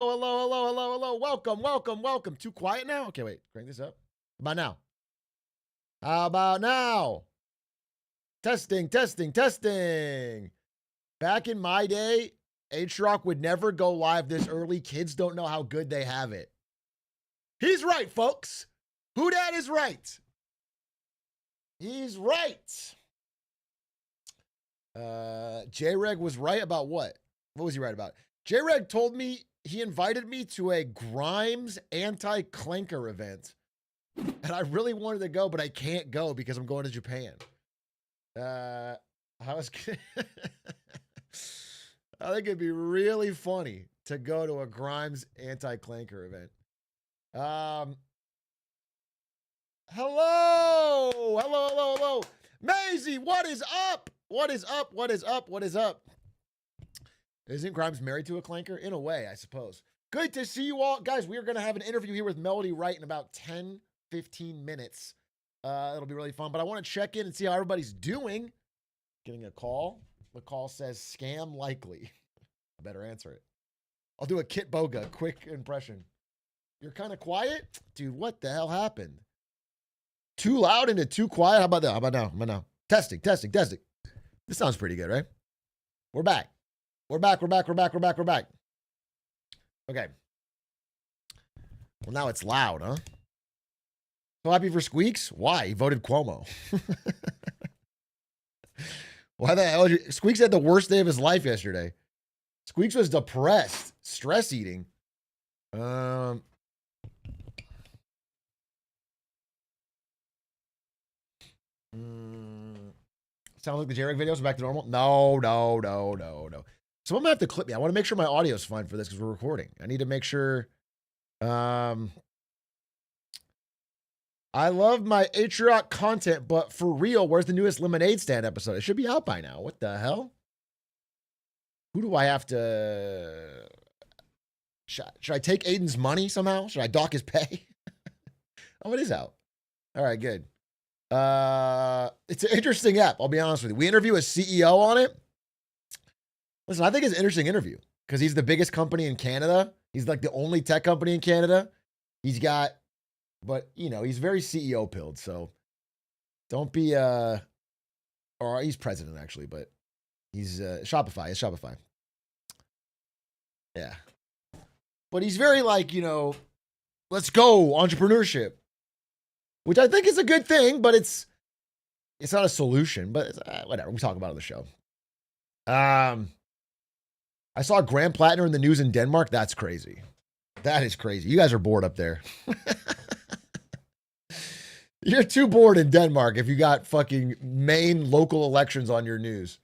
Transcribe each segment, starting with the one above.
Hello, hello, hello, hello. Welcome, welcome, welcome. Too quiet now? Okay, wait. Crank this up. How about now? How about now? Testing, testing, testing. Back in my day, H-Rock would never go live this early. Kids don't know how good they have it. He's right, folks. Who dat is right. He's right. J-Reg was right about what? What was he right about? J-Reg told me he invited me to a Grimes anti-clanker event. And I really wanted to go, but I can't go because I'm going to Japan. I was I think it'd be really funny to go to a Grimes anti-clanker event. Hello, hello, hello, hello. Maisie, what is up? What is up? What is up? What is up? Isn't Grimes married to a clanker? In a way, I suppose. Good to see you all. Guys, we are going to have an interview here with Melody Wright in about 10, 15 minutes. It'll be really fun, but I want to check in and see how everybody's doing. Getting a call. The call says scam likely. I better answer it. I'll do a Kit Boga quick impression. You're kind of quiet? Dude, what the hell happened? Too loud into too quiet? How about that? How about now? How about now? Testing, testing, testing. This sounds pretty good, right? We're back. We're back. We're back. We're back. We're back. We're back. Okay. Well, now it's loud, huh? So happy for Squeaks? Why? He voted Cuomo. Why the hell? Squeaks had the worst day of his life yesterday. Squeaks was depressed, stress eating. Sounds like the J-Reg videos are back to normal. No. Someone might have to clip me. I want to make sure my audio is fine for this because we're recording. I need to make sure. I love my H-Rock content, but for real, where's the newest Lemonade Stand episode? It should be out by now. What the hell? Who do I have to... Should I take Aiden's money somehow? Should I dock his pay? Oh, it is out. All right, good. It's an interesting app, I'll be honest with you. We interview a CEO on it. Listen, I think it's an interesting interview because he's the biggest company in Canada. He's like the only tech company in Canada. He's got... But, you know, he's very CEO pilled, so don't be, or he's president actually, but he's, Shopify, it's Shopify. Yeah. But he's very like, you know, let's go, entrepreneurship, which I think is a good thing, but it's not a solution, but it's, whatever, we talk about it on the show. I saw Graham Plattner in the news in Denmark. That's crazy. That is crazy. You guys are bored up there. You're too bored in Denmark if you got fucking main local elections on your news.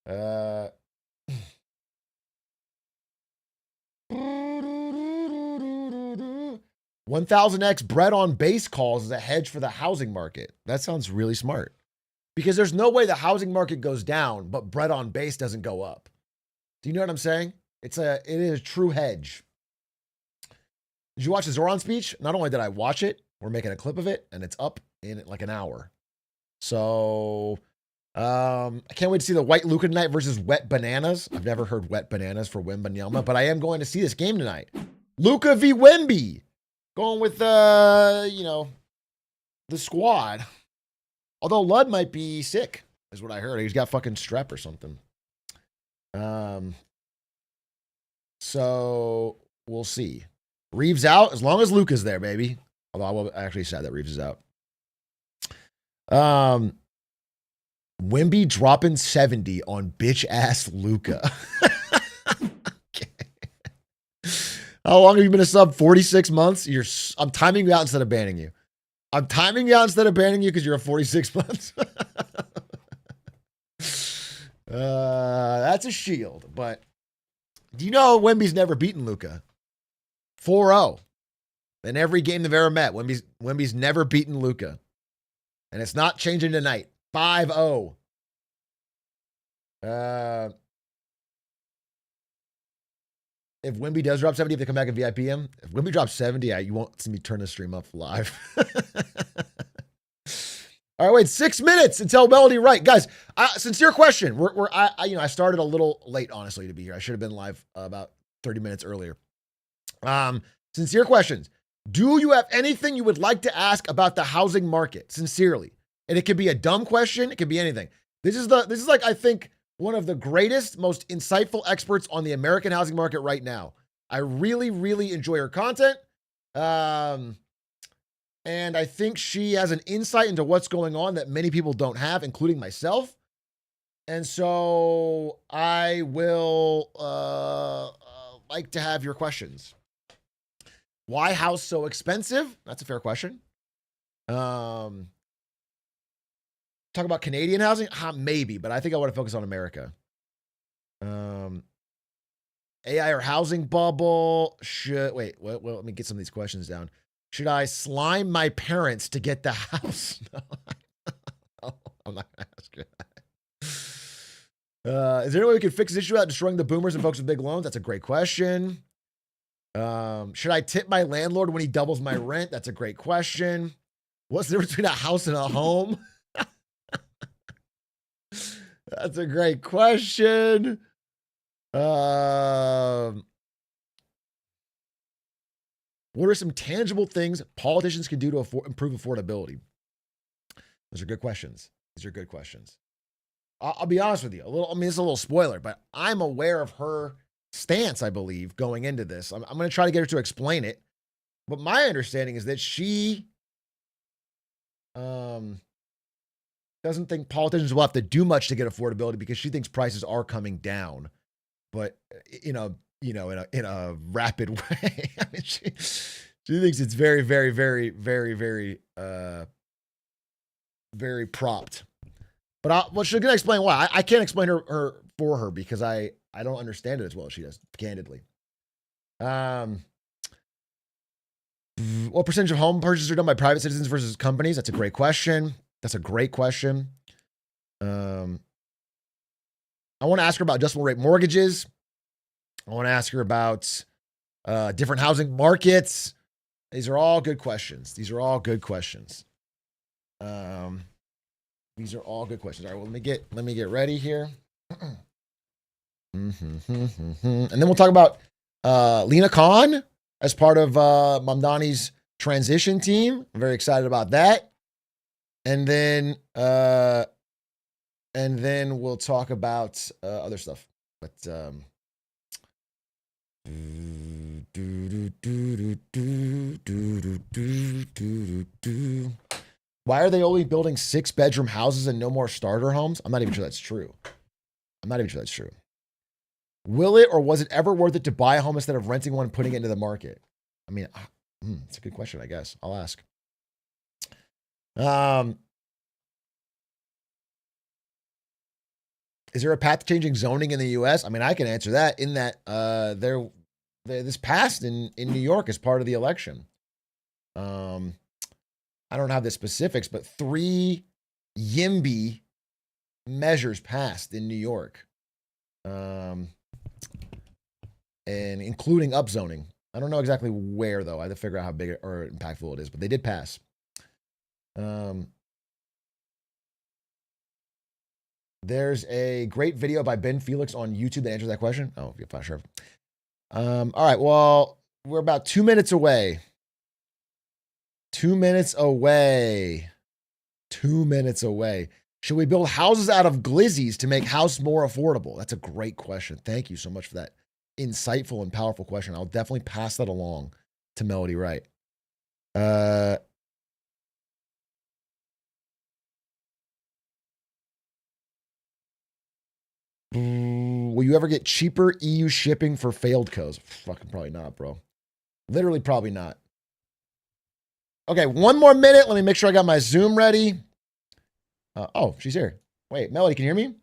1000x bread on base calls is a hedge for the housing market. That sounds really smart. Because there's no way the housing market goes down, but bread on base doesn't go up. Do you know what I'm saying? It is a true hedge. Did you watch the Zoran speech? Not only did I watch it, we're making a clip of it, and it's up in like an hour. So, I can't wait to see the White Luka tonight versus Wet Bananas. I've never heard Wet Bananas for Wembanyama, but I am going to see this game tonight. Luka v. Wemby. Going with, you know, the squad. Although Lud might be sick, is what I heard. He's got fucking strep or something. So, we'll see. Reeves out as long as Luka's there, baby. Although I will actually sad that Reeves is out. Wemby dropping 70 on bitch ass Luka. Okay. How long have you been a sub? 46 months? I'm timing you out instead of banning you. I'm timing you out instead of banning you because you're a 46 months. That's a shield. But do you know Wemby's never beaten Luka? 4-0. In every game they've ever met, Wemby's never beaten Luka. And it's not changing tonight. 5-0. If Wemby does drop 70, if they come back and VIP him, if Wemby drops 70, you won't see me turn the stream up live. All right, wait, 6 minutes until Melody Wright. Guys, sincere question. I started a little late, honestly, to be here. I should have been live about 30 minutes earlier. Sincere questions. Do you have anything you would like to ask about the housing market? Sincerely. And it could be a dumb question. It could be anything. This is like, I think, one of the greatest, most insightful experts on the American housing market right now. I really, really enjoy her content. And I think she has an insight into what's going on that many people don't have, including myself. And so I will like to have your questions. Why house so expensive? That's a fair question. Talk about Canadian housing? Maybe, but I think I want to focus on America. AI or housing bubble? Wait, let me get some of these questions down. Should I slime my parents to get the house? No, I'm not going to ask you that. Is there any way we can fix this issue without destroying the boomers and folks with big loans? That's a great question. Should I tip my landlord when he doubles my rent? That's a great question. What's the difference between a house and a home? That's a great question. What are some tangible things politicians can do to improve affordability? Those are good questions. These are good questions. I'll be honest with you. It's a little spoiler, but I'm aware of her stance, I believe, going into this. I'm going to try to get her to explain it. But my understanding is that she doesn't think politicians will have to do much to get affordability because she thinks prices are coming down, but in a rapid way. I mean, she thinks it's very, very, very, very, very, very propped. But she's going to explain why. I can't explain her for her because I don't understand it as well as she does, candidly. What percentage of home purchases are done by private citizens versus companies? That's a great question. I want to ask her about adjustable rate mortgages. I want to ask her about different housing markets. These are all good questions. These are all good questions. All right, well, let me get ready here. And then we'll talk about Lena Khan as part of Mamdani's transition team. I'm very excited about that. And then we'll talk about other stuff. But why are they only building 6-bedroom houses and no more starter homes? I'm not even sure that's true. Will it or was it ever worth it to buy a home instead of renting one and putting it into the market? I mean, it's a good question, I guess. I'll ask. Is there a path to changing zoning in the U.S.? I mean, I can answer that in that this passed in New York as part of the election. I don't have the specifics, but 3 YIMBY measures passed in New York. And including upzoning. I don't know exactly where, though. I have to figure out how big or impactful it is, but they did pass. There's a great video by Ben Felix on YouTube that answers that question. Oh, yeah, sure. All right, well, we're about 2 minutes away. 2 minutes away. 2 minutes away. Should we build houses out of glizzies to make house more affordable? That's a great question. Thank you so much for that insightful and powerful question. I'll definitely pass that along to Melody Wright. Will you ever get cheaper EU shipping for failed codes? Fucking probably not, bro. Literally probably not. Okay, 1 more minute. Let me make sure I got my Zoom ready. Oh, she's here. Wait, Melody, can you hear me?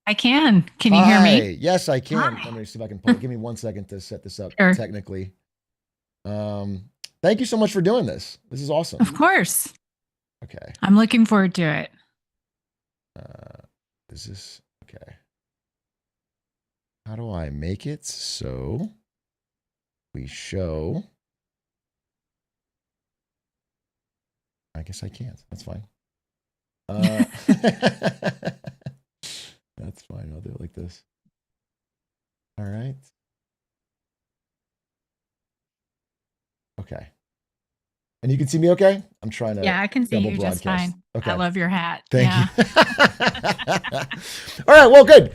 I can. Can you hear me? Yes, I can. Hi. Let me see if I can pull it. Give me 1 second to set this up Sure. technically. Thank you so much for doing this. This is awesome. Of course. Okay. I'm looking forward to it. Is this okay? How do I make it so we show? I guess I can't. That's fine. That's fine. I'll do it like this. All right. Okay. And you can see me okay? I'm trying to Yeah, I can see double you just broadcast. fine. I Okay. love your hat. Thank you. Yeah. All right, well, good.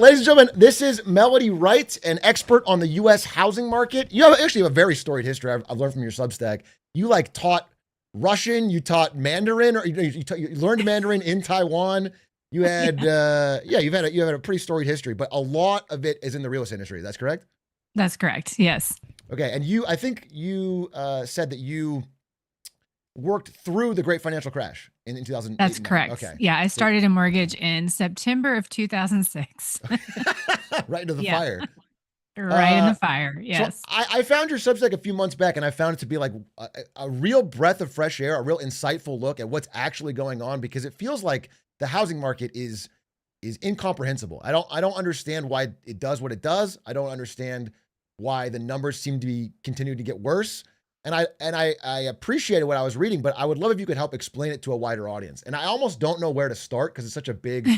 Ladies and gentlemen, this is Melody Wright, an expert on the U.S. housing market. You have actually have a very storied history. I've learned from your Substack. You like taught Russian, you taught Mandarin, or you learned Mandarin in Taiwan. You had, you've had a pretty storied history, but a lot of it is in the real estate industry. That's correct. That's correct. Yes. Okay, and I think you said that you worked through the great financial crash in 2008 That's and 9. correct. Okay. Yeah, I started a mortgage in September of 2006. Right into the Yeah. fire. Right in the fire. So Yes. I found your Substack a few months back, and I found it to be like a real breath of fresh air, a real insightful look at what's actually going on, because it feels like the housing market is incomprehensible. I don't understand why it does what it does. I don't understand why the numbers seem to be continuing to get worse. And I appreciated what I was reading, but I would love if you could help explain it to a wider audience. And I almost don't know where to start because it's such a big,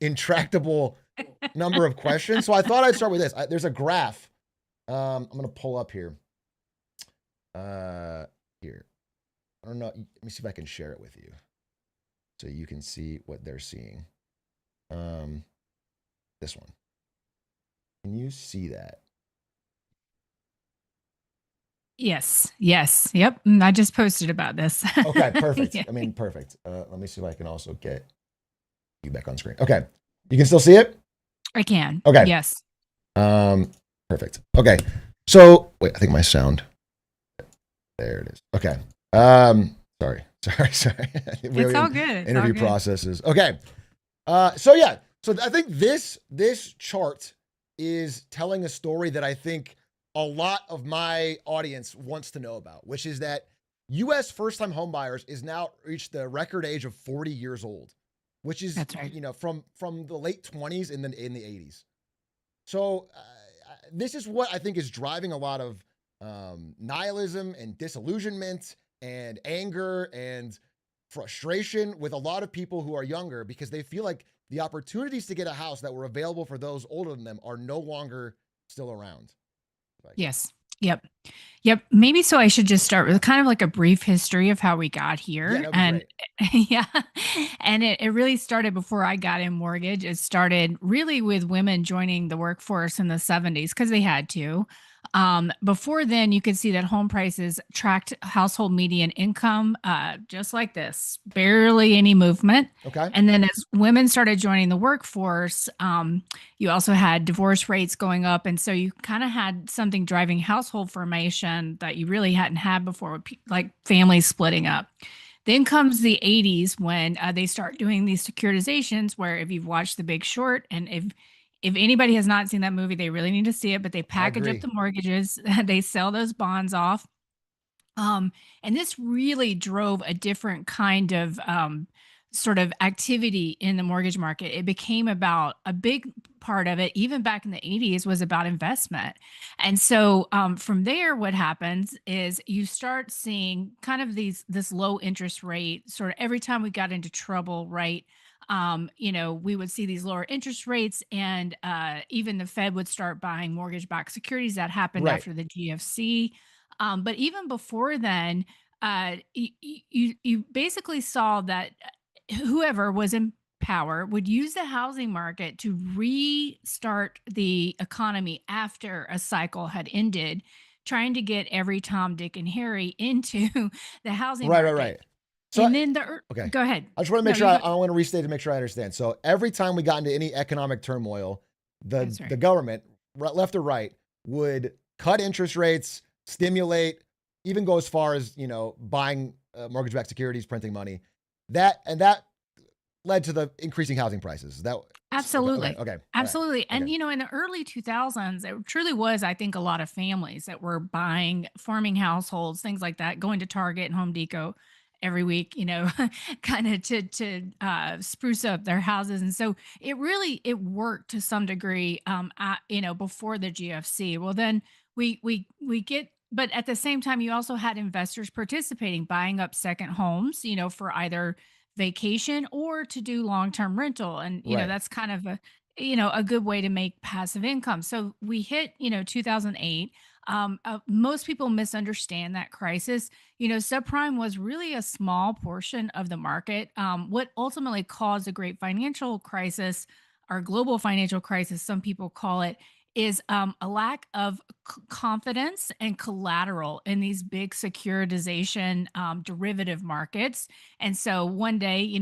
intractable number of questions. So I thought I'd start with this. There's a graph. I'm going to pull up here. Here. I don't know. Let me see if I can share it with you so you can see what they're seeing. This one. Can you see that? Yes. Yes. Yep. I just posted about this. Okay, perfect. Yeah. I mean, perfect. Let me see if I can also get you back on screen. Okay. You can still see it? I can. Okay. Yes. Perfect. Okay. So wait, I think my sound. There it is. Okay. Sorry. It's all good. It's Interview all good. processes. Okay. So yeah. So I think this chart is telling a story that I think a lot of my audience wants to know about, which is that U.S. first-time homebuyers is now reached the record age of 40 years old, which is, That's right. from the late 20s in the 80s. So this is what I think is driving a lot of nihilism and disillusionment and anger and frustration with a lot of people who are younger, because they feel like the opportunities to get a house that were available for those older than them are no longer still around. Yes. Yep. Yep. Maybe so I should just start with kind of like a brief history of how we got Yeah, here. that'd be And great. yeah. And it really started before I got in mortgage. It started really with women joining the workforce in the 70s because they had to. Before then, you could see that home prices tracked household median income, just like this, barely any movement. Okay. And then as women started joining the workforce, you also had divorce rates going up. And so you kind of had something driving household formation that you really hadn't had before, with like families splitting up. Then comes the 80s when they start doing these securitizations, where if you've watched The Big Short, and if anybody has not seen that movie, they really need to see it, but they I package up agree. the mortgages, they sell those bonds off. And this really drove a different kind of sort of activity in the mortgage market. It became about a big part of it, even back in the 80s, was about investment. And so from there, what happens is you start seeing kind of this low interest rate sort of every time we got into trouble, right? We would see these lower interest rates, and even the Fed would start buying mortgage-backed securities. That happened Right. after the GFC. But even before then, you basically saw that whoever was in power would use the housing market to restart the economy after a cycle had ended, trying to get every Tom, Dick, and Harry into the housing Right. market. So And then okay. go ahead. I just want to make No, sure you I want to restate to make sure I understand. So every time we got into any economic turmoil, That's the right. government, left or right, would cut interest rates, stimulate, even go as far as buying mortgage-backed securities, printing money. That led to the increasing housing prices. That Absolutely. okay. All right. Absolutely. And, Okay. in the early 2000s, it truly was, I think, a lot of families that were buying, forming households, things like that, going to Target and Home Depot every week, kind of to spruce up their houses. And so it worked to some degree, before the GFC. Well, then we get, but at the same time, you also had investors participating, buying up second homes, for either vacation or to do long-term rental. And Right. that's kind of a good way to make passive income. So we hit 2008. Most people misunderstand that crisis. Subprime was really a small portion of the market. What ultimately caused the great financial crisis, or global financial crisis, some people call it, is a lack of confidence and collateral in these big securitization derivative markets. And so one day,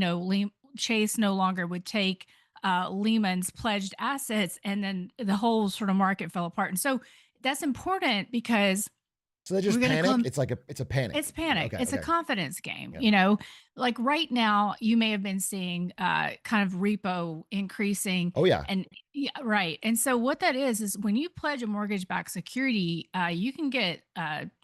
Chase no longer would take Lehman's pledged assets, and then the whole sort of market fell apart. And so that's important because So they we're just going to panic. come. It's a panic. It's panic. Okay. It's a Okay. confidence game. Yeah. Like right now, you may have been seeing kind of repo increasing. Oh yeah. And yeah, right. And so what that is when you pledge a mortgage-backed security, you can get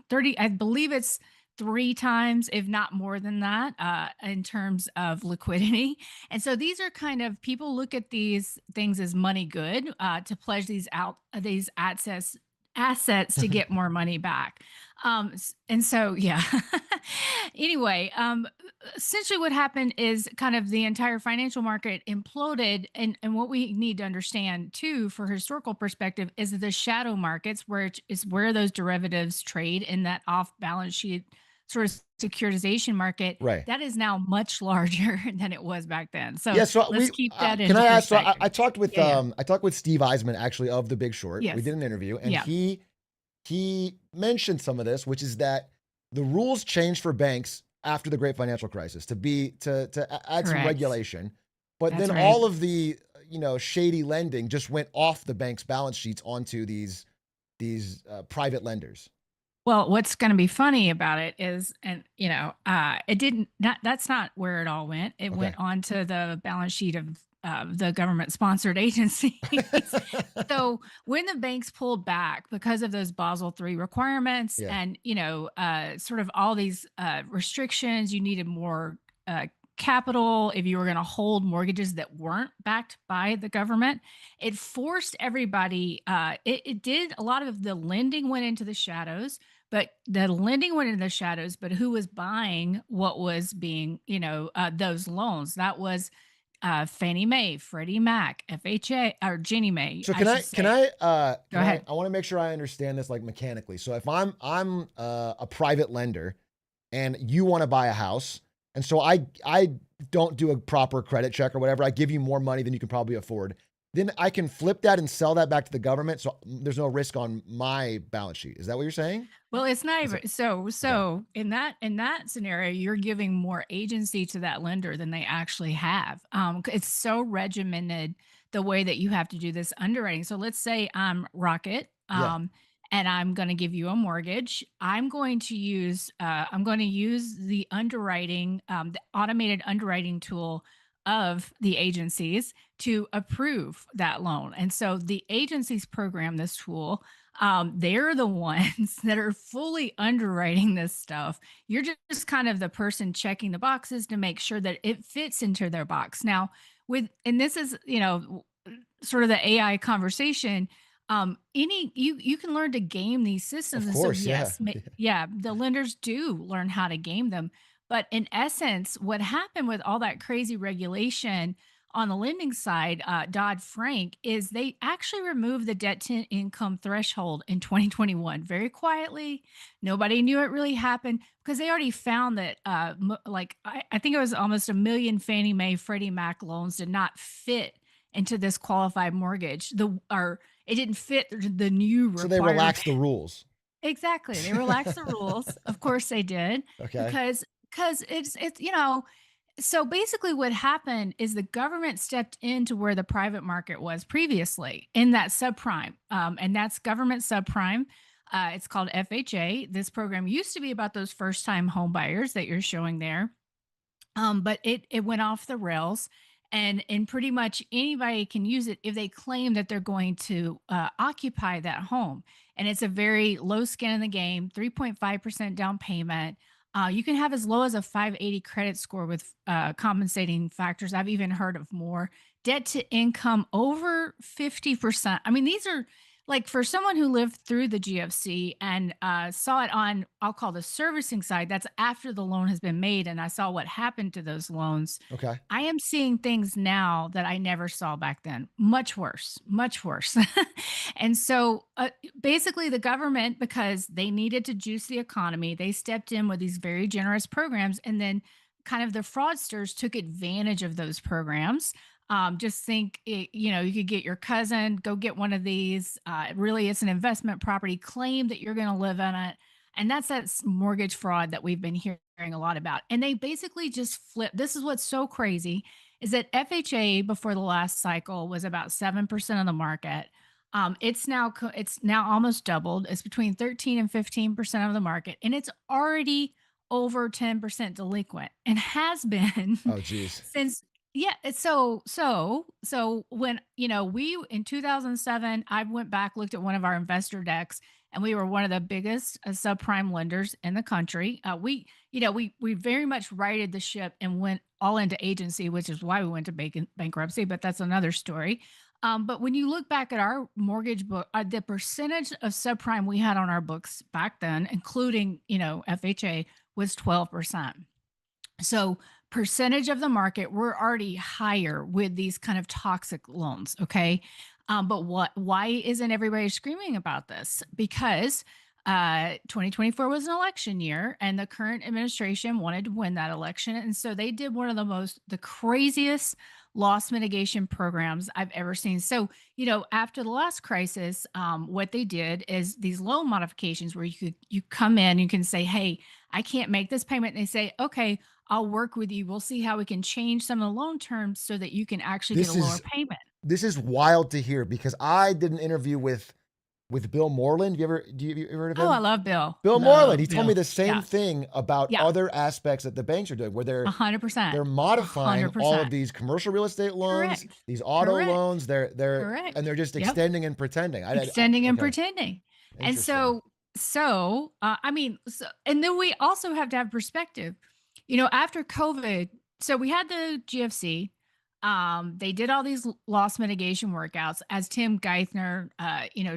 30, I believe it's 3 times, if not more than that, in terms of liquidity. And so these are kind of, people look at these things as money good, to pledge these assets to get more money back. And so, yeah. Anyway, essentially what happened is kind of the entire financial market imploded. And what we need to understand too, for historical perspective, is that the shadow markets, is where those derivatives trade in that off balance sheet sort of securitization market, Right. that is now much larger than it was back then. So Yeah, so let's keep that can into I ask? So perspective. I talked with Yeah, yeah. I talked with Steve Eisman, actually, of The Big Short. We Yes. did an interview, and Yeah. he mentioned some of this, which is that the rules changed for banks after the Great Financial Crisis to add some Correct. regulation, but That's then right. all of the shady lending just went off the bank's balance sheets onto these private lenders. Well, what's going to be funny about it is, and it didn't. That's not where it all went. It Okay. went onto the balance sheet of the government-sponsored agencies. So when the banks pulled back because of those Basel III requirements, Yeah. and sort of all these restrictions, you needed more capital if you were going to hold mortgages that weren't backed by the government. It forced everybody. It did a lot of the lending went into the shadows, but the lending went into the shadows. But who was buying what was being, those loans? That was Fannie Mae, Freddie Mac, FHA, or Ginnie Mae, So I should say. Go ahead. I want to make sure I understand this, like, mechanically. So if I'm a private lender and you want to buy a house, and so I don't do a proper credit check or whatever, I give you more money than you can probably afford, then I can flip that and sell that back to the government, so there's no risk on my balance sheet. Is that what you're saying? Well, it's not Is it? even so. Okay. So in that scenario, you're giving more agency to that lender than they actually have. It's so regimented the way that you have to do this underwriting. So let's say I'm Rocket, Yeah. and I'm going to give you a mortgage. I'm going to use the underwriting, the automated underwriting tool of the agencies to approve that loan. And so the agencies program this tool. They're the ones that are fully underwriting this stuff. You're just kind of the person checking the boxes to make sure that it fits into their box. Now, and this is, sort of the AI conversation. You can learn to game these systems. Of And so course. Yeah. yes, yeah, the lenders do learn how to game them. But in essence, what happened with all that crazy regulation on the lending side, Dodd-Frank, is they actually removed the debt to income threshold in 2021 very quietly. Nobody knew it really happened because they already found that, like, I think it was almost a million Fannie Mae, Freddie Mac loans did not fit into this qualified mortgage. Or it didn't fit the new So they requirement. relaxed the rules. Exactly. They relaxed the rules. Of course they did, Okay. because so basically what happened is the government stepped into where the private market was previously in that subprime. And that's government subprime. It's called FHA. This program used to be about those first time home buyers that you're showing there. But it went off the rails, and pretty much anybody can use it if they claim that they're going to occupy that home. And it's a very low skin in the game, 3.5% down payment. You can have as low as a 580 credit score with compensating factors. I've even heard of more. Debt to income over 50%. I mean, these are like for someone who lived through the GFC and saw it on, I'll call the servicing side, that's after the loan has been made, and I saw what happened to those loans. Okay. I am seeing things now that I never saw back then. Much worse, much worse. And so basically, the government, because they needed to juice the economy, they stepped in with these very generous programs. And then kind of the fraudsters took advantage of those programs. Just think, you could get your cousin, go get one of these. Really, it's an investment property. Claim that you're going to live in it. And that's mortgage fraud that we've been hearing a lot about. And they basically just flip. This is what's so crazy is that FHA before the last cycle was about 7% of the market. It's now almost doubled. It's between 13 and 15% of the market, and it's already over 10% delinquent and has been Oh, geez. since. Yeah, it's so when we in 2007, I went back, looked at one of our investor decks, and we were one of the biggest subprime lenders in the country. We very much righted the ship and went all into agency, which is why we went to bankruptcy, but that's another story. But when you look back at our mortgage book, the percentage of subprime we had on our books back then, including FHA, was 12%. So percentage of the market, we're already higher with these kind of toxic loans. Okay. But why isn't everybody screaming about this? Because 2024 was an election year and the current administration wanted to win that election. And so they did one of the craziest loss mitigation programs I've ever seen. So, after the last crisis, what they did is these loan modifications where you come in, you can say, hey, I can't make this payment. And they say, okay, I'll work with you. We'll see how we can change some of the loan terms so that you can actually get a This lower is payment. this is wild to hear because I did an interview with Bill Moreland. You ever heard of Oh, I him? love Bill. Bill Moreland. Love He told me Bill. the same Yeah. thing about Yeah. other aspects that the banks are doing, where they're 100%. they're A modifying all of 100%. these commercial real estate loans, Correct. these auto Correct. loans. They're and Correct. they're just Yep. extending and pretending. Extending and Okay, pretending. And interesting. I mean, and then we also have to have perspective. After COVID, so we had the GFC. They did all these loss mitigation workouts. As Tim Geithner,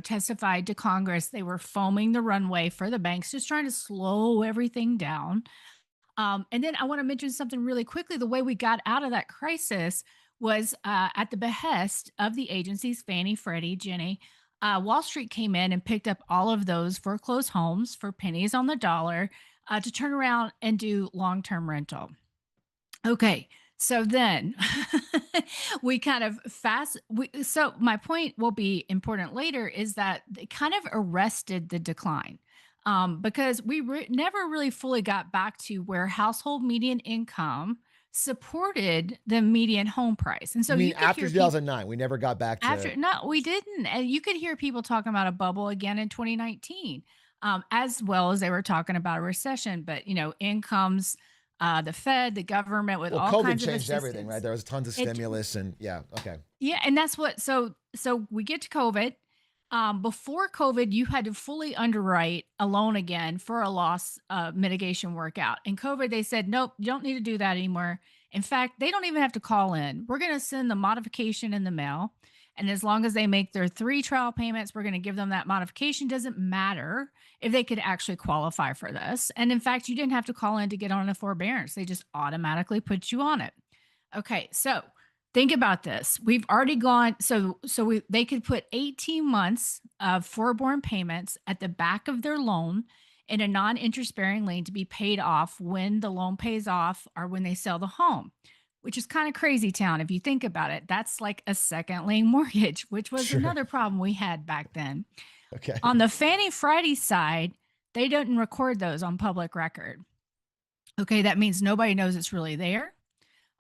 testified to Congress, they were foaming the runway for the banks, just trying to slow everything down. And then I want to mention something really quickly. The way we got out of that crisis was at the behest of the agencies, Fannie, Freddie, Ginnie. Wall Street came in and picked up all of those foreclosed homes for pennies on the dollar to turn around and do long term rental. Okay. So then we kind of so my point will be important later is that they kind of arrested the decline because we never really fully got back to where household median income supported the median home price. And so You mean you could after hear people 2009, we never got back to. after, no, we didn't. And you could hear people talking about a bubble again in 2019, as well as they were talking about a recession. But, incomes, the Fed, the government with Well, all COVID kinds of changed everything, right? assistance. There was tons of It stimulus and yeah, okay. Yeah, and that's what so we get to COVID. Before COVID, you had to fully underwrite a loan again for a loss mitigation workout. In COVID, they said, nope, you don't need to do that anymore. In fact, they don't even have to call in. We're going to send the modification in the mail. And as long as they make their 3 trial payments, we're going to give them that modification. Doesn't matter if they could actually qualify for this. And in fact, you didn't have to call in to get on a forbearance. They just automatically put you on it. Okay, so think about this. We've already gone they could put 18 months of forborne payments at the back of their loan in a non-interest bearing lien to be paid off when the loan pays off or when they sell the home, which is kind of crazy town if you think about it. That's like a second lien mortgage, which was Sure. another problem we had back then. Okay. On the Fannie Friday side, they didn't record those on public record. Okay, that means nobody knows it's really there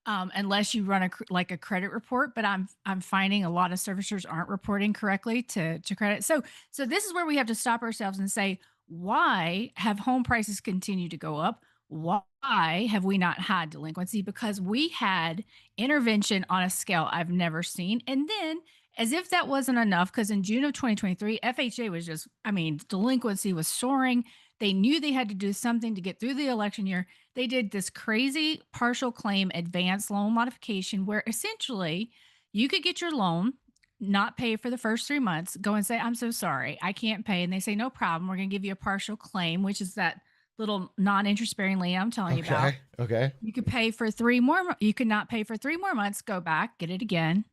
unless you run like a credit report. But I'm finding a lot of servicers aren't reporting correctly to credit. So this is where we have to stop ourselves and say, why have home prices continued to go up? Why have we not had delinquency? Because we had intervention on a scale I've never seen. And then, as if that wasn't enough, because in June of 2023, FHA was just, I mean, delinquency was soaring. They knew they had to do something to get through the election year. They did this crazy partial claim advance loan modification where essentially you could get your loan, not pay for the first 3 months, go and say, "I'm so sorry, I can't pay." And they say, "No problem. We're gonna give you a partial claim," which is that little non-interest bearing lien I'm telling you about. Okay. Okay. You could pay for 3 more mo you could not pay for 3 more months, go back, get it again,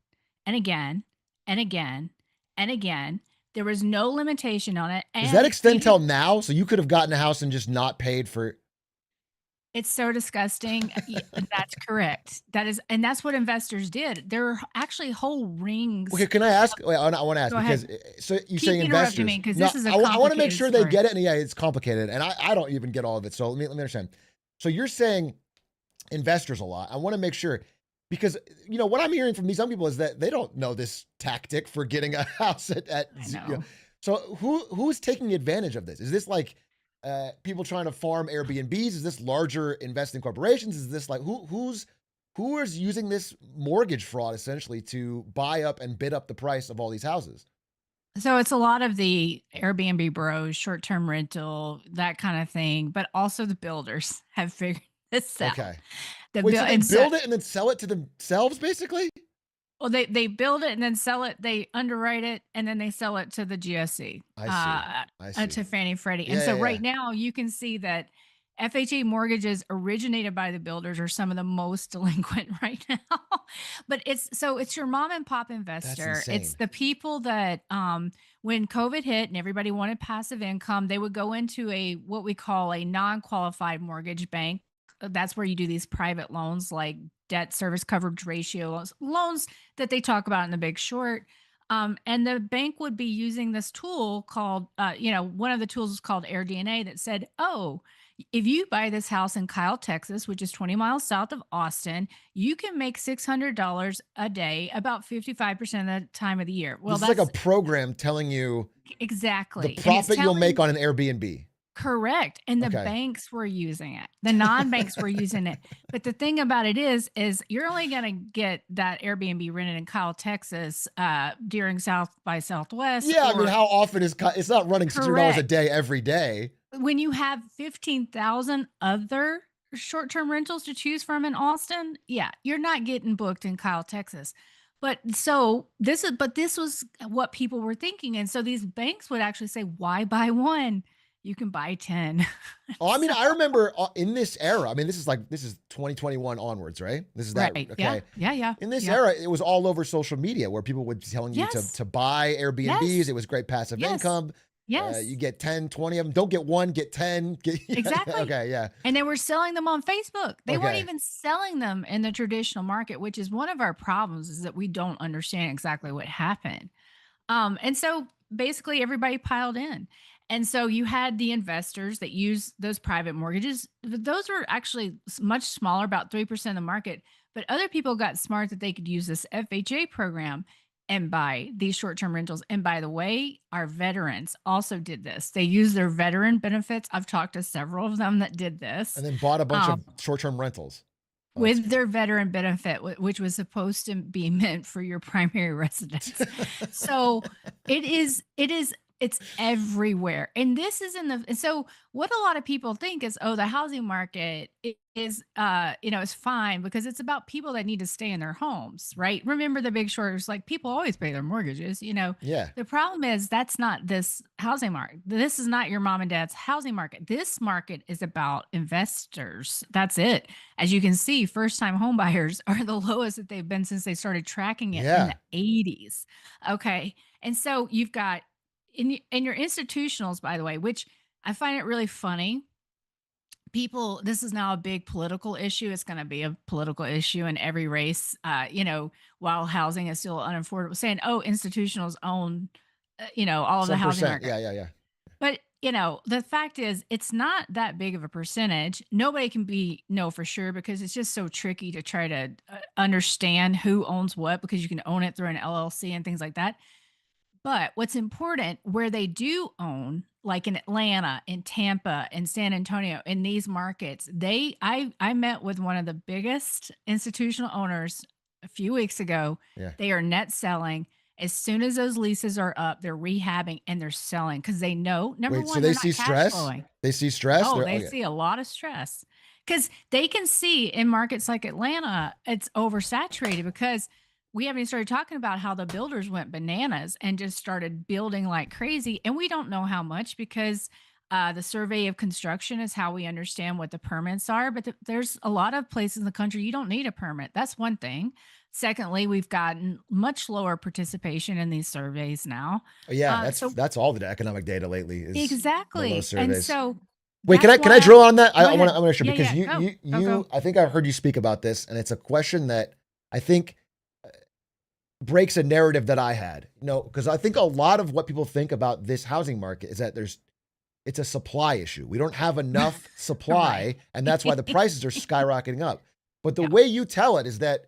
and again, and again, and again. There was no limitation on it, Does that and extend even till now? So you could have gotten a house and just not paid for. it's so disgusting. That's correct. That is and that's what investors did. There are actually whole Okay, rings. can I ask? Wait, I want to ask Go ahead. because so you Keep saying interrupting me investors. because No, this is a I want to make complicated sure they story. get it. And yeah, it's complicated, and I don't even get all of it. So let me understand. So you're saying investors a lot. I want to make sure because what I'm hearing from these young people is that they don't know this tactic for getting a house at I know. so who's taking advantage of this? Is this like people trying to farm Airbnbs? Is this larger investing corporations? Is this like who is using this mortgage fraud essentially to buy up and bid up the price of all these houses? So it's a lot of the Airbnb bros, short-term rental, that kind of thing, but also the builders have figured this out. Okay. The Wait, bill so they and so build it and then sell it to themselves basically? well, they build it and then sell it. They underwrite it and then they sell it to the GSE, I see. I see. to Fannie Freddie. And Yeah, so yeah, yeah. right now you can see that FHA mortgages originated by the builders are some of the most delinquent right now. But it's your mom and pop That's investor. It's insane. the people that when COVID hit and everybody wanted passive income, they would go into a what we call a non-qualified mortgage bank. That's where you do these private loans like debt service coverage ratio loans that they talk about in the Big Short. And the bank would be using this tool called, one of the tools is called AirDNA that said, "Oh, if you buy this house in Kyle, Texas, which is 20 miles south of Austin, you can make $600 a day about 55% of the time of the year." Well, This is like a that's program telling you the exactly. And it's profit you'll make telling on an Airbnb. correct, and the Okay. banks were using it. The non-banks were using it. But the thing about it is you're only gonna get that Airbnb rented in Kyle, Texas, during South by Southwest Yeah, I mean, or how often it's not running $600 a correct. day every day. When you have 15,000 other short-term rentals to choose from in Austin, yeah, you're not getting booked in Kyle, Texas. But this was what people were thinking, and so these banks would actually say, "Why buy 1? You can buy 10." Oh, I mean, So I remember in this era. I mean, this is 2021 onwards, right? This is that right. Yeah. okay. Yeah, yeah. In this Yeah. era, it was all over social media where people would be telling you to Yes. buy Airbnbs. Yes. It was great passive Yes. income. You Yes. get 10, 20 of them. Don't get one, get 10. Exactly. Okay, yeah. And they were selling them on Facebook. They weren't Okay. even selling them in the traditional market, which is one of our problems is that we don't understand exactly what happened. And so basically everybody piled in. And so you had the investors that use those private mortgages. Those were actually much smaller, about 3% of the market. But other people got smart that they could use this FHA program and buy these short term rentals. And by the way, our veterans also did this. They used their veteran benefits. I've talked to several of them that did this. And then bought a bunch of Um, short-term rentals. Oh, that's with their veteran benefit, which was supposed to be meant for your primary residence. So it's everywhere. And this is in the and so what a lot of people think is, oh, the housing market is is fine because it's about people that need to stay in their homes, right? Remember the Big Short was like people always pay their mortgages. yeah. The problem is that's not this housing market. This is not your mom and dad's housing market. This market is about investors. That's it. As you can see, first time home buyers are the lowest that they've been since they started tracking it in Yeah. the 80s. Okay. And so you've got in your institutionals, by the way, which I find it really funny. People, this is now a big political issue. It's going to be a political issue in every race, while housing is still unaffordable, saying, oh, institutionals own, all of the Some housing percent. market. Yeah, yeah, yeah. But, the fact is, it's not that big of a percentage. Nobody can know for sure because it's just so tricky to try to understand who owns what because you can own it through an LLC and things like that. But what's important where they do own, like in Atlanta, in Tampa, in San Antonio, in these markets, I met with one of the biggest institutional owners a few weeks ago. Yeah. They are net selling. As soon as those leases are up, they're rehabbing and they're selling because they know number Wait, so one, they they're see not cash stress? flowing. They see stress? Oh, They're they okay. see a lot of stress because they can see in markets like Atlanta, it's oversaturated because we haven't even started talking about how the builders went bananas and just started building like crazy. And we don't know how much because the survey of construction is how we understand what the permits are. But there's a lot of places in the country you don't need a permit. That's one thing. Secondly, we've gotten much lower participation in these surveys now. Yeah, So that's all the economic data lately is those exactly. And surveys. so Wait, that's can I why I drill on that? go I ahead. want to sure Yeah, because yeah. Go, go, go. I think I've heard you speak about this, and it's a question that I think breaks a narrative that I had. No, because I think a lot of what people think about this housing market is that it's a supply issue. We don't have enough Right. supply, and that's why the prices are skyrocketing up. But the Yeah. way you tell it is that,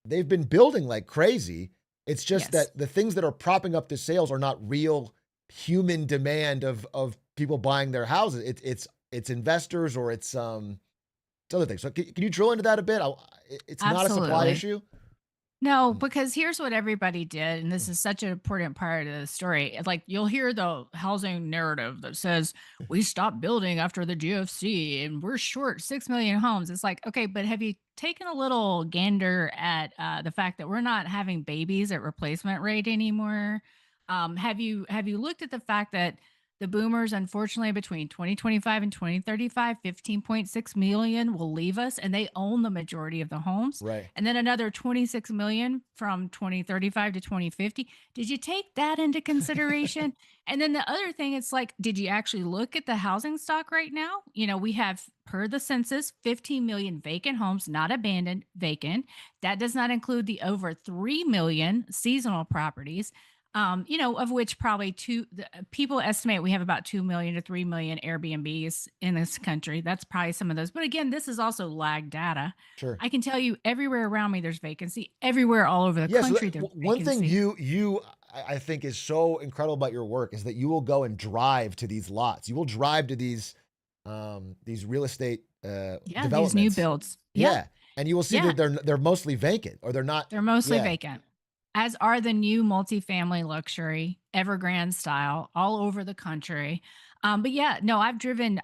they've been building like crazy. It's just Yes. that the things that are propping up the sales are not real human demand of people buying their houses. It's investors or it's other things. So can you drill into that a bit? It's not a supply Absolutely. issue. No, Mm, because here's what everybody did, and this mm. is such an important part of the story. Like you'll hear the housing narrative that says we stopped building after the GFC and we're short 6 million homes. It's like, okay, but have you taken a little gander at the fact that we're not having babies at replacement rate anymore? Have you looked at the fact that the boomers, unfortunately, between 2025 and 2035, 15.6 million will leave us, and they own the majority of the homes, Right. and then another 26 million from 2035 to 2050. Did you take that into consideration? And then the other thing, it's like, did you actually look at the housing stock right now? We have, per the census, 15 million vacant homes, not abandoned, vacant. That does not include the over 3 million seasonal properties. Of which probably people estimate we have about 2 million to 3 million Airbnbs in this country. That's probably some of those. But again, this is also lag data. Sure. I can tell you everywhere around me there's vacancy. Everywhere all over the Yeah, so country there's one thing vacancy. I think is so incredible about your work is that you will go and drive to these lots. You will drive to these real estate Yeah, these new developments. builds. Yeah. Yeah, and you will see Yeah, that they're mostly vacant or they're not. they're mostly Yeah, vacant. As are the new multifamily luxury, Evergrande style, all over the country. But yeah, no, I've driven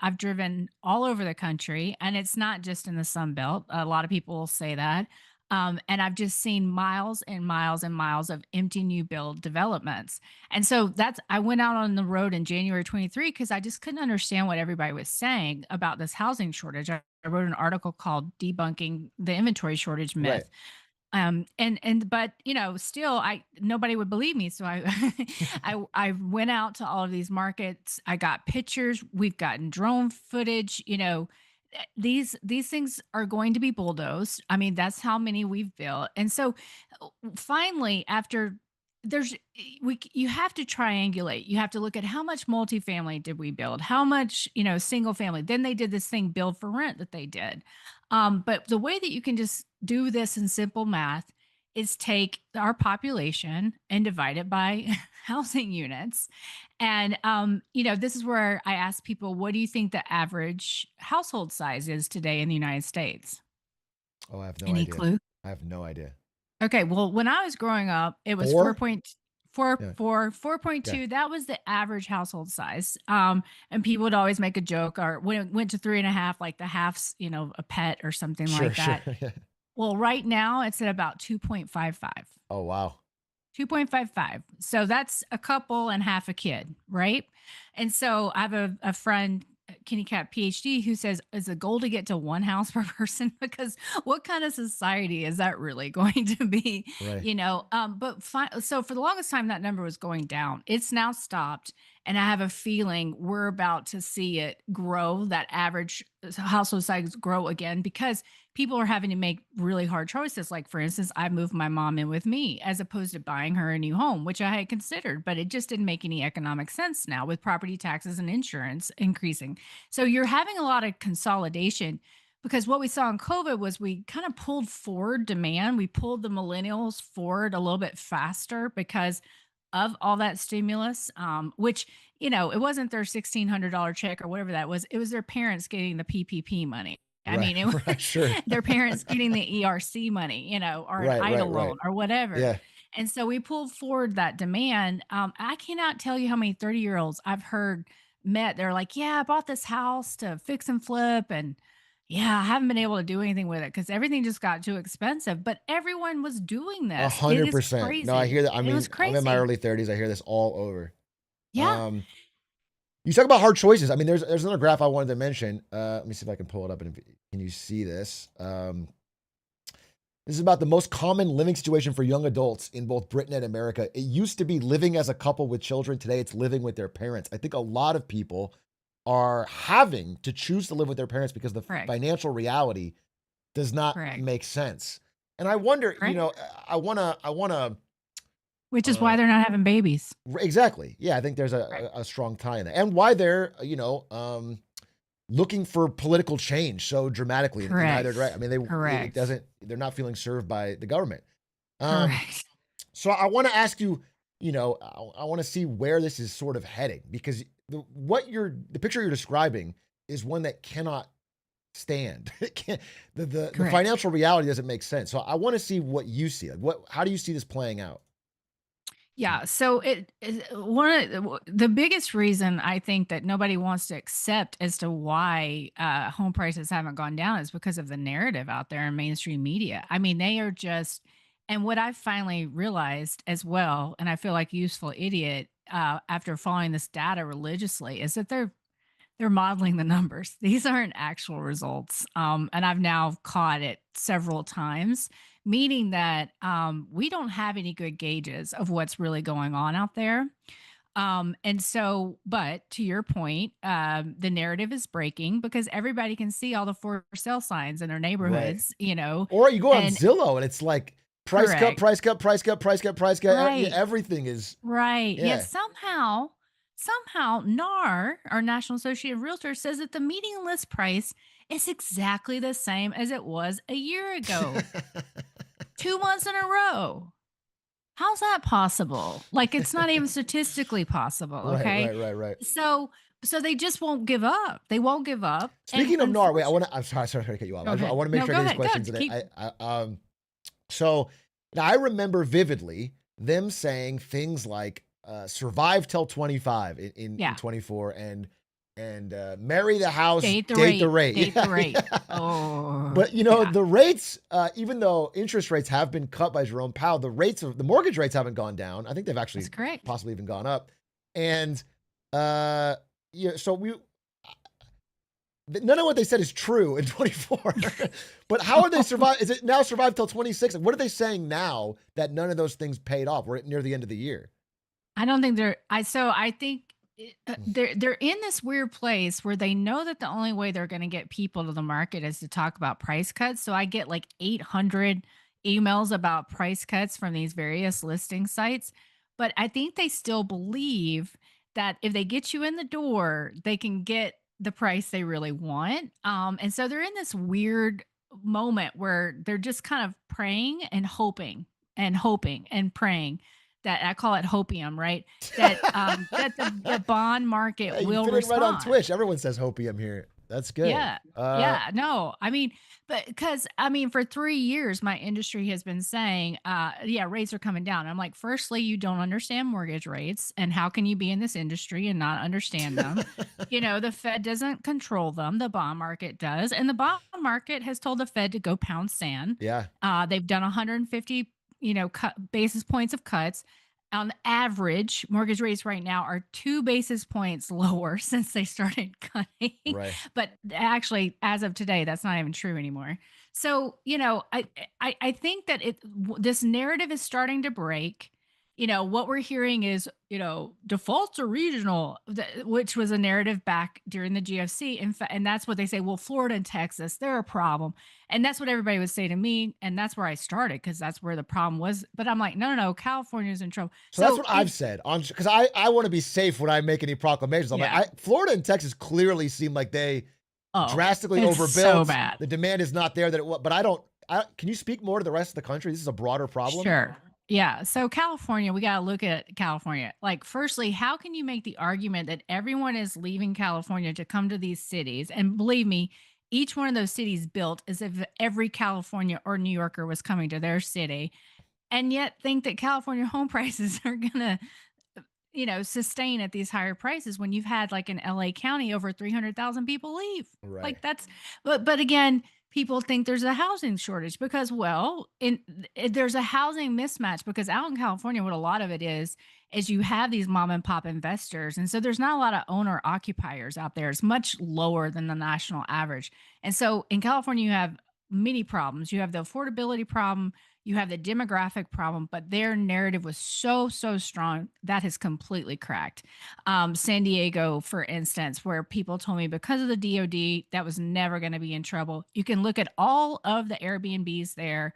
all over the country, and it's not just in the Sun Belt. A lot of people will say that. And I've just seen miles and miles and miles of empty new build developments. And so I went out on the road in January 23 because I just couldn't understand what everybody was saying about this housing shortage. I wrote an article called Debunking the Inventory Shortage right. Myth, and but still I nobody would believe me, so I I went out to all of these markets. I got pictures, we've gotten drone footage. These things are going to be bulldozed. I mean, that's how many we've built. And so finally, after there's you have to triangulate. You have to look at how much multifamily did we build, how much single family. Then they did this thing, build for rent, that they did. But the way that you can just do this in simple math is take our population and divide it by housing units. And this is where I ask people, what do you think the average household size is today in the United States? Oh, I have no Any idea. clue? I have no idea. Okay, well, when I was growing up, it was Four? 4.4, Yeah. four point Yeah. two. That was the average household size. And people would always make a joke, or when it went to 3.5, like the half's, a pet or something Sure. like Sure. that. Yeah. Well, right now it's at about 2.55. Oh wow. 2.55. So that's a couple and half a kid, right? And so I have a friend, Kenny Cat PhD, who says, is the goal to get to one house per person? Because what kind of society is that really going to be? Right. So for the longest time, that number was going down. It's now stopped. And I have a feeling we're about to see it grow, that average household size grow again, because people are having to make really hard choices. Like, for instance, I moved my mom in with me as opposed to buying her a new home, which I had considered, but it just didn't make any economic sense now with property taxes and insurance increasing. So you're having a lot of consolidation, because what we saw in COVID was we kind of pulled forward demand. We pulled the millennials forward a little bit faster because of all that stimulus, which, it wasn't their $1,600 check or whatever that was. It was their parents getting the PPP money. I Right. mean, it was Right. Sure. their parents getting the ERC money, or an Right. Right. EIDL Right. loan or whatever. Yeah. And so we pulled forward that demand. I cannot tell you how many 30-year-olds I've heard they're like, yeah, I bought this house to fix and flip. And Yeah, I haven't been able to do anything with it because everything just got too expensive, but everyone was doing A this. It hundred is percent. No, I crazy. hear that. I It was mean, I'm in my crazy. early 30s. I hear this all over. Yeah. Um, you talk about hard choices. I mean, there's another graph I wanted to mention. Let me see if I can pull it up. And can you see this? This is about the most common living situation for young adults in both Britain and America. It used to be living as a couple with children. Today, it's living with their parents. I think a lot of people are having to choose to live with their parents because the Correct. financial reality does not Correct. make sense. And I wonder, Correct. I wanna, Which is why uh, they're not having babies. exactly. Yeah, I think there's Right. a strong tie in that, and why they're, looking for political change so dramatically in either Correct. direction. I mean, it Correct. doesn't. They're not feeling served by the government. Um, Correct. so I want to ask you, I want to see where this is sort of heading because the picture you're describing is one that cannot stand. It can't, the Correct. financial reality doesn't make sense. So I want to see what you see. Like how do you see this playing out? Yeah, so it is one of the biggest reason I think that nobody wants to accept as to why home prices haven't gone down is because of the narrative out there in mainstream media. I mean, they are just, and what I've finally realized as well, and I feel like a useful idiot after following this data religiously, is that they're modeling the numbers. These aren't actual results. And I've now caught it several times, meaning that we don't have any good gauges of what's really going on out there. And so, but to your point, the narrative is breaking because everybody can see all the for sale signs in their Right. neighborhoods, Or you go on and Zillow and it's like price cut, correct. price cut, price cut, price cut, price cut. Yeah, Right. everything is Right. Yet yeah. somehow NAR, our National Association of Realtors, says that the median list price is exactly the same as it was a year ago, 2 months in a row. How's that possible? Like it's not even statistically possible. Right, Okay. right, right, right. So so they just won't give up. They won't give up. And Speaking of NAR, wait, unfortunately, I'm sorry to cut you off. go I ahead. want to make No, sure I go get these ahead. questions Good. today. Keep So now I remember vividly them saying things like survive till 25 in yeah. 24 and marry the house, Date the date the rate. rate. Date the Yeah, rate. yeah. Oh But yeah. the rates, even though interest rates have been cut by Jerome Powell, the mortgage rates haven't gone down. I think they've That's actually correct. possibly even gone up. And uh, yeah, so none of what they said is true in 24. But how are they survive? Is it now survive till 26? What are they saying now that none of those things paid off? We're near the end of the year. I don't think I think they're in this weird place where they know that the only way they're gonna get people to the market is to talk about price cuts, so I get, like, 800 emails about price cuts from these various listing sites, but I think they still believe that if they get you in the door, they can get the price they really want, and so they're in this weird moment where they're just kind of praying and hoping and praying that I call it hopium, right? That the bond market Hey, you will fit in right on respond. Twitch. Everyone says hopium here. That's good. Yeah. Yeah, no, I mean, but because I mean, for 3 years, my industry has been saying, yeah, rates are coming down. I'm like, firstly, you don't understand mortgage rates, and how can you be in this industry and not understand them? The Fed doesn't control them, the bond market does, and the bond market has told the Fed to go pound sand. Yeah, They've done 150, basis points of cuts. On average, mortgage rates right now are 2 basis points lower since they started cutting. right. But actually, as of today, that's not even true anymore. So, I think that this narrative is starting to break. What we're hearing is, defaults are regional, which was a narrative back during the GFC. In fact, and that's what they say. Well, Florida and Texas, they're a problem. And that's what everybody would say to me. And that's where I started because that's where the problem was. But I'm like, no, no, no, California's in trouble. So that's So what I've said on because I want to be safe when I make any proclamations. I'm like, yeah. Florida and Texas clearly seem like they Oh, drastically it's so overbuilt. bad. The demand is not there that it was, but I don't. Can you speak more to the rest of the country? This is a broader problem. Sure. Yeah. So California, we got to look at California. Like, firstly, how can you make the argument that everyone is leaving California to come to these cities? And believe me, each one of those cities built as if every California or New Yorker was coming to their city, and yet think that California home prices are gonna sustain at these higher prices when you've had like in LA County over 300,000 people leave. Right. Like that's but again, people think there's a housing shortage because there's a housing mismatch because out in California what a lot of it is you have these mom and pop investors, and so there's not a lot of owner occupiers out there. It's much lower than the national average. And so in California you have many problems. You have the affordability problem, you have the demographic problem, but their narrative was so strong that has completely cracked. San Diego, for instance, where people told me because of the DOD, that was never going to be in trouble. You can look at all of the Airbnbs there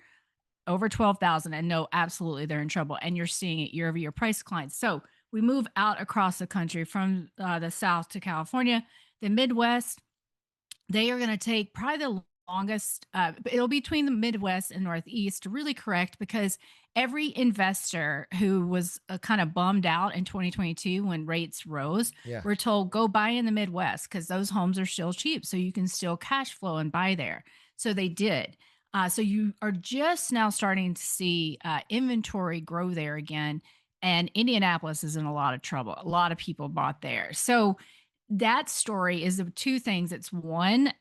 over 12,000 and know absolutely they're in trouble. And you're seeing it year over year price declines. So we move out across the country from the South to California, the Midwest. They are going to take probably the longest, it'll be between the Midwest and Northeast to really correct because every investor who was kind of bummed out in 2022 when rates rose, Yeah. we're told go buy in the Midwest because those homes are still cheap. So you can still cash flow and buy there. So they did. So you are just now starting to see inventory grow there again. And Indianapolis is in a lot of trouble. A lot of people bought there. So that story is of two things. It's one,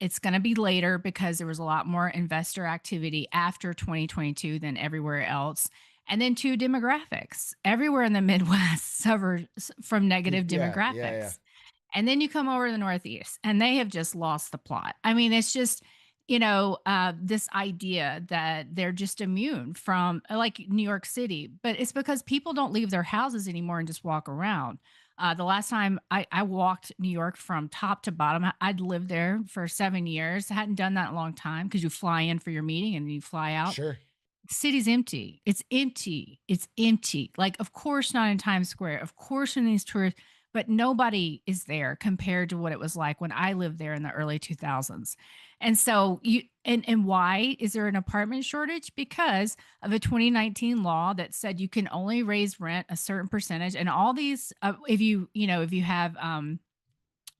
it's going to be later because there was a lot more investor activity after 2022 than everywhere else. And then two, demographics. Everywhere in the Midwest suffers from negative demographics. And then you come over to the Northeast and they have just lost the plot. I mean, it's just, this idea that they're just immune from like New York City, but it's because people don't leave their houses anymore and just walk around. The last time I walked New York from top to bottom, I'd lived there for 7 years. I hadn't done that in a long time because you fly in for your meeting and you fly out. Sure. The city's empty. It's empty. It's empty. Like, of course, not in Times Square. Of course, in these tourists, but nobody is there compared to what it was like when I lived there in the early 2000s. And so and why is there an apartment shortage? Because of a 2019 law that said you can only raise rent a certain percentage. And all these, if you have, oh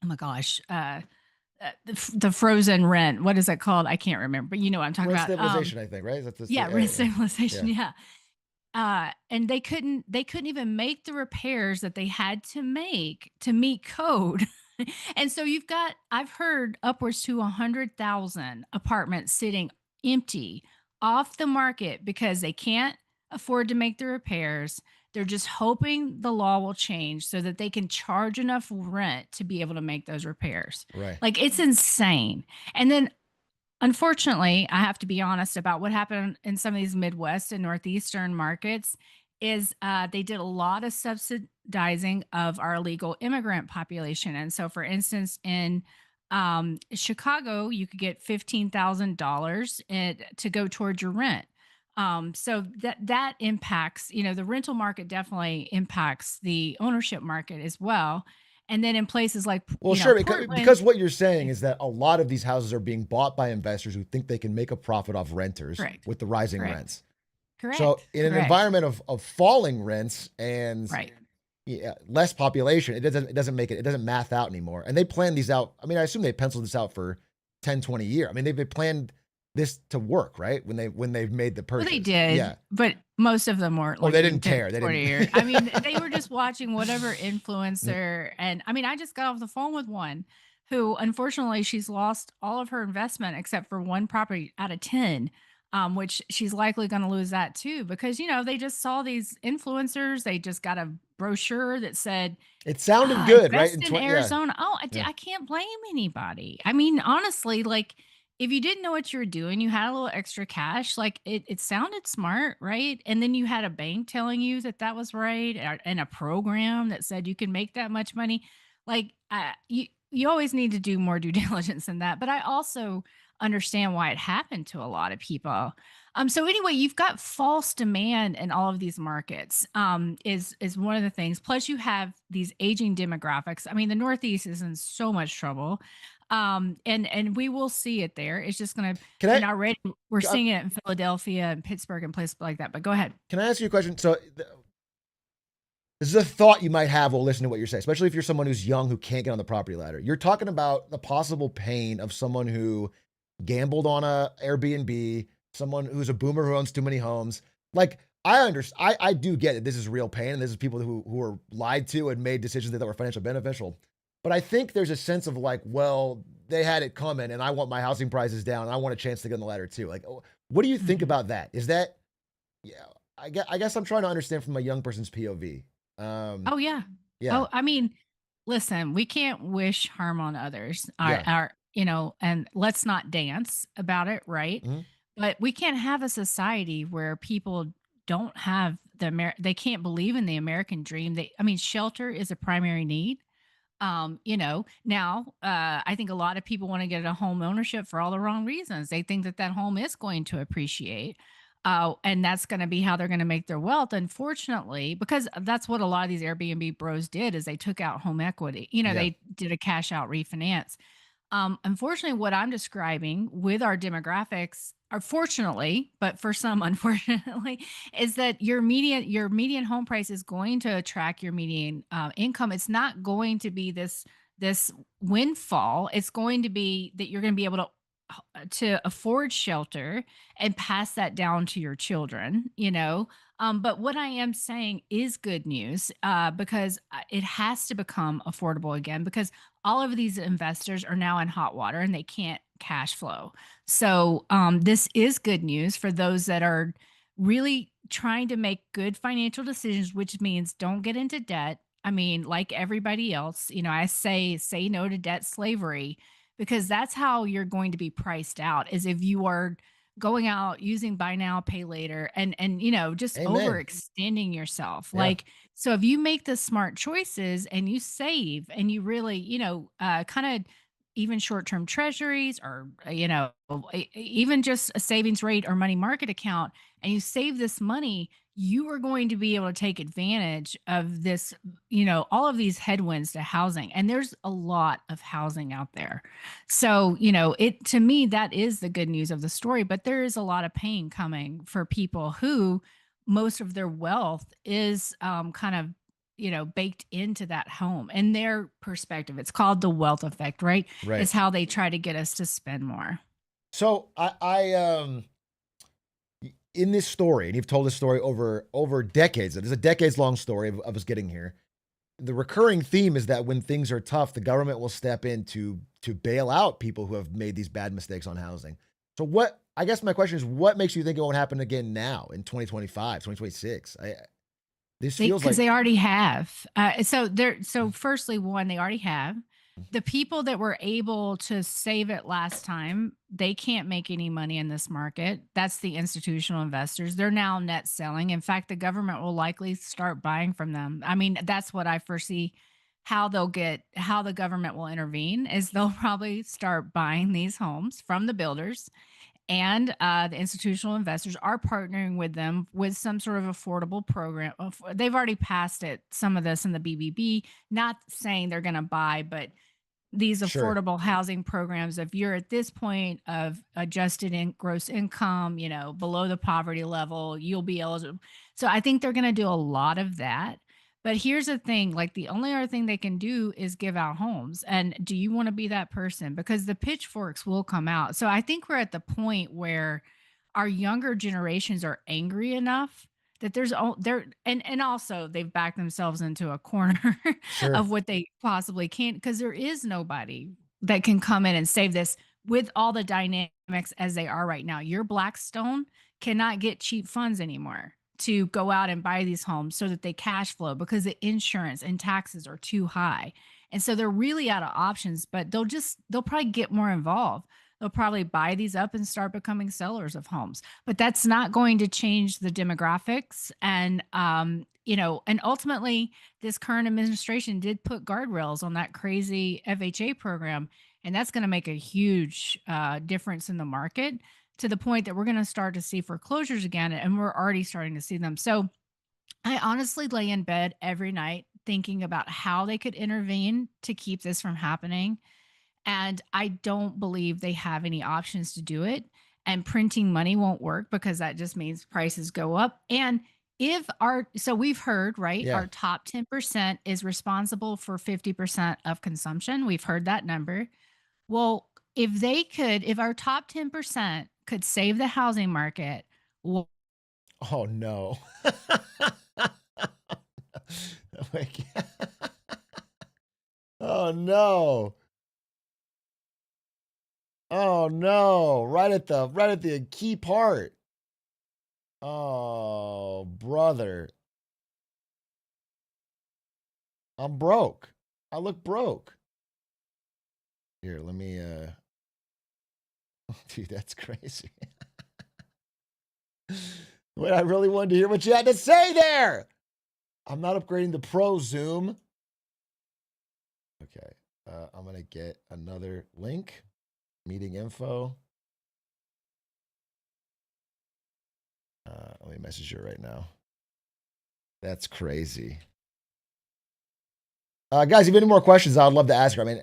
my gosh, the frozen rent, what is it called? I can't remember, but you know what I'm talking Rent about. stabilization, I think, right? Yeah, rent stabilization. Yeah. Yeah. And they couldn't even make the repairs that they had to make to meet code. And so I've heard upwards to 100,000 apartments sitting empty off the market because they can't afford to make the repairs. They're just hoping the law will change so that they can charge enough rent to be able to make those repairs. Right. Like it's insane. And then unfortunately, I have to be honest about what happened in some of these Midwest and Northeastern markets is they did a lot of subsidizing of our illegal immigrant population. And so, for instance, in Chicago, you could get $15,000 to go towards your rent. So that impacts, the rental market definitely impacts the ownership market as well. And then in places like, Well, sure, Portland, because what you're saying is that a lot of these houses are being bought by investors who think they can make a profit off renters Correct. with the rising Correct. rents. correct. So in an correct. environment of falling rents and Right. less population, it doesn't math out anymore. And they plan these out. I mean, I assume they penciled this out for 10, 20 years. I mean, they've planned this to work, right? When they've made the purchase. Well, they did, Yeah. but most of them weren't. Oh, they looking didn't 10, care. They 40 didn't. years. I mean, they were just watching whatever influencer. And I mean, I just got off the phone with one who, unfortunately, she's lost all of her investment except for one property out of 10, which she's likely going to lose that too, because, they just saw these influencers. They just got a brochure that said, It sounded good, right? invest in Arizona. Oh, Yeah. I can't blame anybody. I mean, honestly, like if you didn't know what you were doing, you had a little extra cash, like it sounded smart, right? And then you had a bank telling you that was right, and a program that said you can make that much money. Like you always need to do more due diligence than that. But I also understand why it happened to a lot of people. So anyway, you've got false demand in all of these markets, is one of the things. Plus, you have these aging demographics. I mean, the Northeast is in so much trouble. And we will see it there. It's just gonna, Can I and already we're can I- seeing it in Philadelphia and Pittsburgh and places like that. But go ahead. Can I ask you a question? So this is a thought you might have while listening to what you're saying, especially if you're someone who's young who can't get on the property ladder. You're talking about the possible pain of someone who gambled on a Airbnb, someone who's a boomer who owns too many homes. Like, I understand. I do get it. This is real pain, and this is people who are lied to and made decisions that were financially beneficial. But I think there's a sense of like, well, they had it coming, and I want my housing prices down. And I want a chance to get on the ladder too. Like, what do you think Mhm. about that? Is that yeah? I guess I'm trying to understand from a young person's POV. Oh, yeah. Yeah, Oh, I mean, listen, we can't wish harm on others. yeah, And let's not dance about it, right? mhm, But we can't have a society where people don't have they can't believe in the American dream. I mean, shelter is a primary need. Now, I think a lot of people want to get a home ownership for all the wrong reasons. They think that that home is going to appreciate. And that's going to be how they're going to make their wealth. Unfortunately, because that's what a lot of these Airbnb bros did is they took out home equity. yeah. They did a cash out refinance. Unfortunately, what I'm describing with our demographics are fortunately, but for some unfortunately, is that your median home price is going to attract your median income. It's not going to be this windfall. It's going to be that you're going to be able to afford shelter and pass that down to your children. But what I am saying is good news, because it has to become affordable again, because all of these investors are now in hot water and they can't cash flow. So this is good news for those that are really trying to make good financial decisions, which means don't get into debt. I mean, like everybody else, I say no to debt slavery, because that's how you're going to be priced out, is if you are going out using buy now pay later and just Amen. overextending yourself. Yeah. Like, so if you make the smart choices and you save and you really, kind of, even short-term treasuries, or even just a savings rate or money market account, and you save this money, you are going to be able to take advantage of this, all of these headwinds to housing. And there's a lot of housing out there. So, it to me, that is the good news of the story. But there is a lot of pain coming for people who most of their wealth is kind of, baked into that home and their perspective. It's called the wealth effect, right? Right. Is how they try to get us to spend more. So in this story, and you've told this story over decades. It is a decades long story of us getting here. The recurring theme is that when things are tough, the government will step in to bail out people who have made these bad mistakes on housing. So what I guess my question is, what makes you think it won't happen again now in 2025, 2026? This feels Because like they already have. So firstly, one, they already have. The people that were able to save it last time, they can't make any money in this market. That's the institutional investors. They're now net selling. In fact, the government will likely start buying from them. I mean, that's what I foresee. How the government will intervene is they'll probably start buying these homes from the builders, and the institutional investors are partnering with them with some sort of affordable program. They've already passed it, some of this in the BBB, not saying they're going to buy, but these sure. affordable housing programs. If you're at this point of adjusted in gross income, below the poverty level, you'll be eligible. So I think they're going to do a lot of that. But here's the thing, like, the only other thing they can do is give out homes. And do you want to be that person? Because the pitchforks will come out. So I think we're at the point where our younger generations are angry enough that and also they've backed themselves into a corner Sure. of what they possibly can't, because there is nobody that can come in and save this with all the dynamics as they are right now. Your Blackstone cannot get cheap funds anymore to go out and buy these homes so that they cash flow, because the insurance and taxes are too high. And so they're really out of options, but they'll probably get more involved. They'll probably buy these up and start becoming sellers of homes. But that's not going to change the demographics. And ultimately, this current administration did put guardrails on that crazy FHA program, and that's going to make a huge difference in the market, to the point that we're going to start to see foreclosures again, and we're already starting to see them. So I honestly lay in bed every night thinking about how they could intervene to keep this from happening. And I don't believe they have any options to do it. And printing money won't work, because that just means prices go up. And so we've heard, right? Yeah. Our top 10% is responsible for 50% of consumption. We've heard that number. Well, if our top 10% could save the housing market, Oh no. Wait. Oh no. Oh no. Right at the key part. Oh, brother. I'm broke. I look broke. Here, let me dude, that's crazy. Wait, I really wanted to hear what you had to say there. I'm not upgrading to Pro Zoom. Okay. I'm gonna get another link. Meeting info. Let me message her right now. That's crazy. Guys, if you have any more questions, I'd love to ask her. I mean,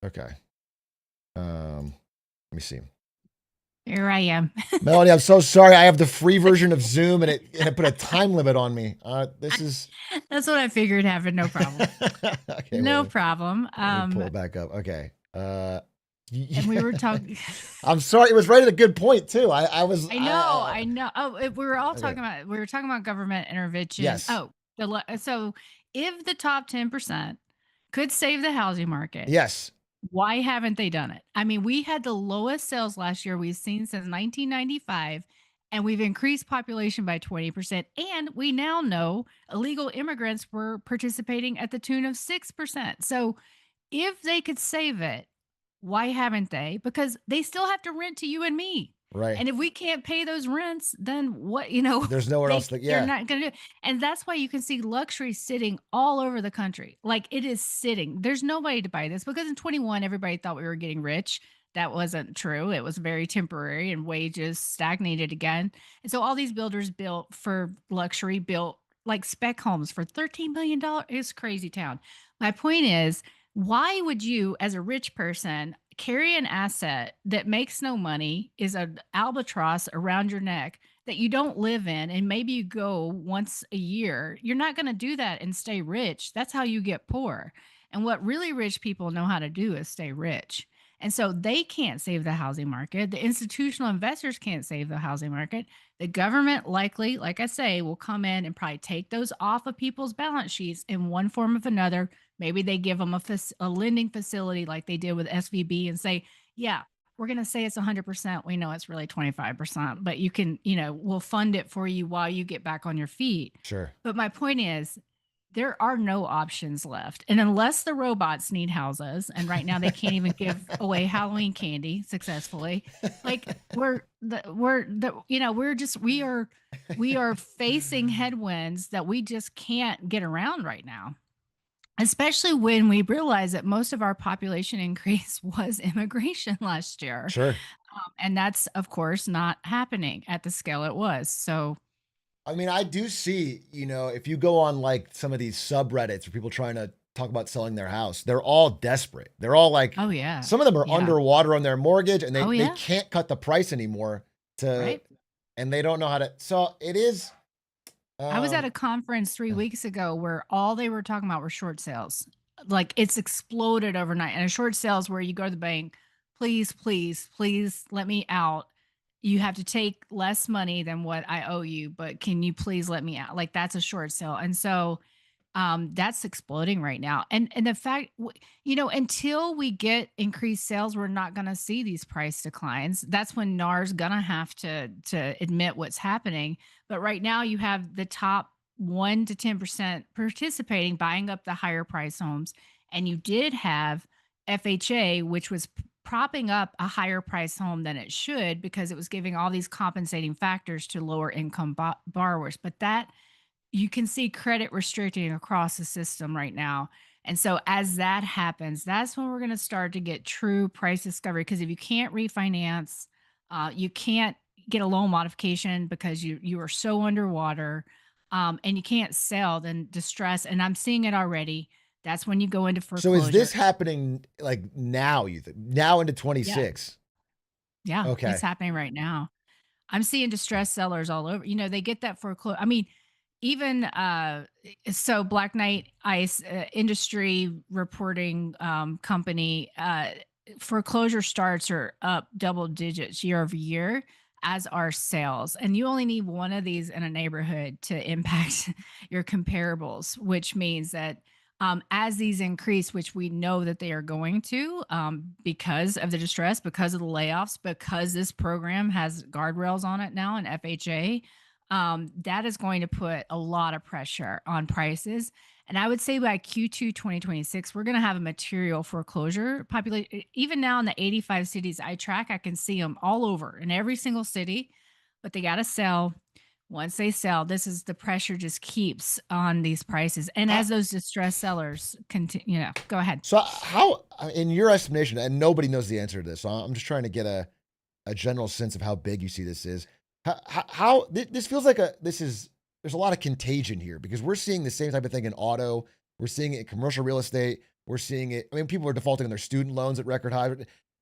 okay. Let me see. Here I am. Melanie, I'm so sorry. I have the free version of Zoom and it put a time limit on me. This is That's what I figured happened. No problem. okay, No wait, problem. let me pull it back up. Okay. And we were talking. I'm sorry. It was right at a good point too. I was. I know. Oh, we were all Okay. talking about. We were talking about government intervention. Yes. Oh, so if the top 10% could save the housing market, Yes. why haven't they done it? I mean, we had the lowest sales last year we've seen since 1995, and we've increased population by 20%. And we now know illegal immigrants were participating at the tune of 6%. So if they could save it, why haven't they? Because they still have to rent to you and me. Right. And if we can't pay those rents, then what, There's nowhere else that, they're yeah. not going to do. And that's why you can see luxury sitting all over the country. Like it is sitting. There's nobody to buy this because in 21, everybody thought we were getting rich. That wasn't true. It was very temporary and wages stagnated again. And so all these builders built for luxury, built like spec homes for $13 million. It's crazy town. My point is, why would you, as a rich person, carry an asset that makes no money, is an albatross around your neck that you don't live in, and maybe you go once a year? You're not going to do that and stay rich. That's how you get poor. And what really rich people know how to do is stay rich. And so they can't save the housing market. The institutional investors can't save the housing market. The government likely, like I say, will come in and probably take those off of people's balance sheets in one form of another. Maybe they give them a lending facility like they did with SVB and say, yeah, we're going to say it's 100%. We know it's really 25%, but you can, we'll fund it for you while you get back on your feet. Sure. But my point is, there are no options left. And unless the robots need houses, and right now they can't even give away Halloween candy successfully, like we are facing headwinds that we just can't get around right now. Especially when we realize that most of our population increase was immigration last year. Sure. And that's, of course, not happening at the scale it was. So, I mean, I do see, if you go on like some of these subreddits where people trying to talk about selling their house, they're all desperate. They're all like, oh, yeah. some of them are Yeah. underwater on their mortgage and they, Oh, they yeah. can't cut the price anymore Right. and they don't know how to. So it is. I was at a conference 3 weeks ago where all they were talking about were short sales. Like it's exploded overnight. And a short sales where you go to the bank, please, please, please let me out. You have to take less money than what I owe you, but can you please let me out? Like that's a short sale. And so that's exploding right now. And the fact, until we get increased sales, we're not going to see these price declines. That's when NAR's going to have to admit what's happening. But right now you have the top 1 to 10% participating, buying up the higher price homes. And you did have FHA, which was propping up a higher price home than it should because it was giving all these compensating factors to lower income borrowers. But that, you can see credit restricting across the system right now. And so as that happens, that's when we're going to start to get true price discovery. Because if you can't refinance, you can't get a loan modification because you are so underwater, and you can't sell, then distress. And I'm seeing it already. That's when you go into foreclosure. So is this happening like now? You think now into 26? Yeah, Okay. it's happening right now. I'm seeing distressed sellers all over. You know, they get that foreclosure. I mean, even so Black Knight Ice industry reporting company foreclosure starts are up double digits year over year, as are sales. And you only need one of these in a neighborhood to impact your comparables, which means that as these increase, which we know that they are going to, because of the distress, because of the layoffs, because this program has guardrails on it now and FHA, that is going to put a lot of pressure on prices. And I would say by Q2 2026, we're going to have a material foreclosure population. Even now in the 85 cities I track, I can see them all over in every single city, but they got to sell. Once they sell, this is the pressure just keeps on these prices. And Uh, as those distressed sellers continue, go ahead. so how, in your estimation, and nobody knows the answer to this, so I'm just trying to get a general sense of how big you see this is. This feels like there's a lot of contagion here because we're seeing the same type of thing in auto. We're seeing it in commercial real estate. We're seeing it. I mean, people are defaulting on their student loans at record high.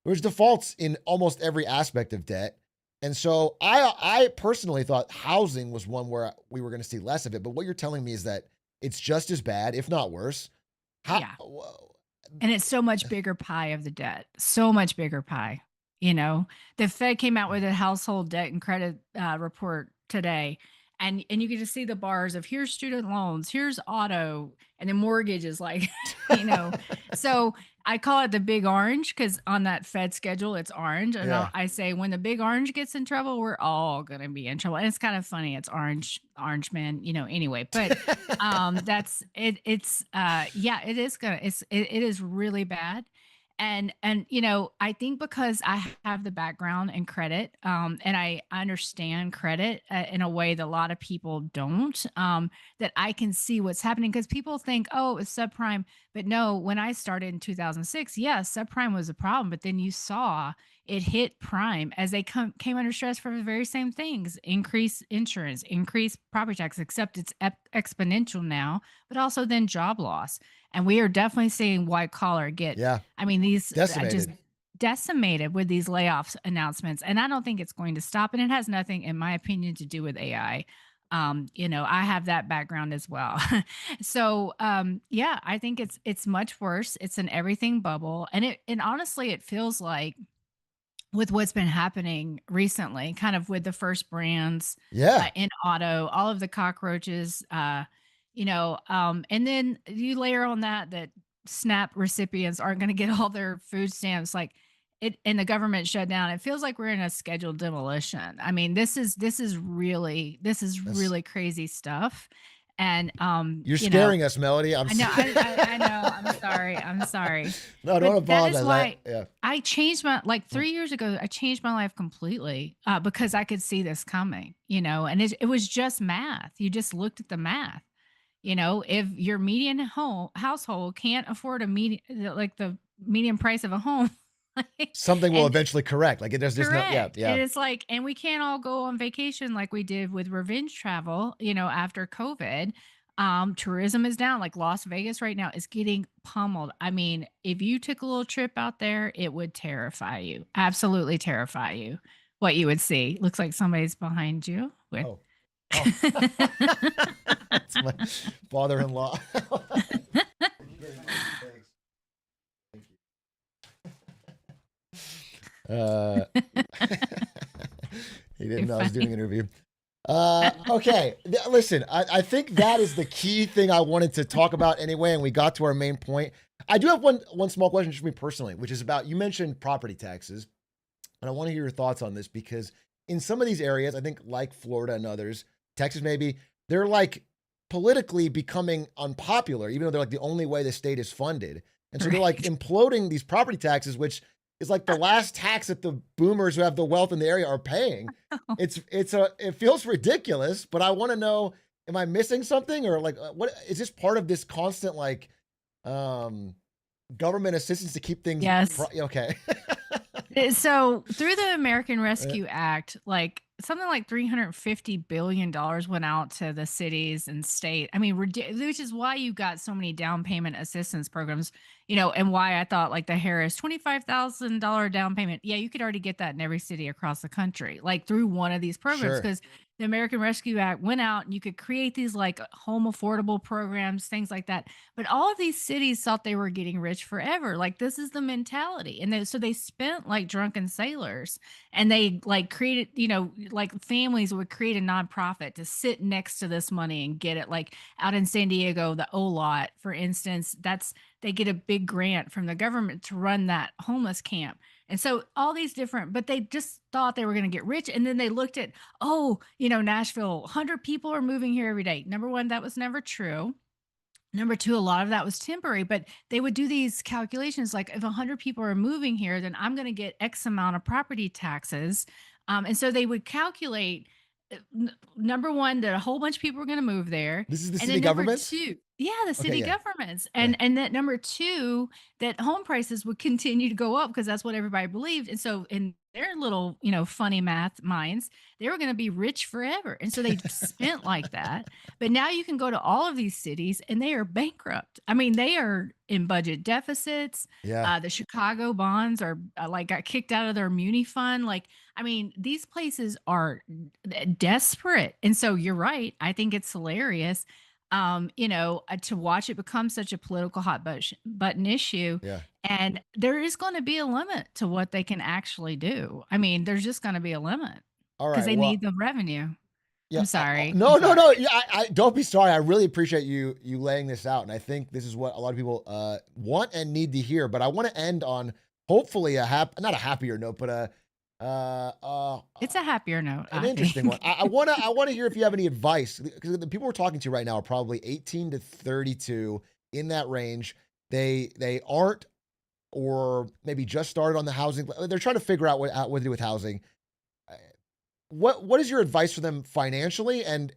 There's defaults in almost every aspect of debt. And so I personally thought housing was one where we were going to see less of it. But what you're telling me is that it's just as bad, if not worse. How, Yeah. And it's so much bigger pie of the debt, so much bigger pie. You know, the Fed came out with a household debt and credit report today, and you can just see the bars of here's student loans, here's auto, and then mortgage is like, you know. So I call it the big orange because on that Fed schedule it's orange, and Yeah. I say when the big orange gets in trouble, we're all gonna be in trouble. And it's kind of funny, it's orange man, you know. Anyway, but that's it. It's yeah, it is gonna. It is really bad. And you know, I think because I have the background in credit, and I understand credit in a way that a lot of people don't, that I can see what's happening because people think, oh, it's subprime. But no, when I started in 2006, yes, subprime was a problem, but then you saw it hit prime as they came under stress for the very same things: increase insurance, increase property tax, except it's exponential now, but also then job loss. And we are definitely seeing white collar get, Yeah. I mean, these just Decimated. decimated with these layoffs announcements. And I don't think it's going to stop. And it has nothing, in my opinion, to do with AI. You know, I have that background as well. So yeah, I think it's much worse. It's an everything bubble. And honestly, it feels like with what's been happening recently, kind of with the first brands Yeah. in auto, all of the cockroaches, and then you layer on that SNAP recipients aren't going to get all their food stamps, like it, and the government shut down. It feels like we're in a scheduled demolition. I mean, this is That's, really crazy stuff, and you're scaring us, Melody. I know. I know. I'm sorry. I'm sorry. No, don't But that is apologize. why Yeah. I changed my like 3 years ago, I changed my life completely, because I could see this coming, you know, and it was just math. You just looked at the math. You know, if your median home household can't afford a like the median price of a home, Something will and eventually correct. Like there's no, yeah, correct. yeah. And it's like, and we can't all go on vacation like we did with revenge travel, you know, after COVID. Tourism is down. Like Las Vegas right now is getting pummeled. I mean, if you took a little trip out there, it would terrify you. Absolutely terrify you. What you would see. Looks like somebody's behind you with Oh, oh, it's my father-in-law. Uh, he didn't know I was doing an interview. Okay. Listen, I think that is the key thing I wanted to talk about anyway, and we got to our main point. I do have one small question for me personally, which is about, you mentioned property taxes, and I want to hear your thoughts on this because in some of these areas, I think like Florida and others, Texas maybe, they're like politically becoming unpopular, even though they're like the only way the state is funded. And so they're like right. imploding these property taxes, which is like the last tax that the boomers who have the wealth in the area are paying. It feels ridiculous, but I want to know, am I missing something, or like what is this part of this constant like um government assistance to keep things Yes. okay. So through the American Rescue Act, like something like $350 billion went out to the cities and state. I mean, which is why you got so many down payment assistance programs, and why I thought like the Harris $25,000 down payment. Yeah, you could already get that in every city across the country, like through one of these programs, Sure. because the American Rescue Act went out and you could create these like home affordable programs, things like that. But all of these cities thought they were getting rich forever. Like this is the mentality. And so they spent like drunken sailors, and they like created, like families would create a nonprofit to sit next to this money and get it. Like out in San Diego, the OLOT, for instance, they get a big grant from the government to run that homeless camp. And so all these different, but they just thought they were going to get rich. And then they looked at, oh, Nashville, 100 people are moving here every day. Number one, that was never true. Number two, a lot of that was temporary, but they would do these calculations like if 100 people are moving here, then I'm going to get X amount of property taxes. And so they would calculate number one, that a whole bunch of people were going to move there. This is the And city then number governments? two, yeah, the Okay, city yeah. governments. Yeah. And that number two, that home prices would continue to go up because that's what everybody believed. And so in their little, funny math minds, they were going to be rich forever. And so they spent like that. But now you can go to all of these cities and they are bankrupt. I mean, they are in budget deficits. Yeah. The Chicago bonds are like got kicked out of their muni fund. Like, I mean, these places are desperate. And so you're right. I think it's hilarious, to watch it become such a political button issue. Yeah. And there is going to be a limit to what they can actually do. I mean, there's just going to be a limit All because right. they Well, need the revenue. yeah. I'm sorry. No, I'm no, sorry. no. Yeah, I don't be sorry. I really appreciate you laying this out, and I think this is what a lot of people want and need to hear. But I want to end on hopefully not a happier note, but It's a happier note, an I interesting one. think. I wanna hear if you have any advice because the people we're talking to right now are probably 18 to 32 in that range. They aren't or maybe just started on the housing. They're trying to figure out what to do with housing. Uh, what is your advice for them financially, and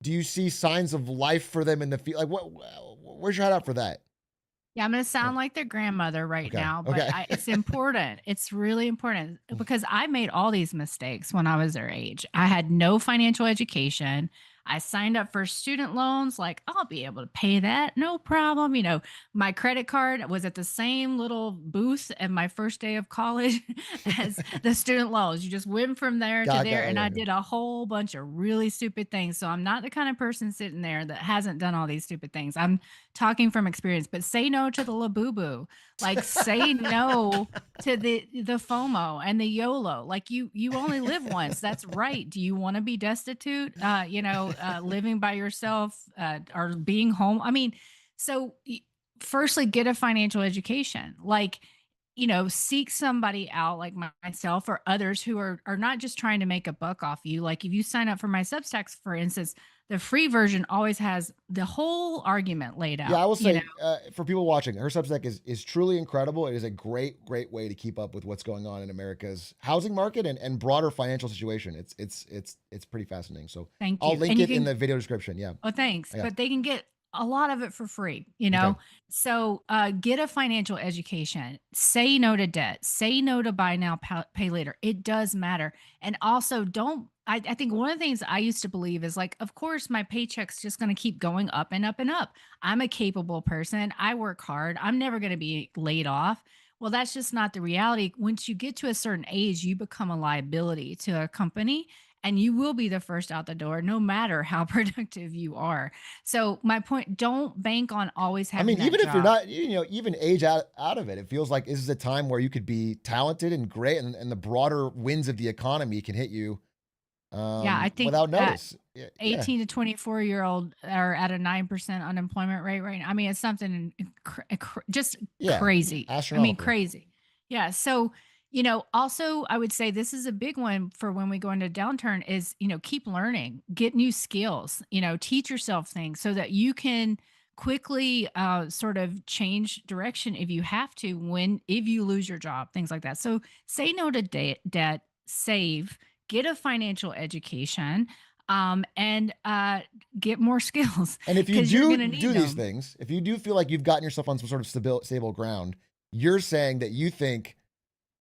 do you see signs of life for them in the field? Like where's your head out for that? Yeah, I'm gonna Yeah. sound like their grandmother right Okay. now, but Okay. it's important. It's really important because I made all these mistakes when I was their age. I had no financial education. I signed up for student loans, like I'll be able to pay that, no problem. My credit card was at the same little booth at my first day of college as the student loans. You just went from there to there, and I Yeah. did a whole bunch of really stupid things. So I'm not the kind of person sitting there that hasn't done all these stupid things. I'm talking from experience, but say no to the labubu. Like say no to the FOMO and the YOLO. Like you only live once. That's right. Do you want to be destitute? Living by yourself, or being home. I mean, so firstly, get a financial education. Like, seek somebody out like myself or others who are not just trying to make a buck off you. Like if you sign up for my Substacks, for instance, the free version always has the whole argument laid Yeah, I out. will say for people watching, her Substack is truly incredible. It is a great way to keep up with what's going on in America's housing market and broader financial situation. It's pretty fascinating. So Thank I'll you. link And you it in can the video description. Yeah, Oh, thanks. yeah. But they can get a lot of it for free, you Okay. know? So get a financial education. Say no to debt. Say no to buy now, pay later. It does matter. And also, I think one of the things I used to believe is like, of course, my paycheck's just going to keep going up and up and up. I'm a capable person. I work hard. I'm never going to be laid off. Well, that's just not the reality. Once you get to a certain age, you become a liability to a company, and you will be the first out the door no matter how productive you are. So my point, don't bank on always I having mean, that even if you're job. not, even age out of it, it feels like this is a time where you could be talented and great, and the broader winds of the economy can hit you Yeah, I think without that notice. Yeah, yeah, 18 to 24-year-old are at a 9% unemployment rate right now. I mean, it's something just yeah, crazy. I mean, astronomical. crazy. Yeah. So, also I would say this is a big one for when we go into downturn is, keep learning, get new skills, teach yourself things so that you can quickly sort of change direction if you have to, if you lose your job, things like that. So say no to debt, save, get a financial education, and get more skills And if you because you're do going to do need these them. things, if you do feel like you've gotten yourself on some sort of stable ground, you're saying that you think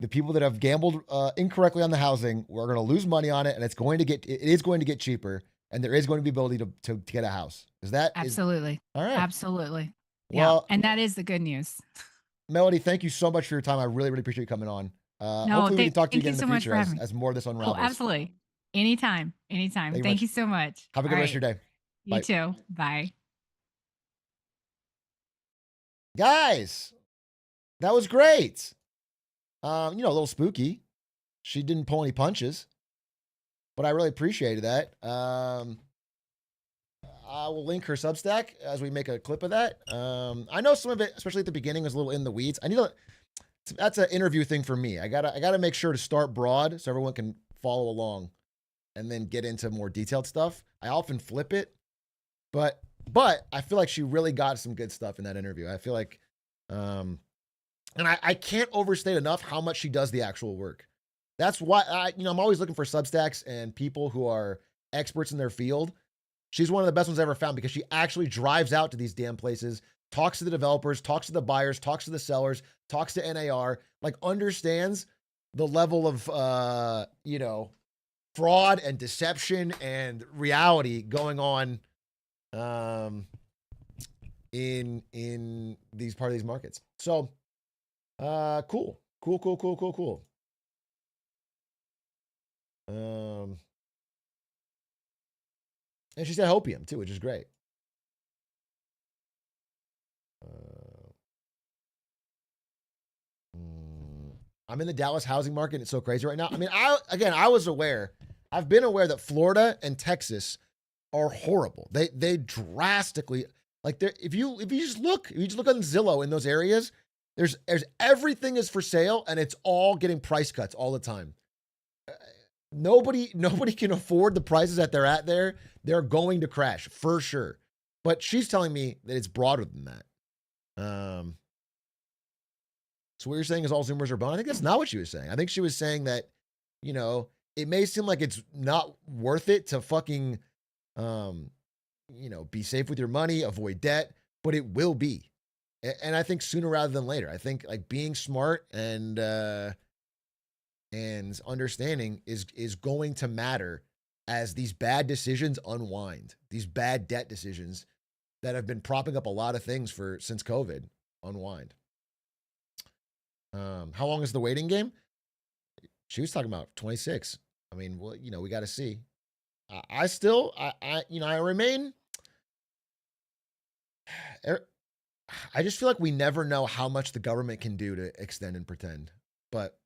the people that have gambled incorrectly on the housing, we're going to lose money on it, and it is going to get cheaper, and there is going to be ability to get a house. Is that Absolutely. all right? Absolutely. Yeah. Well, And that is the good news. Melody, thank you so much for your time. I really, really appreciate you coming on. No, Hopefully we can talk to you thank again you in the so much future for having me. as more of this Oh, unravels. absolutely. Anytime. Anytime. Thank you Thank much. you so much. Have a All good rest of right. your day. You Bye. too. Bye. Guys, that was great. A little spooky. She didn't pull any punches, but I really appreciated that. I will link her Substack as we make a clip of that. I know some of it, especially at the beginning, was a little in the weeds. That's an interview thing for me. I gotta make sure to start broad so everyone can follow along, and then get into more detailed stuff. I often flip it, but I feel like she really got some good stuff in that interview. I feel like, and I can't overstate enough how much she does the actual work. That's why I'm always looking for Substacks and people who are experts in their field. She's one of the best ones I ever found because she actually drives out to these damn places, talks to the developers, talks to the buyers, talks to the sellers, talks to NAR, like understands the level of, fraud and deception and reality going on in these part of these markets. So, cool. And she said hopium too, which is great. I'm in the Dallas housing market. It's so crazy right now. I mean, I was aware. I've been aware that Florida and Texas are horrible. They drastically, like, if you just look on Zillow in those areas, there's everything is for sale and it's all getting price cuts all the time. Nobody can afford the prices that they're at there. They're going to crash for sure. But she's telling me that it's broader than that. So what you're saying is all Zoomers are bone? I think that's not what she was saying. I think she was saying that, it may seem like it's not worth it to fucking, be safe with your money, avoid debt, but it will be. And I think sooner rather than later. I think like being smart and understanding is going to matter as these bad decisions unwind. These bad debt decisions that have been propping up a lot of things since COVID unwind. How long is the waiting game? She was talking about 26. I mean, well, we got to see. I remain. I just feel like we never know how much the government can do to extend and pretend, but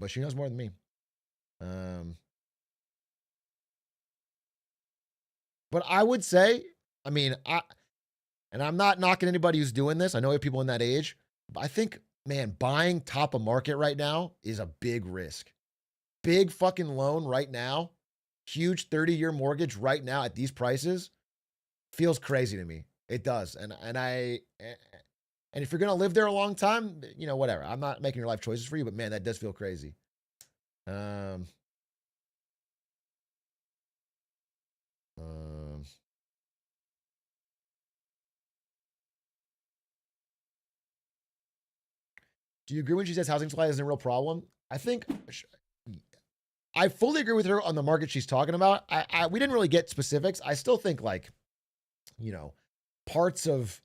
she knows more than me. But I would say, and I'm not knocking anybody who's doing this. I know we have people in that age, but I think, man, buying top of market right now is a big risk. Big fucking loan right now, huge 30-year mortgage right now at these prices feels crazy to me. It does. And if you're going to live there a long time, whatever. I'm not making your life choices for you, but man, that does feel crazy. Do you agree when she says housing supply isn't a real problem? I think I fully agree with her on the market she's talking about. We didn't really get specifics. I still think parts of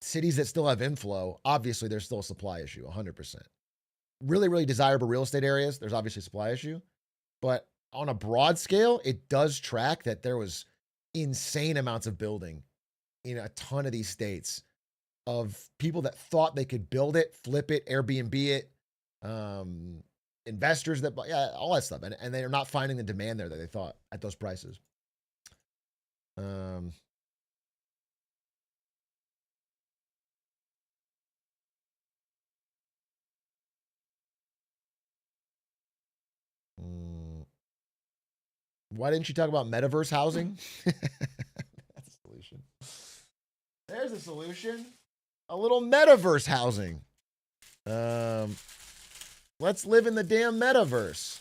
cities that still have inflow, obviously there's still a supply issue, 100%. Really, really desirable real estate areas, there's obviously a supply issue. But on a broad scale, it does track that there was insane amounts of building in a ton of these states of people that thought they could build it, flip it, Airbnb it, investors that, all that stuff. And they're not finding the demand there that they thought at those prices. Why didn't you talk about metaverse housing? That's a solution. There's a solution. A little metaverse housing. Let's live in the damn metaverse.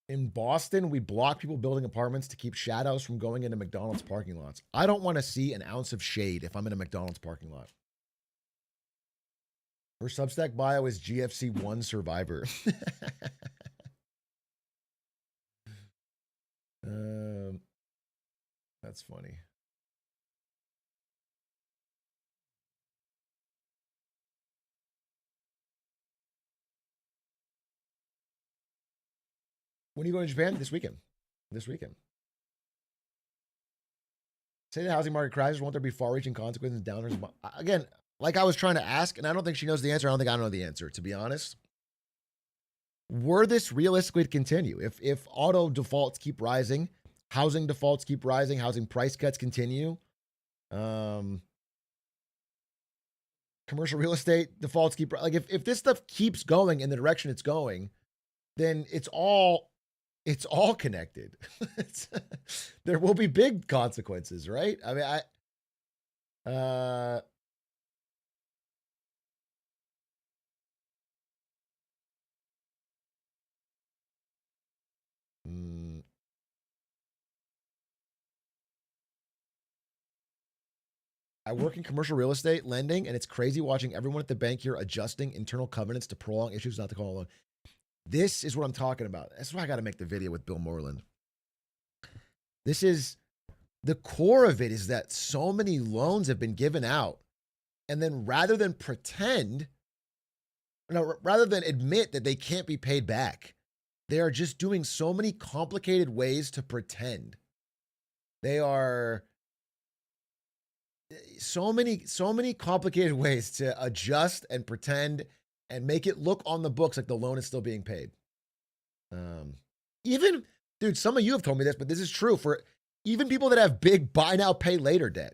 In Boston, we block people building apartments to keep shadows from going into McDonald's parking lots. I don't want to see an ounce of shade if I'm in a McDonald's parking lot. Her Substack bio is GFC 1 survivor. That's funny. When are you going to Japan? This weekend. This weekend. Say the housing market crashes, won't there be far-reaching consequences and downers? Again, like I was trying to ask, and I don't think she knows the answer. I don't think I know the answer, to be honest. Were this realistically to continue, if auto defaults keep rising, housing defaults keep rising, housing price cuts continue, commercial real estate defaults keep, like if this stuff keeps going in the direction it's going, then it's all connected. There will be big consequences, right? I mean, I work in commercial real estate lending, and it's crazy watching everyone at the bank here adjusting internal covenants to prolong issues not to call a loan. This is what I'm talking about. That's why I got to make the video with Bill Moreland. This is the core of it, is that so many loans have been given out, and then rather than admit that they can't be paid back, they are just doing so many complicated ways to pretend. They are so many complicated ways to adjust and pretend and make it look on the books like the loan is still being paid. Even, dude, some of you have told me this, but this is true for even people that have big buy now, pay later debt.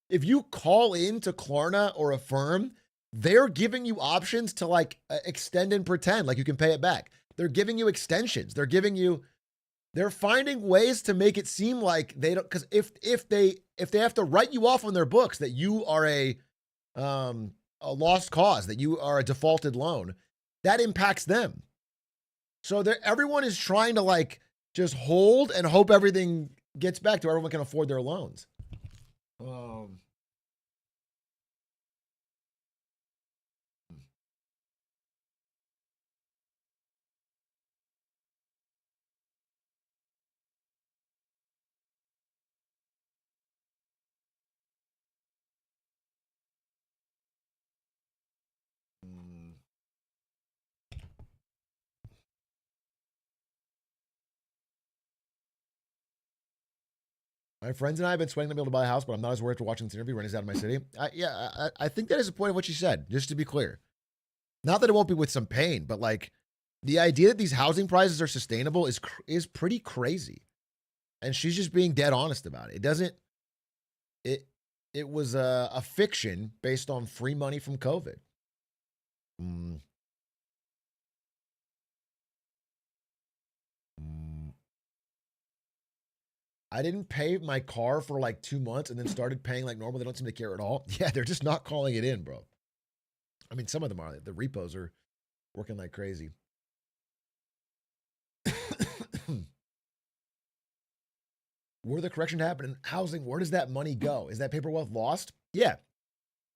If you call in to Klarna or Affirm, they're giving you options to like extend and pretend like you can pay it back. They're giving you extensions. They're finding ways to make it seem like they don't, because if they have to write you off on their books that you are a lost cause, that you are a defaulted loan, that impacts them. So everyone is trying to like just hold and hope everything gets back to everyone can afford their loans. My friends and I have been sweating to be able to buy a house, but I'm not as worried after watching this interview. Rennie's out of my city. I think that is the point of what she said, just to be clear. Not that it won't be with some pain, but like the idea that these housing prices are sustainable is pretty crazy. And she's just being dead honest about it. It was a fiction based on free money from COVID. I didn't pay my car for like 2 months and then started paying like normal. They don't seem to care at all. Yeah, they're just not calling it in, bro. I mean, some of them are. The repos are working like crazy. Were the correction happen in housing? Where does that money go? Is that paper wealth lost? Yeah.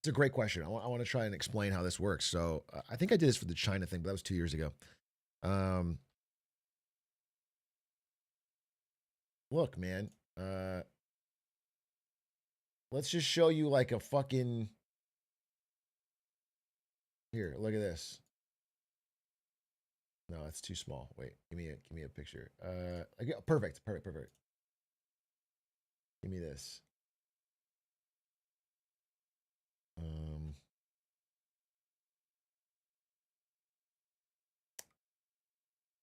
It's a great question. I want to try and explain how this works. So I think I did this for the China thing, but that was 2 years ago. Look, man, let's just show you like a fucking, here, look at this. No, it's too small. Wait, give me a picture. Perfect. Give me this.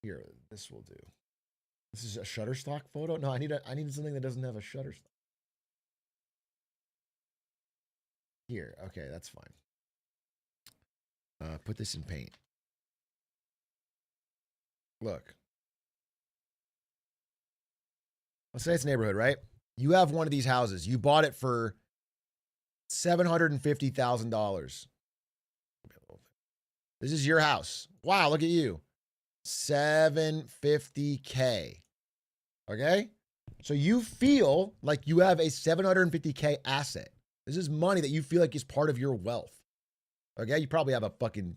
Here, this will do. This is a Shutterstock photo. No, I need something that doesn't have a Shutterstock. Here, okay, that's fine. Put this in Paint. Look. Let's say it's a neighborhood, right? You have one of these houses. You bought it for $750,000. This is your house. Wow, look at you. $750K. Okay? So you feel like you have a $750K asset. This is money that you feel like is part of your wealth. Okay? You probably have a fucking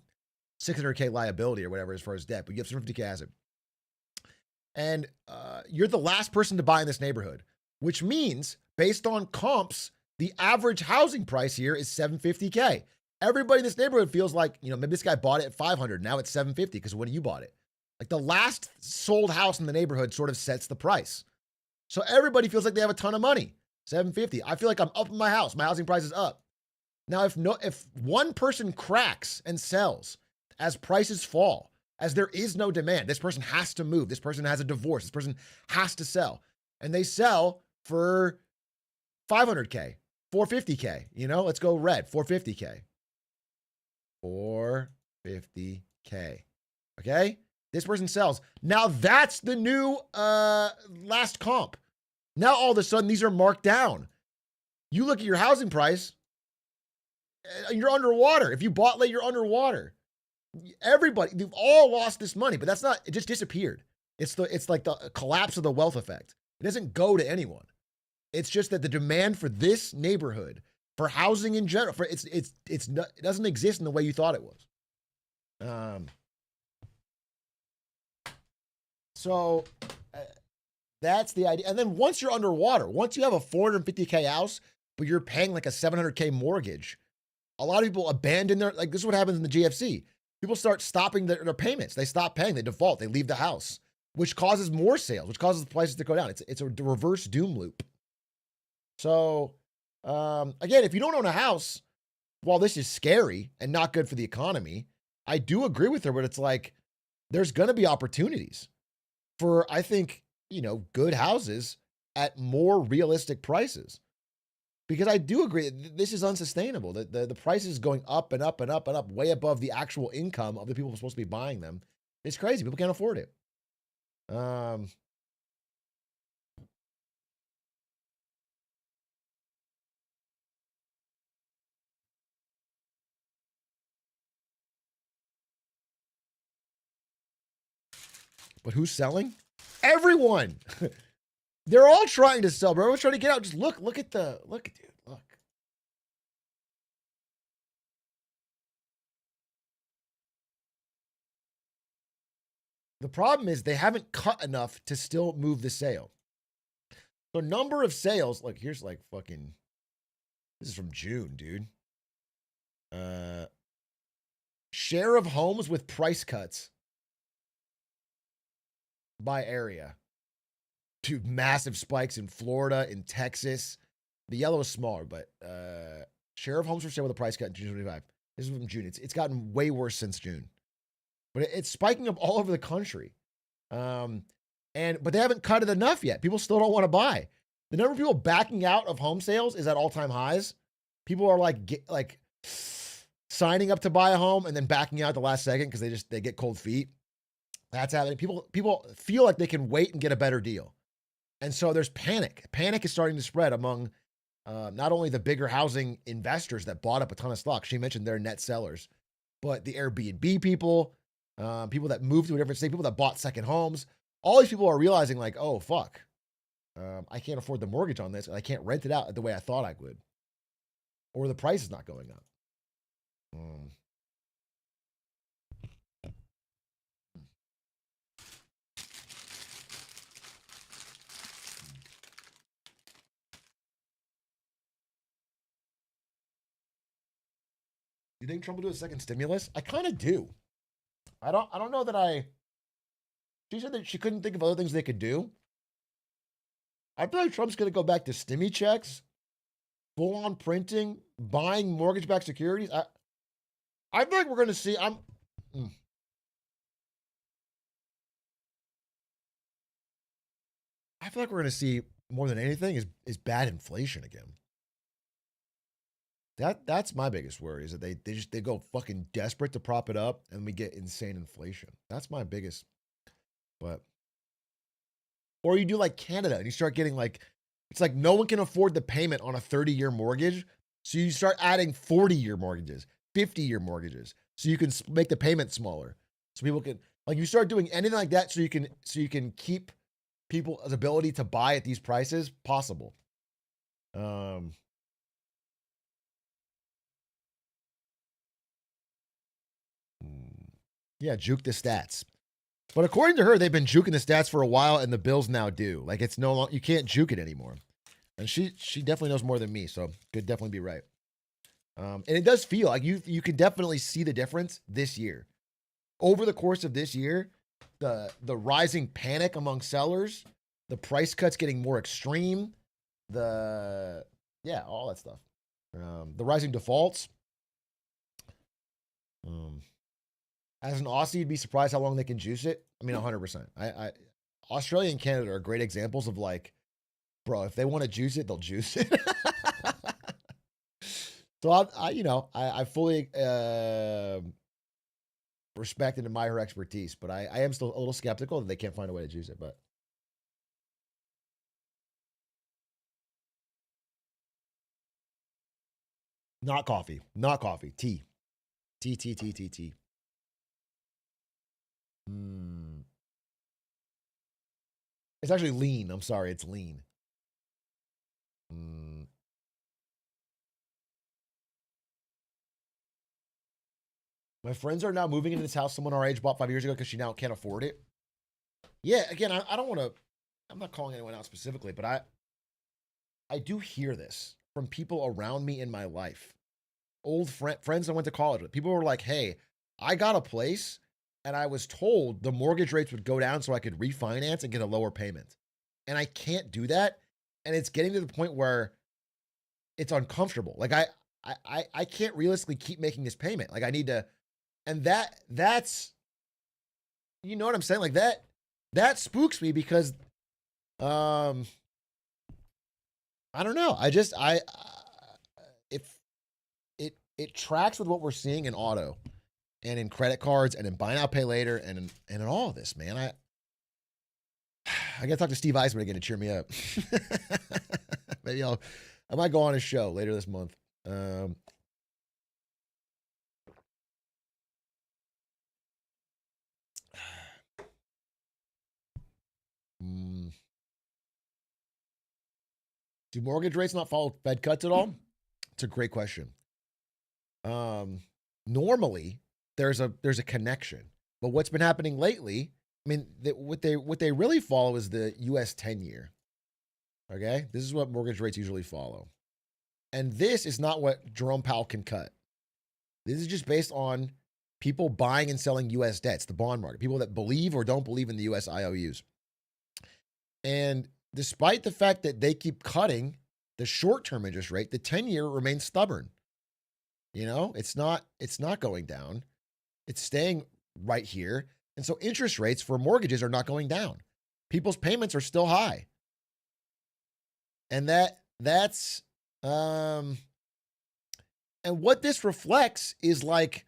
$600K liability or whatever as far as debt, but you have $750K asset. And you're the last person to buy in this neighborhood, which means based on comps, the average housing price here is $750K. Everybody in this neighborhood feels like, maybe this guy bought it at $500. Now it's $750 because when you bought it. Like the last sold house in the neighborhood sort of sets the price. So everybody feels like they have a ton of money. $750. I feel like I'm up in my house. My housing price is up. Now, if one person cracks and sells as prices fall, as there is no demand, this person has to move. This person has a divorce. This person has to sell. And they sell for $500K, $450K. Let's go red, $450K. $450K. Okay? This person sells. Now that's the new last comp. Now all of a sudden these are marked down. You look at your housing price, you're underwater. If you bought late, you're underwater. Everybody, they've all lost this money, but that's not, it just disappeared. It's like the collapse of the wealth effect. It doesn't go to anyone. It's just that the demand for this neighborhood, for housing in general, it doesn't exist in the way you thought it was. So that's the idea. And then once you're underwater, once you have a $450K house, but you're paying like a $700K mortgage, a lot of people abandon this is what happens in the GFC. People start stopping their payments. They stop paying, they default, they leave the house, which causes more sales, which causes the prices to go down. It's a reverse doom loop. So again, if you don't own a house, while this is scary and not good for the economy, I do agree with her, but it's like, there's going to be opportunities for, I think, good houses at more realistic prices. Because I do agree, this is unsustainable. The price is going up and up and up and up, way above the actual income of the people who are supposed to be buying them. It's crazy. People can't afford it. But who's selling? Everyone. They're all trying to sell, bro. Everyone's trying to get out. Just look at dude, look. The problem is they haven't cut enough to still move the sale. So number of sales, look, here's like fucking, this is from June, dude. Share of homes with price cuts by area. Dude, massive spikes in Florida, in Texas. The yellow is smaller, but share of homes for sale with a price cut in June 25. This is from June. It's gotten way worse since June. But it's spiking up all over the country. But they haven't cut it enough yet. People still don't want to buy. The number of people backing out of home sales is at all-time highs. People are like signing up to buy a home and then backing out at the last second because they get cold feet. That's happening. People feel like they can wait and get a better deal. And so there's panic. Panic is starting to spread among not only the bigger housing investors that bought up a ton of stock. She mentioned they're net sellers, but the Airbnb people, people that moved to a different state, people that bought second homes. All these people are realizing like, oh, fuck, I can't afford the mortgage on this and I can't rent it out the way I thought I would. Or the price is not going up. You think Trump will do a second stimulus? I kind of do. I don't know that she said that she couldn't think of other things they could do. I feel like Trump's going to go back to stimmy checks, full on printing, buying mortgage-backed securities. I feel like we're going to see, I feel like we're going to see more than anything is bad inflation again. That's my biggest worry, is that they go fucking desperate to prop it up and we get insane inflation. That's my biggest. Or you do like Canada and you start getting like, it's like no one can afford the payment on a 30-year mortgage. So you start adding 40-year mortgages, 50-year mortgages, so you can make the payment smaller. So people can, like, you start doing anything like that so you can keep people's ability to buy at these prices possible. Yeah, juke the stats. But according to her, they've been juking the stats for a while, and the bills now do. Like, it's no longer, you can't juke it anymore. And she definitely knows more than me, so could definitely be right. And it does feel like you can definitely see the difference this year. Over the course of this year, the rising panic among sellers, the price cuts getting more extreme, all that stuff. The rising defaults. As an Aussie, you'd be surprised how long they can juice it. I mean, 100%. Australia and Canada are great examples of, like, bro, if they want to juice it, they'll juice it. So I fully respect and admire her expertise, but I am still a little skeptical that they can't find a way to juice it. But not coffee, tea. It's actually lean. I'm sorry, it's lean. My friends are now moving into this house someone our age bought 5 years ago because she now can't afford it. Yeah, again, I don't want to, I'm not calling anyone out specifically, but I do hear this from people around me in my life. Old friends I went to college with. People were like, hey, I got a place and I was told the mortgage rates would go down so I could refinance and get a lower payment. And I can't do that. And it's getting to the point where it's uncomfortable. Like I can't realistically keep making this payment. Like I need to, and that's, you know what I'm saying? Like that spooks me because, I don't know. If it tracks with what we're seeing in auto and in credit cards and in buy now, pay later and in all of this, man. I gotta talk to Steve Eisman again to cheer me up. Maybe I might go on his show later this month. Do mortgage rates not follow Fed cuts at all? It's a great question. Normally there's a connection, but what's been happening lately, I mean, what they really follow is the US 10-year. Okay? This is what mortgage rates usually follow. And this is not what Jerome Powell can cut. This is just based on people buying and selling US debts, the bond market, people that believe or don't believe in the US IOUs. And despite the fact that they keep cutting the short-term interest rate, the 10-year remains stubborn. You know, it's not going down. It's staying right here. And so interest rates for mortgages are not going down. People's payments are still high. And that's and what this reflects is like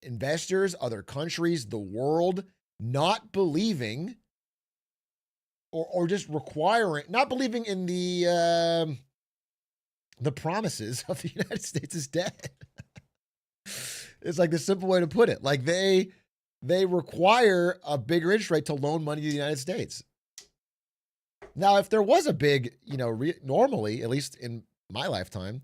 investors, other countries, the world not believing or just requiring, not believing in the promises of the United States' debt. It's like the simple way to put it. Like they require a bigger interest rate to loan money to the United States. Now, if there was a big, normally, at least in my lifetime,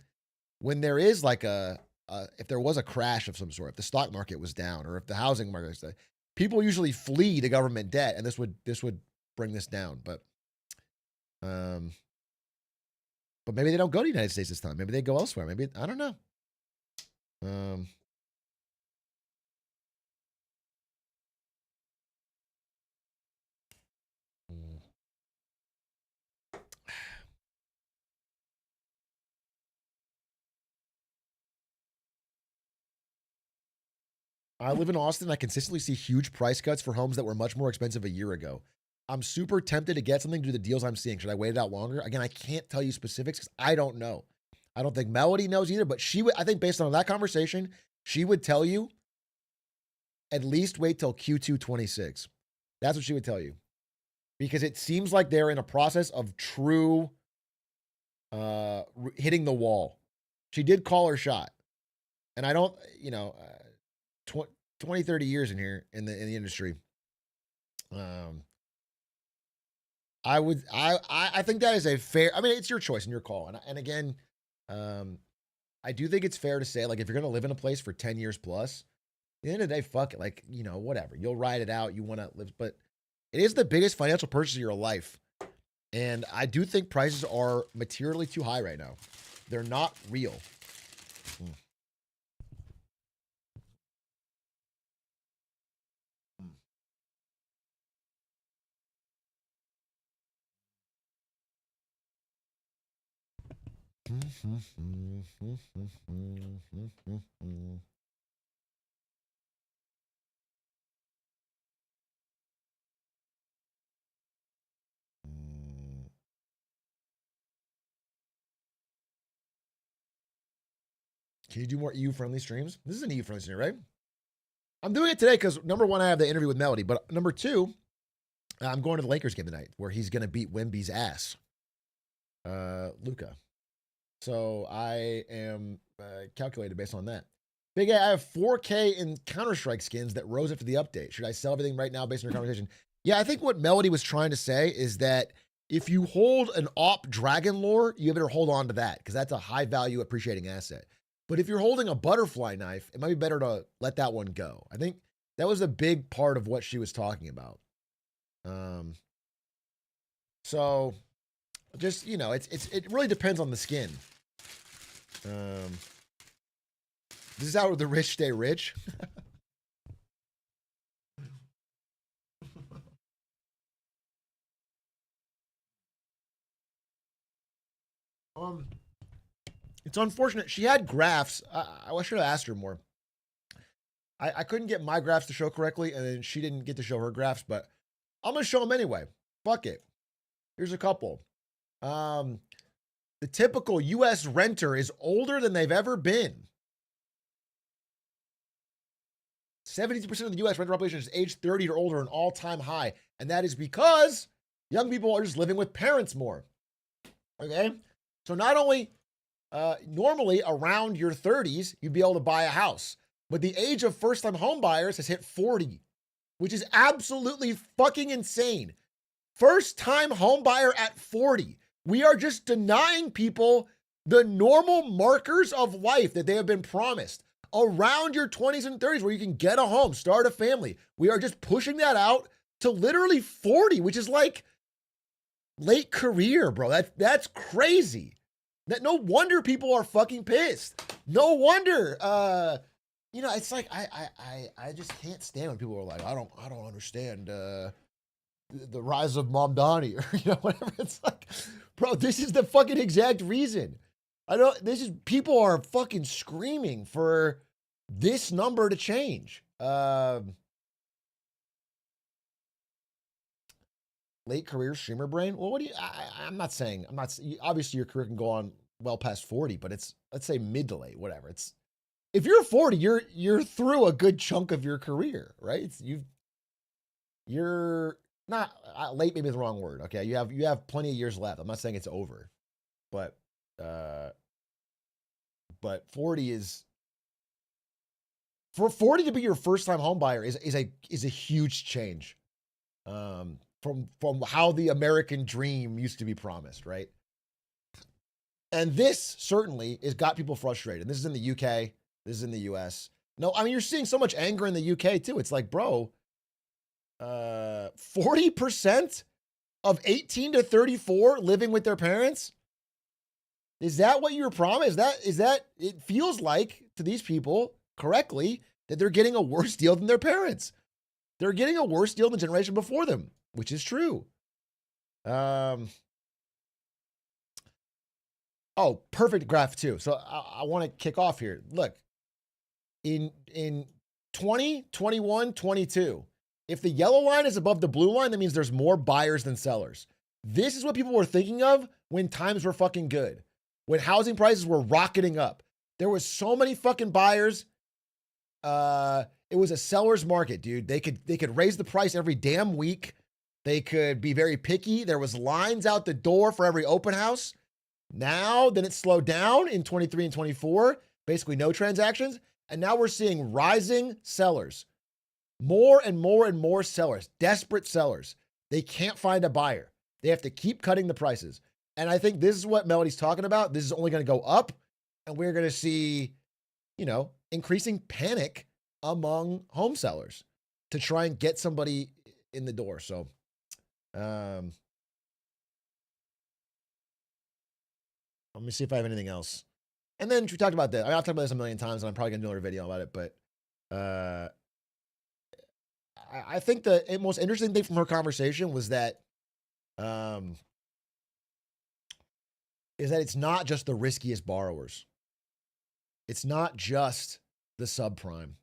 when there is like if there was a crash of some sort, if the stock market was down or if the housing market was down, people usually flee to government debt, and this would bring this down. But maybe they don't go to the United States this time. Maybe they go elsewhere. Maybe, I don't know. I live in Austin. I consistently see huge price cuts for homes that were much more expensive a year ago. I'm super tempted to get something due to the deals I'm seeing. Should I wait it out longer? Again, I can't tell you specifics because I don't know. I don't think Melody knows either, but I think based on that conversation, she would tell you at least wait till Q2 26. That's what she would tell you. Because it seems like they're in a process of true hitting the wall. She did call her shot. And I don't, 20, 30 years in here in the industry. I think that is a fair, I mean, it's your choice and your call. And again, I do think it's fair to say, like, if you're going to live in a place for 10 years plus, at the end of the day, fuck it. Like, whatever. You'll ride it out. You want to live, but it is the biggest financial purchase of your life. And I do think prices are materially too high right now. They're not real. Can you do more EU-friendly streams? This is an EU-friendly stream, right? I'm doing it today because, number one, I have the interview with Melody. But number two, I'm going to the Lakers game tonight where he's going to beat Wemby's ass, Luka. So I am calculated based on that. Big A, I have 4K in Counter-Strike skins that rose after the update. Should I sell everything right now based on your conversation? Yeah, I think what Melody was trying to say is that if you hold an AWP Dragon Lore, you better hold on to that because that's a high-value appreciating asset. But if you're holding a butterfly knife, it might be better to let that one go. I think that was a big part of what she was talking about. So just, it really depends on the skin. This is how the rich stay rich. It's unfortunate. She had graphs. I should have asked her more. I couldn't get my graphs to show correctly, and then she didn't get to show her graphs, but I'm going to show them anyway. Fuck it. Here's a couple. The typical U.S. renter is older than they've ever been. 72% of the U.S. renter population is age 30 or older, an all-time high. And that is because young people are just living with parents more. Okay? So not only, normally around your 30s, you'd be able to buy a house. But the age of first-time home buyers has hit 40, which is absolutely fucking insane. First-time home buyer at 40. We are just denying people the normal markers of life that they have been promised around your 20s and 30s where you can get a home, start a family. We are just pushing that out to literally 40, which is like late career, bro. That's crazy. No wonder people are fucking pissed. No wonder. It's like I just can't stand when people are like, I don't understand the rise of Mom Donnie, or whatever. It's like, bro, this is the fucking exact reason. People are fucking screaming for this number to change. Late career streamer brain. Well, I'm not saying, obviously your career can go on well past 40, but it's, let's say mid to late, whatever. If you're 40, you're through a good chunk of your career, right? You're not late, maybe the wrong word. Okay. You have plenty of years left. I'm not saying it's over, but 40 is, for 40 to be your first time home buyer is a huge change. From how the American dream used to be promised, right? And this certainly has got people frustrated. This is in the UK. This is in the US. No, I mean, you're seeing so much anger in the UK too. It's like, bro, 40% of 18 to 34 living with their parents? Is that what you were promised? Is that it feels like to these people correctly that they're getting a worse deal than their parents. They're getting a worse deal than the generation before them, which is true. Oh, perfect graph too. So I want to kick off here. Look, in 20, 21, 22, if the yellow line is above the blue line, that means there's more buyers than sellers. This is what people were thinking of when times were fucking good, when housing prices were rocketing up. There was so many fucking buyers. It was a seller's market, dude. They could raise the price every damn week. They could be very picky. There was lines out the door for every open house. Now, then it slowed down in 23 and 24, basically no transactions. And now we're seeing rising sellers, more and more and more sellers, desperate sellers. They can't find a buyer. They have to keep cutting the prices. And I think this is what Melody's talking about. This is only going to go up, and we're going to see, increasing panic among home sellers to try and get somebody in the door. So, let me see if I have anything else. And then we talked about that. I've talked about this a million times, and I'm probably going to do another video about it. But I think the most interesting thing from her conversation was that is that it's not just the riskiest borrowers. It's not just the subprime.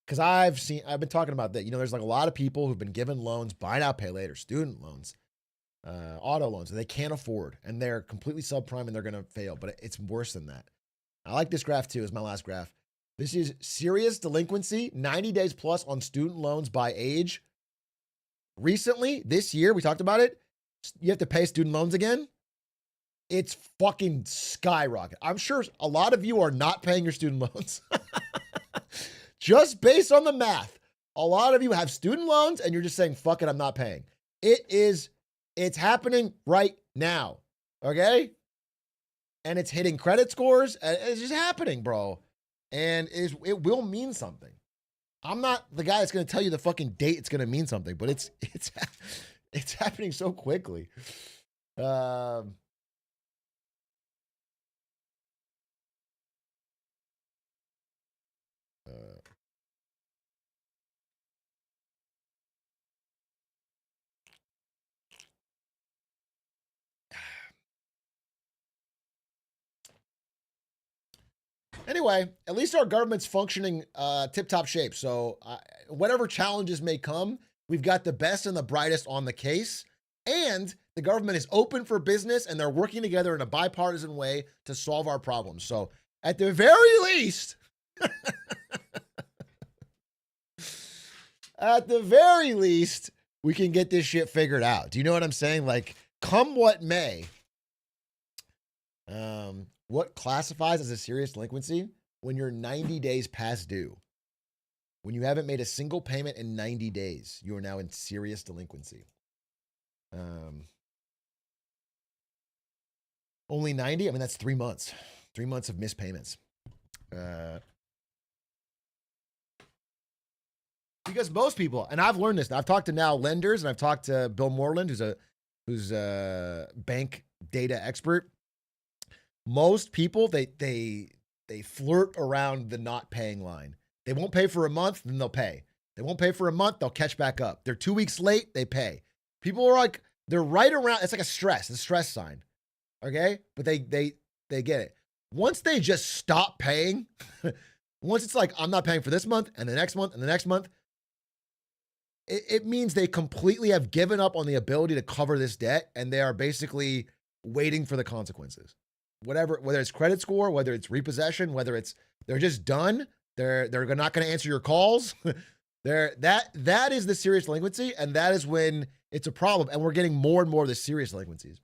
Because I've been talking about that. There's like a lot of people who've been given loans, buy now, pay later, student loans, auto loans, and they can't afford, and they're completely subprime and they're going to fail. But it's worse than that. I like this graph too. It's my last graph. This is serious delinquency, 90 days plus on student loans by age. Recently, this year, we talked about it. You have to pay student loans again. It's fucking skyrocket. I'm sure a lot of you are not paying your student loans. Just based on the math, a lot of you have student loans and you're just saying, fuck it, I'm not paying. It's happening right now. Okay? And it's hitting credit scores. And it's just happening, bro. And it will mean something. I'm not the guy that's going to tell you the fucking date it's going to mean something, but it's happening so quickly. Anyway, at least our government's functioning tip-top shape. So whatever challenges may come, we've got the best and the brightest on the case. And the government is open for business, and they're working together in a bipartisan way to solve our problems. So at the very least, we can get this shit figured out. Do you know what I'm saying? Like, come what may. What classifies as a serious delinquency? When you're 90 days past due. When you haven't made a single payment in 90 days, you are now in serious delinquency. Only 90? I mean, that's 3 months. 3 months of missed payments. Because most people, and I've learned this, I've talked to now lenders, and I've talked to Bill Moreland, who's a bank data expert. Most people, they flirt around the not paying line. They won't pay for a month, then they'll pay. They won't pay for a month, they'll catch back up. They're 2 weeks late, they pay. People are like, they're right around, it's like a stress sign. Okay? But they get it. Once they just stop paying, once it's like, I'm not paying for this month, and the next month, and the next month, it means they completely have given up on the ability to cover this debt, and they are basically waiting for the consequences. Whether it's credit score, whether it's repossession, they're just done. They're not going to answer your calls. That is the serious delinquency, and that is when it's a problem. And we're getting more and more of the serious delinquencies.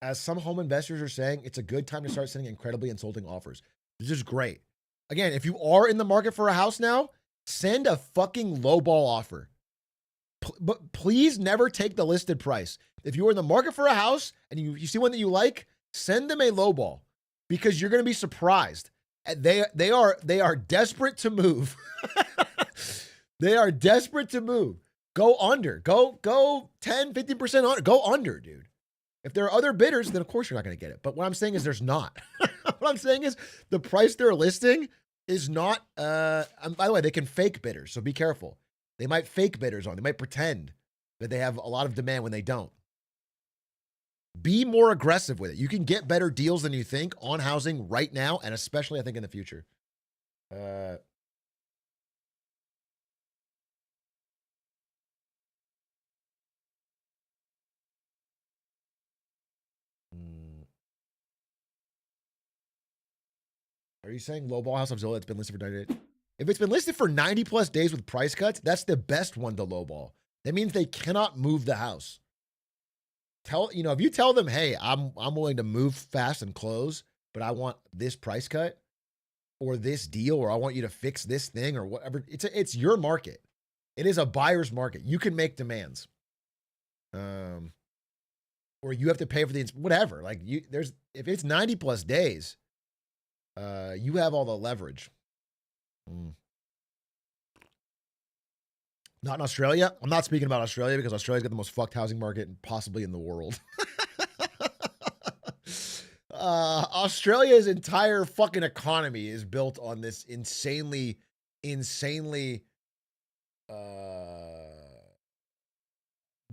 As some home investors are saying, it's a good time to start sending incredibly insulting offers. This is great. Again, if you are in the market for a house now, send a fucking lowball offer. But please never take the listed price. If you are in the market for a house and you see one that you like, send them a lowball, because you're going to be surprised. They are desperate to move. They are desperate to move. Go under. Go 10, 50% under. Go under, dude. If there are other bidders, then of course you're not going to get it. But what I'm saying is there's not. What I'm saying is the price they're listing is not, by the way, they can fake bidders, so be careful. They might fake bidders on. They might pretend that they have a lot of demand when they don't. Be more aggressive with it. You can get better deals than you think on housing right now, and especially I think in the future. Are you saying lowball house of Zillow that's been listed for 90 days? If it's been listed for 90 plus days with price cuts, that's the best one to lowball. That means they cannot move the house. If you tell them, hey, I'm willing to move fast and close, but I want this price cut or this deal, or I want you to fix this thing or whatever. It's your market. It is a buyer's market. You can make demands. Or you have to pay for the whatever. Like if it's 90 plus days, you have all the leverage. Not in Australia. I'm not speaking about Australia because Australia's got the most fucked housing market possibly in the world. Australia's entire fucking economy is built on this insanely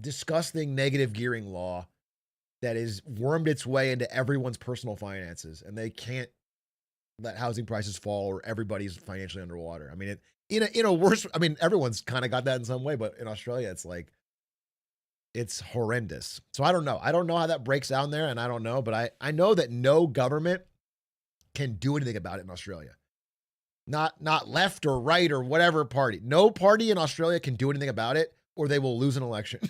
disgusting negative gearing law that has wormed its way into everyone's personal finances, and they can't let housing prices fall or everybody's financially underwater. I mean, in a worse, I mean, everyone's kind of got that in some way, but in Australia, it's horrendous. So I don't know. I don't know how that breaks down there, and I don't know, but I know that no government can do anything about it in Australia. Not left or right or whatever party. No party in Australia can do anything about it, or they will lose an election.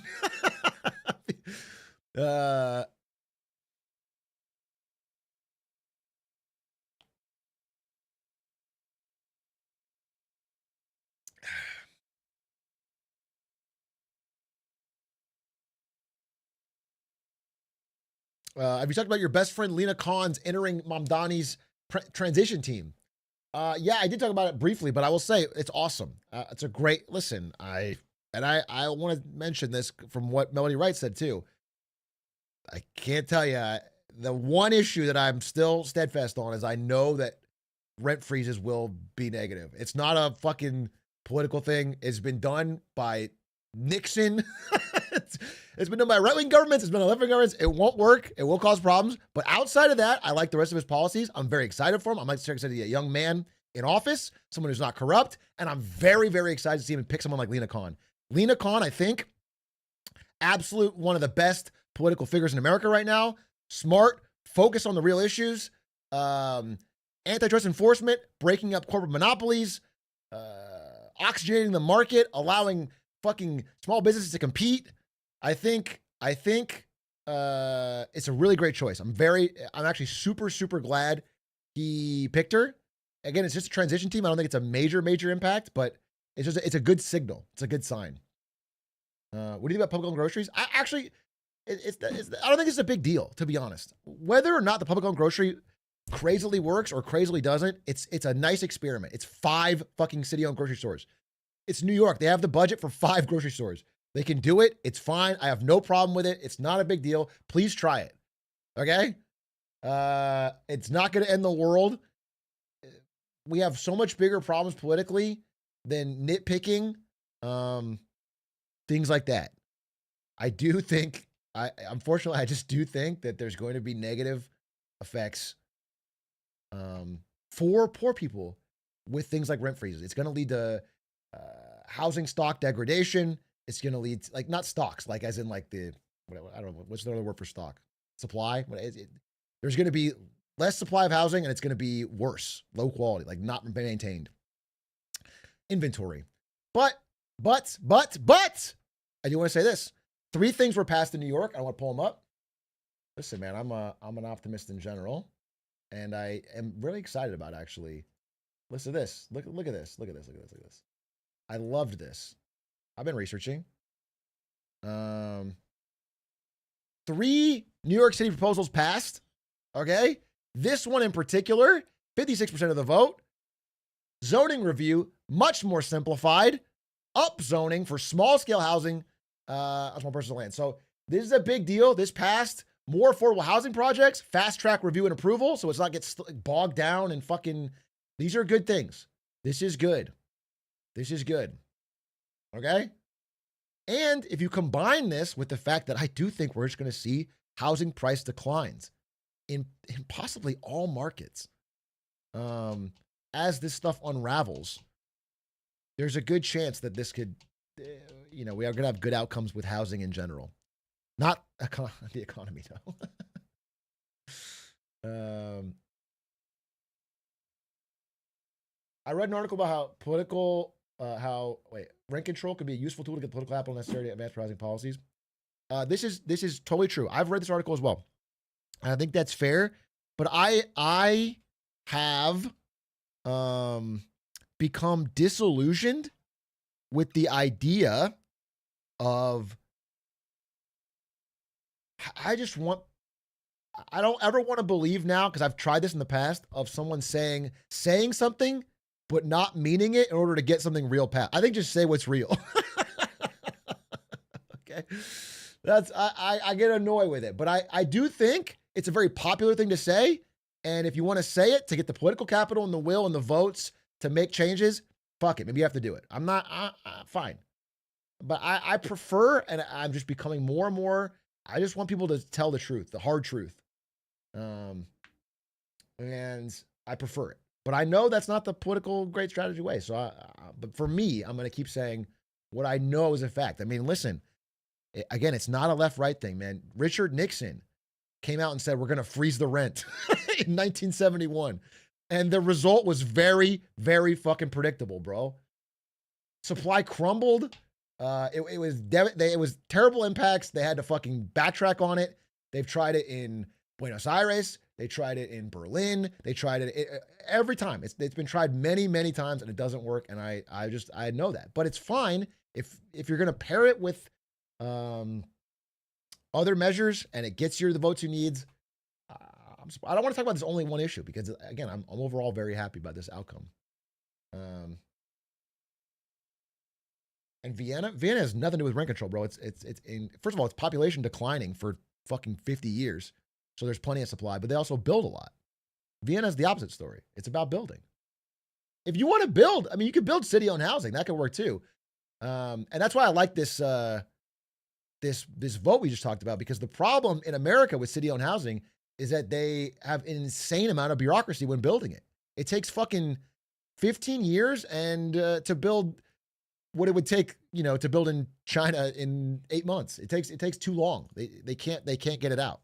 Have you talked about your best friend Lena Khan's entering Mamdani's transition team? Yeah, I did talk about it briefly, but I will say it's awesome. It's a great listen. I want to mention this from what Melody Wright said too. I can't tell you the one issue that I'm still steadfast on is I know that rent freezes will be negative. It's not a fucking political thing. It's been done by Nixon. It's been done by right-wing governments. It's been by left-wing governments. It won't work. It will cause problems. But outside of that, I like the rest of his policies. I'm very excited for him. I'm excited to see a young man in office, someone who's not corrupt. And I'm very, very excited to see him pick someone like Lena Khan. Lena Khan, I think, absolute one of the best political figures in America right now. Smart, focused on the real issues, antitrust enforcement, breaking up corporate monopolies, oxygenating the market, allowing fucking small businesses to compete. I think it's a really great choice. I'm actually super, super glad he picked her. Again, it's just a transition team. I don't think it's a major impact, but it's a good signal. It's a good sign. What do you think about public-owned groceries? I don't think it's a big deal, to be honest. Whether or not the public-owned grocery crazily works or crazily doesn't, it's a nice experiment. It's 5 fucking city-owned grocery stores. It's New York. They have the budget for 5 grocery stores. They can do it. It's fine. I have no problem with it. It's not a big deal. Please try it. Okay? It's not going to end the world. We have so much bigger problems politically than nitpicking, things like that. I do think, unfortunately, I just do think that there's going to be negative effects for poor people with things like rent freezes. It's going to lead to housing stock degradation. It's going to lead to, not stocks, as in whatever, I don't know, what's the other word for stock? Supply? There's going to be less supply of housing, and it's going to be worse, low quality, not maintained inventory. But, I do want to say this. 3 things were passed in New York. I want to pull them up. Listen, man, I'm an optimist in general, and I am really excited about actually. Listen to this. Look at this. Look at this. I loved this. I've been researching. 3 New York City proposals passed. Okay. This one in particular, 56% of the vote. Zoning review, much more simplified. Upzoning for small scale housing on small parcels of land. So this is a big deal. This passed. More affordable housing projects, fast track review and approval. So it's not gets bogged down and fucking, these are good things. This is good. Okay. And if you combine this with the fact that I do think we're just going to see housing price declines in possibly all markets, as this stuff unravels, there's a good chance that this could, we are going to have good outcomes with housing in general. Not the economy, though. I read an article about how rent control could be a useful tool to get political capital necessary to advance housing policies. This is totally true. I've read this article as well, and I think that's fair. But I have become disillusioned with the idea of I don't ever want to believe now, because I've tried this in the past, of someone saying something but not meaning it in order to get something real past. I think just say what's real. Okay. I get annoyed with it, but I do think it's a very popular thing to say. And if you want to say it to get the political capital and the will and the votes to make changes, fuck it. Maybe you have to do it. I'm not fine. But I prefer, and I'm just becoming more and more, I just want people to tell the truth, the hard truth. And I prefer it. But I know that's not the political great strategy way. So, but for me, I'm going to keep saying what I know is a fact. I mean, listen, again, it's not a left-right thing, man. Richard Nixon came out and said, we're going to freeze the rent in 1971. And the result was very, very fucking predictable, bro. Supply crumbled. It was terrible impacts. They had to fucking backtrack on it. They've tried it in Buenos Aires. They tried it in Berlin. They tried it every time. It's been tried many, many times, and it doesn't work. And I know that. But it's fine if you're going to pair it with other measures and it gets you the votes you need. I don't want to talk about this only one issue, because again, I'm overall very happy about this outcome. And Vienna has nothing to do with rent control, bro. It's first of all, it's population declining for fucking 50 years. So there's plenty of supply, but they also build a lot. Vienna's the opposite story. It's about building. If you want to build, I mean, you could build city-owned housing. That could work too. And that's why I like this vote we just talked about, because the problem in America with city-owned housing is that they have an insane amount of bureaucracy when building it. It takes fucking 15 years and to build what it would take, to build in China in 8 months. It takes too long. They can't get it out.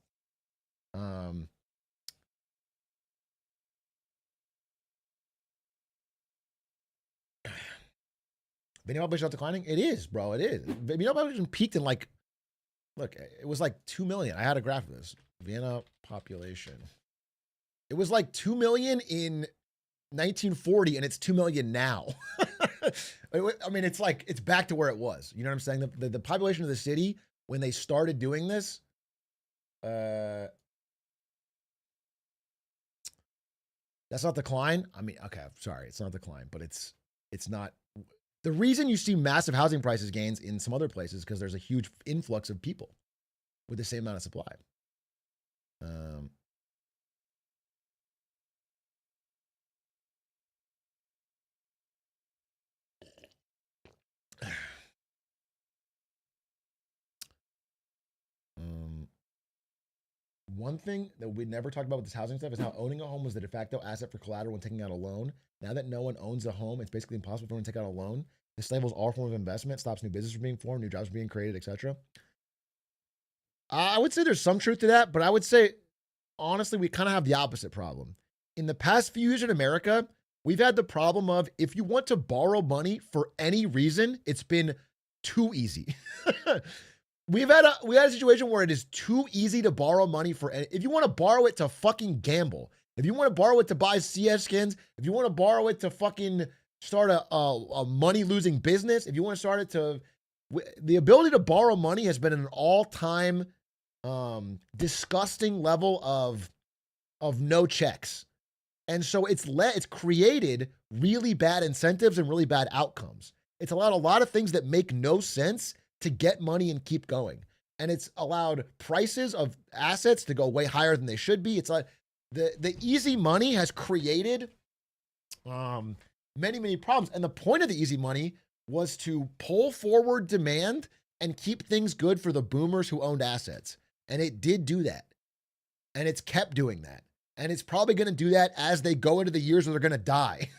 Vienna population not declining? It is, bro. It is. Vienna population peaked in look, it was like 2 million. I had a graph of this. Vienna population. It was like 2 million in 1940, and it's 2 million now. I mean, it's back to where it was. You know what I'm saying? The population of the city, when they started doing this, that's not decline. I mean, okay, sorry, it's not decline, but it's not. The reason you see massive housing prices gains in some other places is because there's a huge influx of people with the same amount of supply. One thing that we never talked about with this housing stuff is how owning a home was the de facto asset for collateral when taking out a loan. Now that no one owns a home, it's basically impossible for anyone to take out a loan. This labels all forms of investment, stops new businesses from being formed, new jobs from being created, etc. I would say there's some truth to that, but I would say, honestly, we kind of have the opposite problem. In the past few years in America, we've had the problem of, if you want to borrow money for any reason, it's been too easy. We had a situation where it is too easy to borrow money if you want to borrow it to fucking gamble, if you want to borrow it to buy CS skins, if you want to borrow it to fucking start a money losing business, if you want to start it the ability to borrow money has been an all-time disgusting level of no checks. And so it's created really bad incentives and really bad outcomes. It's allowed a lot of things that make no sense to get money and keep going. And it's allowed prices of assets to go way higher than they should be. It's like the easy money has created many, many problems. And the point of the easy money was to pull forward demand and keep things good for the boomers who owned assets. And it did do that. And it's kept doing that. And it's probably going to do that as they go into the years where they're going to die.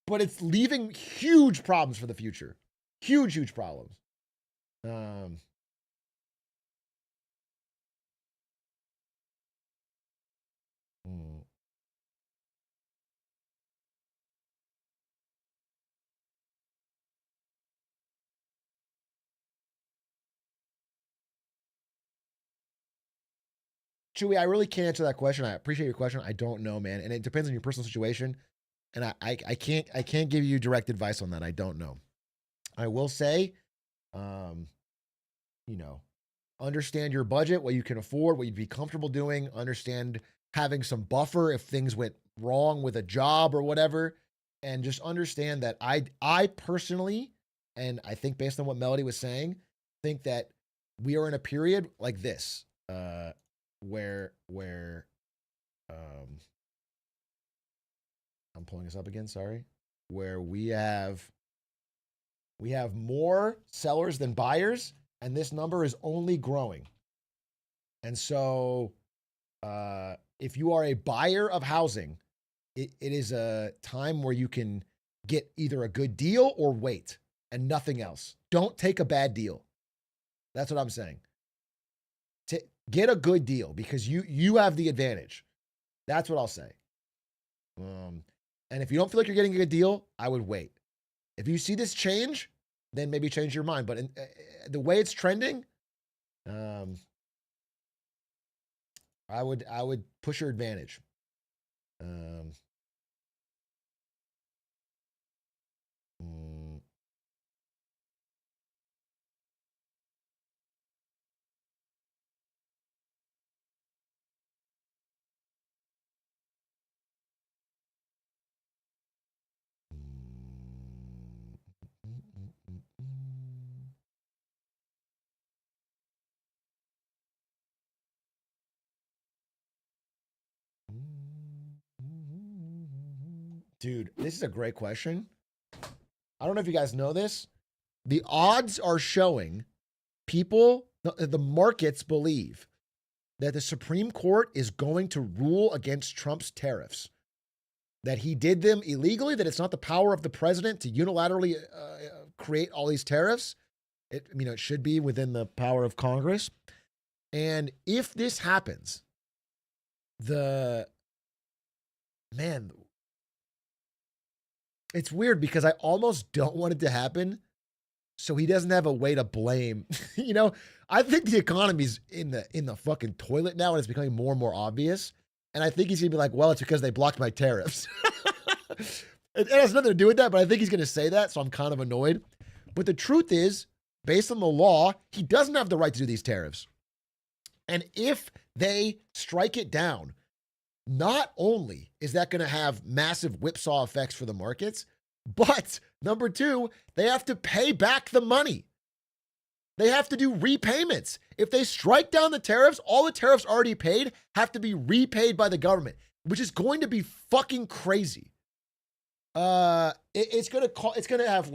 But it's leaving huge problems for the future. Huge, huge problems. Chewy, I really can't answer that question. I appreciate your question. I don't know, man, and it depends on your personal situation. And I can't give you direct advice on that. I don't know. I will say, you know, understand your budget, what you can afford, what you'd be comfortable doing. Understand having some buffer if things went wrong with a job or whatever, and just understand that I personally, and I think based on what Melody was saying, think that we are in a period like this, where I'm pulling this up again. Sorry, where we have more sellers than buyers, and this number is only growing. And so, if you are a buyer of housing, it is a time where you can get either a good deal or wait and nothing else. Don't take a bad deal. That's what I'm saying. Get a good deal because you have the advantage. That's what I'll say. And if you don't feel like you're getting a good deal, I would wait. If you see this change, then maybe change your mind. But the way it's trending, I would push your advantage. Dude, this is a great question. I don't know if you guys know this. The odds are showing people, the markets believe that the Supreme Court is going to rule against Trump's tariffs, that he did them illegally, that it's not the power of the president to unilaterally create all these tariffs. It should be within the power of Congress. And if this happens, it's weird because I almost don't want it to happen so he doesn't have a way to blame. I think the economy's in the fucking toilet now and it's becoming more and more obvious. And I think he's gonna be like, well, it's because they blocked my tariffs. It has nothing to do with that, but I think he's gonna say that, so I'm kind of annoyed. But the truth is, based on the law, he doesn't have the right to do these tariffs. And if they strike it down, not only is that going to have massive whipsaw effects for the markets, but number two, they have to pay back the money. They have to do repayments. If they strike down the tariffs, all the tariffs already paid have to be repaid by the government, which is going to be fucking crazy. It's going to have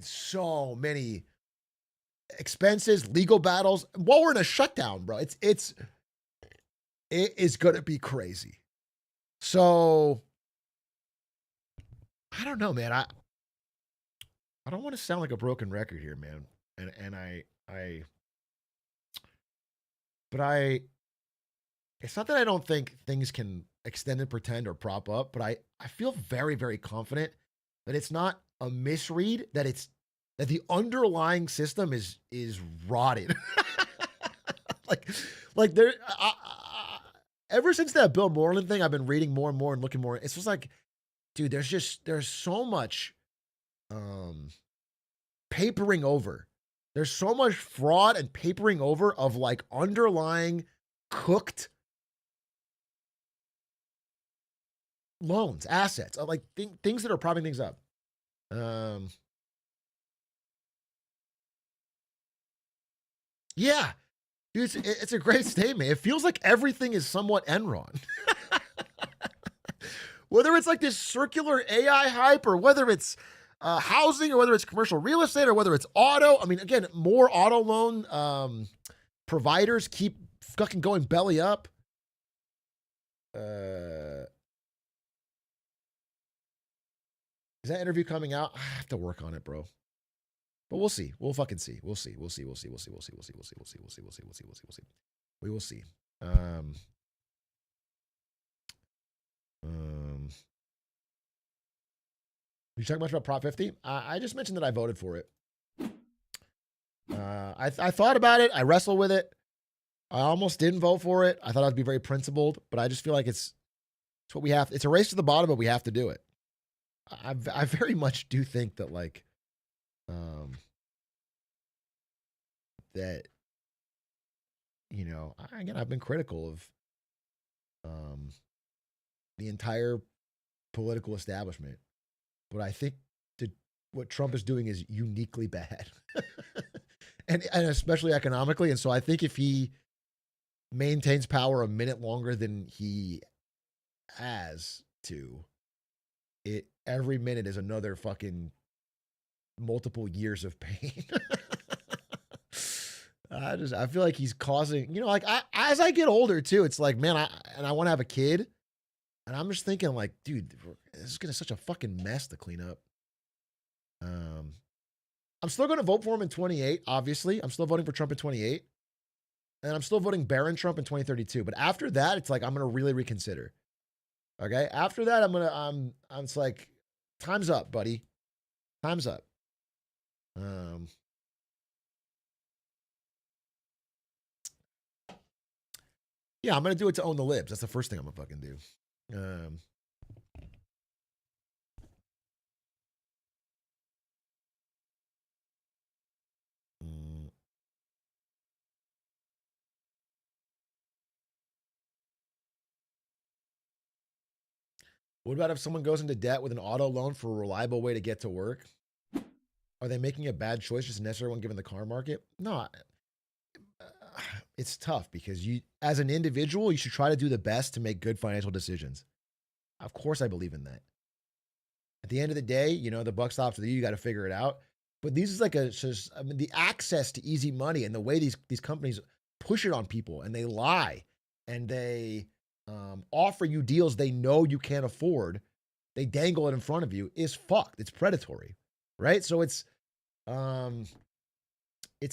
so many expenses, legal battles while we're in a shutdown, bro. It is going to be crazy. So I don't know, man. I don't want to sound like a broken record here, man. It's not that I don't think things can extend and pretend or prop up, but I feel very, very confident that it's not a misread, that the underlying system is rotted. like there, ever since that Bill Moreland thing, I've been reading more and more and looking more. It's just like, dude, there's so much papering over. There's so much fraud and papering over of like underlying cooked loans, assets, like things that are propping things up. Yeah, dude, it's a great statement. It feels like everything is somewhat Enron. Whether it's like this circular AI hype or whether it's housing or whether it's commercial real estate or whether it's auto. I mean, again, more auto loan providers keep fucking going belly up. Is that interview coming out? I have to work on it, bro. But we'll see. We'll fucking see. We'll see. We will see. Did you talk much about Prop 50? I just mentioned that I voted for it. I thought about it. I wrestled with it. I almost didn't vote for it. I thought I'd be very principled, but I just feel like it's what we have. It's a race to the bottom, but we have to do it. I very much do think that like that again, I've been critical of the entire political establishment, but I think what Trump is doing is uniquely bad, and especially economically. And so I think if he maintains power a minute longer than he has to, every minute is another fucking multiple years of pain. I feel like he's causing, like as I get older too, it's like, man, I want to have a kid, and I'm just thinking like, dude, this is gonna such a fucking mess to clean up. I'm still gonna vote for him in 28. Obviously, I'm still voting for Trump in 28, and I'm still voting Barron Trump in 2032. But after that, it's like I'm gonna really reconsider. Okay, after that, I'm it's like, time's up, buddy. Time's up. Yeah, I'm gonna do it to own the libs. That's the first thing I'm gonna fucking do. What about if someone goes into debt with an auto loan for a reliable way to get to work? Are they making a bad choice just necessary one given the car market? No, it's tough because you, as an individual, you should try to do the best to make good financial decisions. Of course, I believe in that. At the end of the day, the buck stops with you. You got to figure it out. But these is like the access to easy money and the way these companies push it on people, and they lie, and they offer you deals they know you can't afford. They dangle it in front of you, is fucked. It's predatory, right? So it's a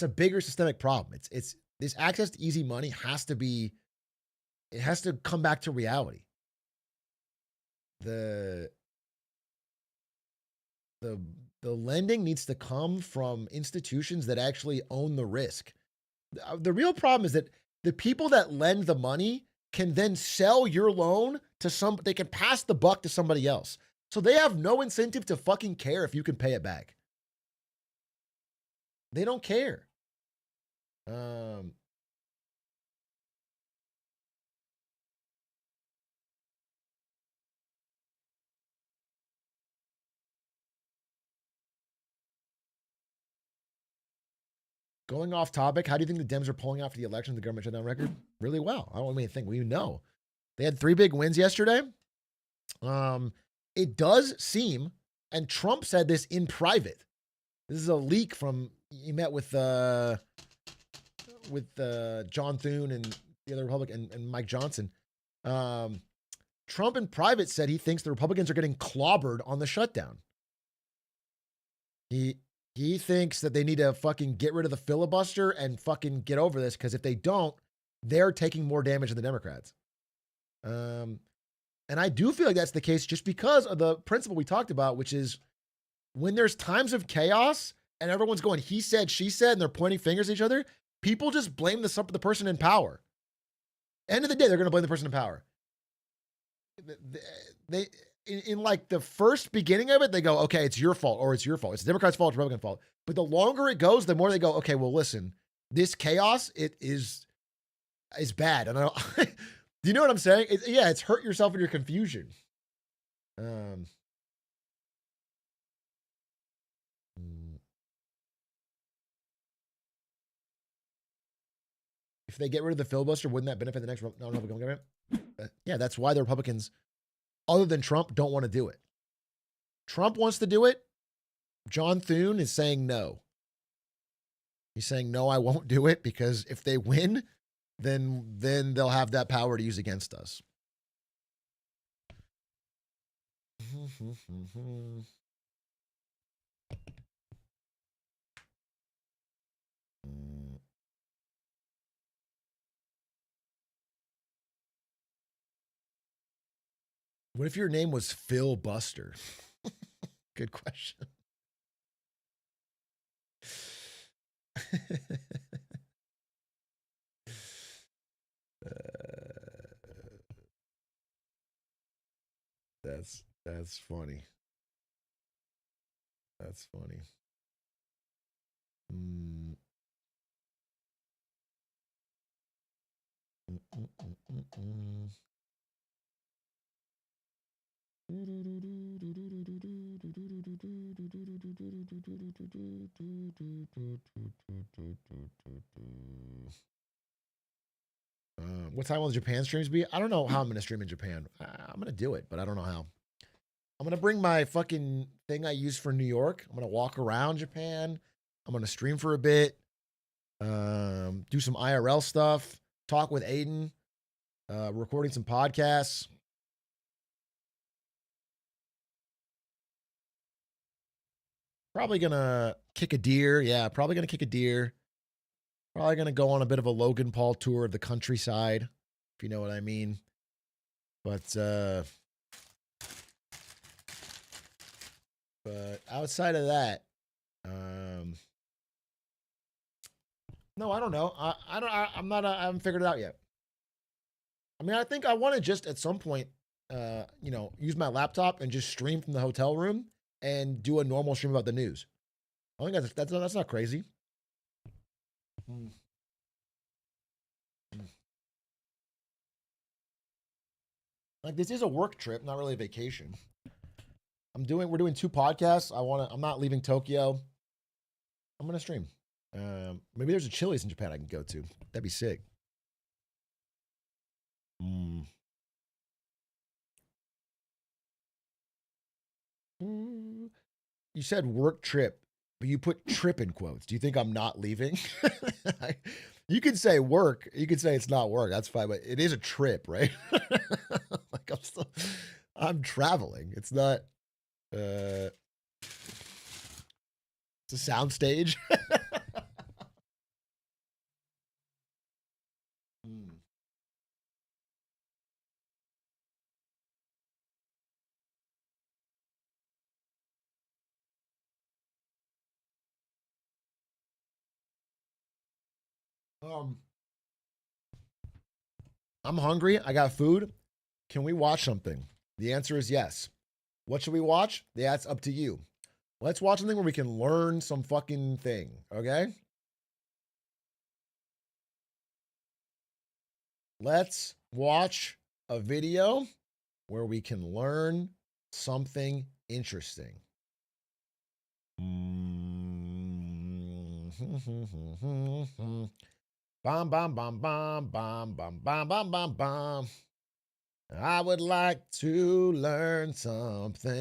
bigger systemic problem. It's this access to easy money has to come back to reality. The lending needs to come from institutions that actually own the risk. The real problem is that the people that lend the money can then sell your loan to they can pass the buck to somebody else. So they have no incentive to fucking care if you can pay it back. They don't care. Going off topic, how do you think the Dems are pulling out for the election, the government shutdown record? Really well. I don't even think we know. They had 3 big wins yesterday. It does seem, and Trump said this in private. This is a leak from, he met with John Thune and the other Republican and Mike Johnson. Trump in private said he thinks the Republicans are getting clobbered on the shutdown. He thinks that they need to fucking get rid of the filibuster and fucking get over this, because if they don't, they're taking more damage than the Democrats. And I do feel like that's the case just because of the principle we talked about, which is when there's times of chaos and everyone's going, he said, she said, and they're pointing fingers at each other, people just blame the person in power. End of the day, they're going to blame the person in power. They in like the first beginning of it, they go, okay, it's your fault, or it's your fault. It's the Democrats' fault, it's the Republican fault. But the longer it goes, the more they go, okay, well, listen, this chaos, it is bad. And I don't, do you know what I'm saying? It's hurt yourself in your confusion. If they get rid of the filibuster, wouldn't that benefit the next non-Republican government? Yeah, that's why the Republicans, other than Trump, don't want to do it. Trump wants to do it. John Thune is saying no. He's saying, no, I won't do it, because if they win, then they'll have that power to use against us. What if your name was Phil Buster? Good question. That's funny. That's funny. Mm. What time will the Japan streams be? I don't know how I'm going to stream in Japan. I'm going to do it, but I don't know how. I'm going to bring my fucking thing I use for New York. I'm going to walk around Japan. I'm going to stream for a bit, do some IRL stuff, talk with Aiden, recording some podcasts. Probably going to kick a deer. Yeah, probably going to kick a deer. Probably going to go on a bit of a Logan Paul tour of the countryside, if you know what I mean. But outside of that, no, I don't know. I haven't figured it out yet. I mean, I think I want to just at some point, use my laptop and just stream from the hotel room and do a normal stream about the news. I think that's not crazy. Like, this is a work trip, not really a vacation. We're doing 2 podcasts. I'm not leaving Tokyo. I'm gonna stream. Maybe there's a Chili's in Japan I can go to. That'd be sick. You said work trip, but you put trip in quotes. Do you think I'm not leaving? You could say work. You could say it's not work. That's fine, but it is a trip, right? Like I'm traveling. It's not. It's a soundstage. I'm hungry. I got food. Can we watch something? The answer is yes. What should we watch? That's up to you. Let's watch something where we can learn some fucking thing, okay? Let's watch a video where we can learn something interesting. Bam, bam, bam, bam, bam, bam, bam, bam, bam, bam. I would like to learn something.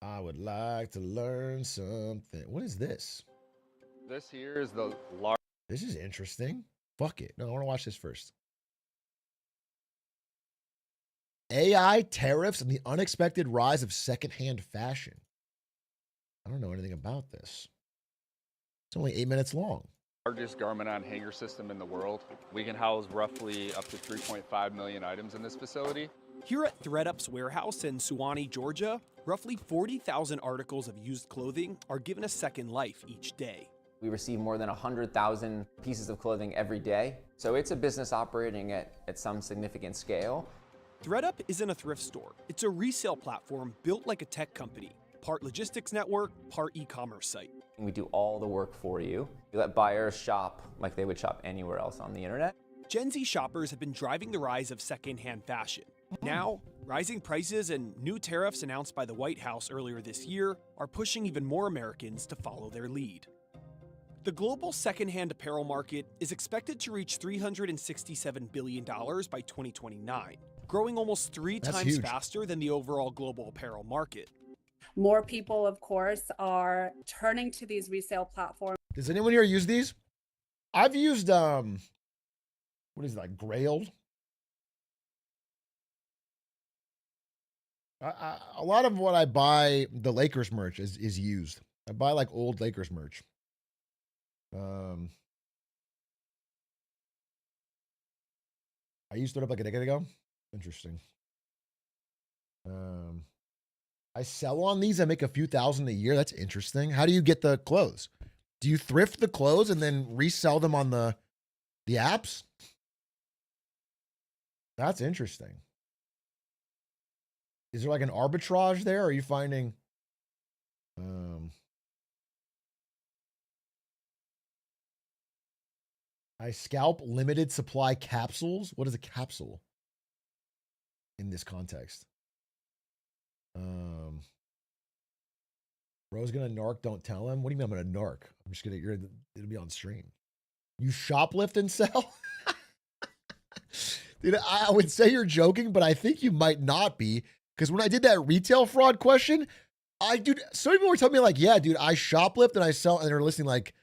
I would like to learn something. What is this? This here is the large. This is interesting. Fuck it. No, I want to watch this first. AI tariffs and the unexpected rise of secondhand fashion. I don't know anything about this. It's only 8 minutes long. Largest garment on hanger system in the world. We can house roughly up to 3.5 million items in this facility. Here at ThreadUp's warehouse in Suwanee, Georgia, roughly 40,000 articles of used clothing are given a second life each day. We receive more than 100,000 pieces of clothing every day. So it's a business operating at some significant scale. ThreadUp isn't a thrift store. It's a resale platform built like a tech company. Part logistics network, part e-commerce site. We do all the work for you. We let buyers shop like they would shop anywhere else on the internet. Gen Z shoppers have been driving the rise of secondhand fashion. Now, rising prices and new tariffs announced by the White House earlier this year are pushing even more Americans to follow their lead. The global secondhand apparel market is expected to reach $367 billion by 2029, growing almost 3 That's times huge. faster than the overall global apparel market. More people, of course, are turning to these resale platforms. Does anyone here use these? I've used what is it, like Grailed? A lot of what I buy, the Lakers merch is used. I buy like old Lakers merch. I used it up like a decade ago. Interesting. I sell on these. I make a few thousand a year. That's interesting. How do you get the clothes? Do you thrift the clothes and then resell them on the apps? That's interesting. Is there like an arbitrage there? Or are you finding I scalp limited supply capsules? What is a capsule in this context? Bro's gonna narc, don't tell him. What do you mean I'm gonna narc? I'm just gonna it'll be on stream. You shoplift and sell? Dude, I would say you're joking, but I think you might not be. Because when I did that retail fraud question, dude, so many people were telling me like, yeah, dude, I shoplift and I sell, and they're listing like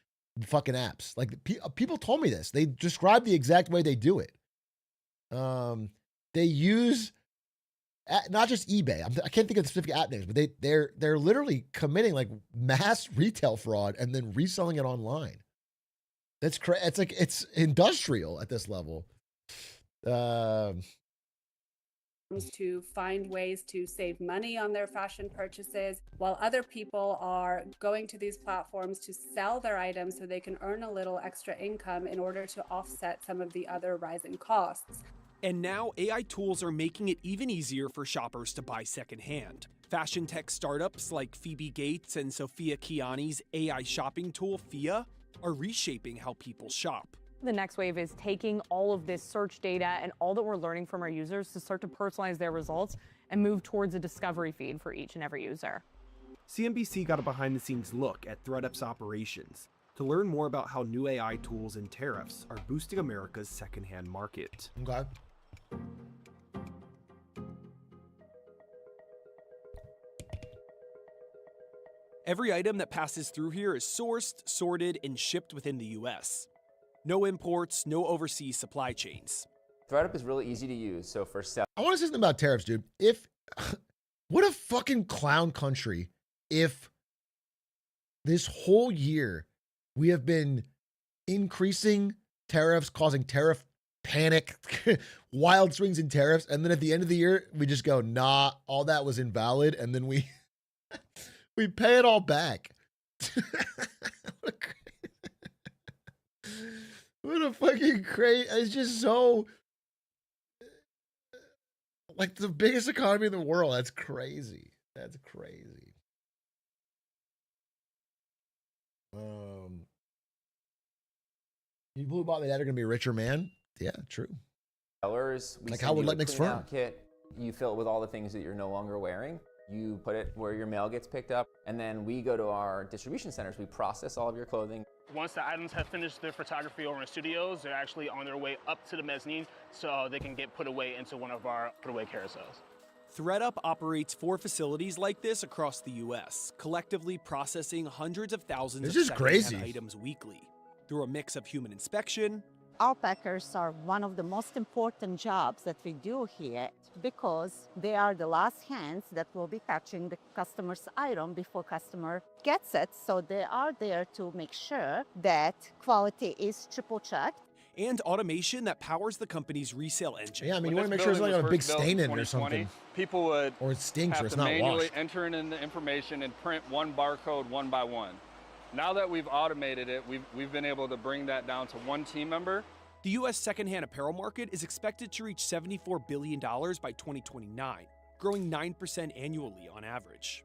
fucking apps. Like people told me this. They described the exact way they do it. They use not just eBay. I can't think of the specific app names, but they're literally committing like mass retail fraud and then reselling it online. That's crazy. It's like it's industrial at this level. To find ways to save money on their fashion purchases, while other people are going to these platforms to sell their items so they can earn a little extra income in order to offset some of the other rising costs. And now AI tools are making it even easier for shoppers to buy secondhand. Fashion tech startups like Phoebe Gates and Sophia Kiani's AI shopping tool, Fia, are reshaping how people shop. The next wave is taking all of this search data and all that we're learning from our users to start to personalize their results and move towards a discovery feed for each and every user. CNBC got a behind-the-scenes look at ThreadUp's operations to learn more about how new AI tools and tariffs are boosting America's secondhand market. Okay. Every item that passes through here is sourced, sorted, and shipped within the US. No imports, no overseas supply chains. ThreadUp is really easy to use. So for I want to say something about tariffs, dude. What a fucking clown country if this whole year we have been increasing tariffs, causing tariff panic, wild swings in tariffs, and then at the end of the year, we just go, nah, all that was invalid, and then we we pay it all back. What a fucking crazy. It's just so like the biggest economy in the world. That's crazy. That's crazy. People who bought the dad are gonna be a richer man. Yeah, true. sellers, we Like send how would you a Lightning's clean firm? out kit. You fill it with all the things that you're no longer wearing. You put it where your mail gets picked up, and then we go to our distribution centers. We process all of your clothing. Once the items have finished their photography over in studios, they're actually on their way up to the mezzanine so they can get put away into one of our put away carousels. ThreadUp operates 4 facilities like this across the US, collectively processing hundreds of thousands This of is secondhand crazy. items weekly through a mix of human inspection, Our packers are one of the most important jobs that we do here because they are the last hands that will be touching the customer's item before customer gets it. So they are there to make sure that quality is triple checked. and automation that powers the company's resale engine. Yeah, I mean, you When want to this make sure there's building not was a big first built stain in in it or 2020, something. People would Or it stinks or have it's to not manually washed. enter in the information and print one barcode one by one. Now that we've automated it, we've been able to bring that down to one team member. The U.S. secondhand apparel market is expected to reach $74 billion by 2029, growing 9% annually on average.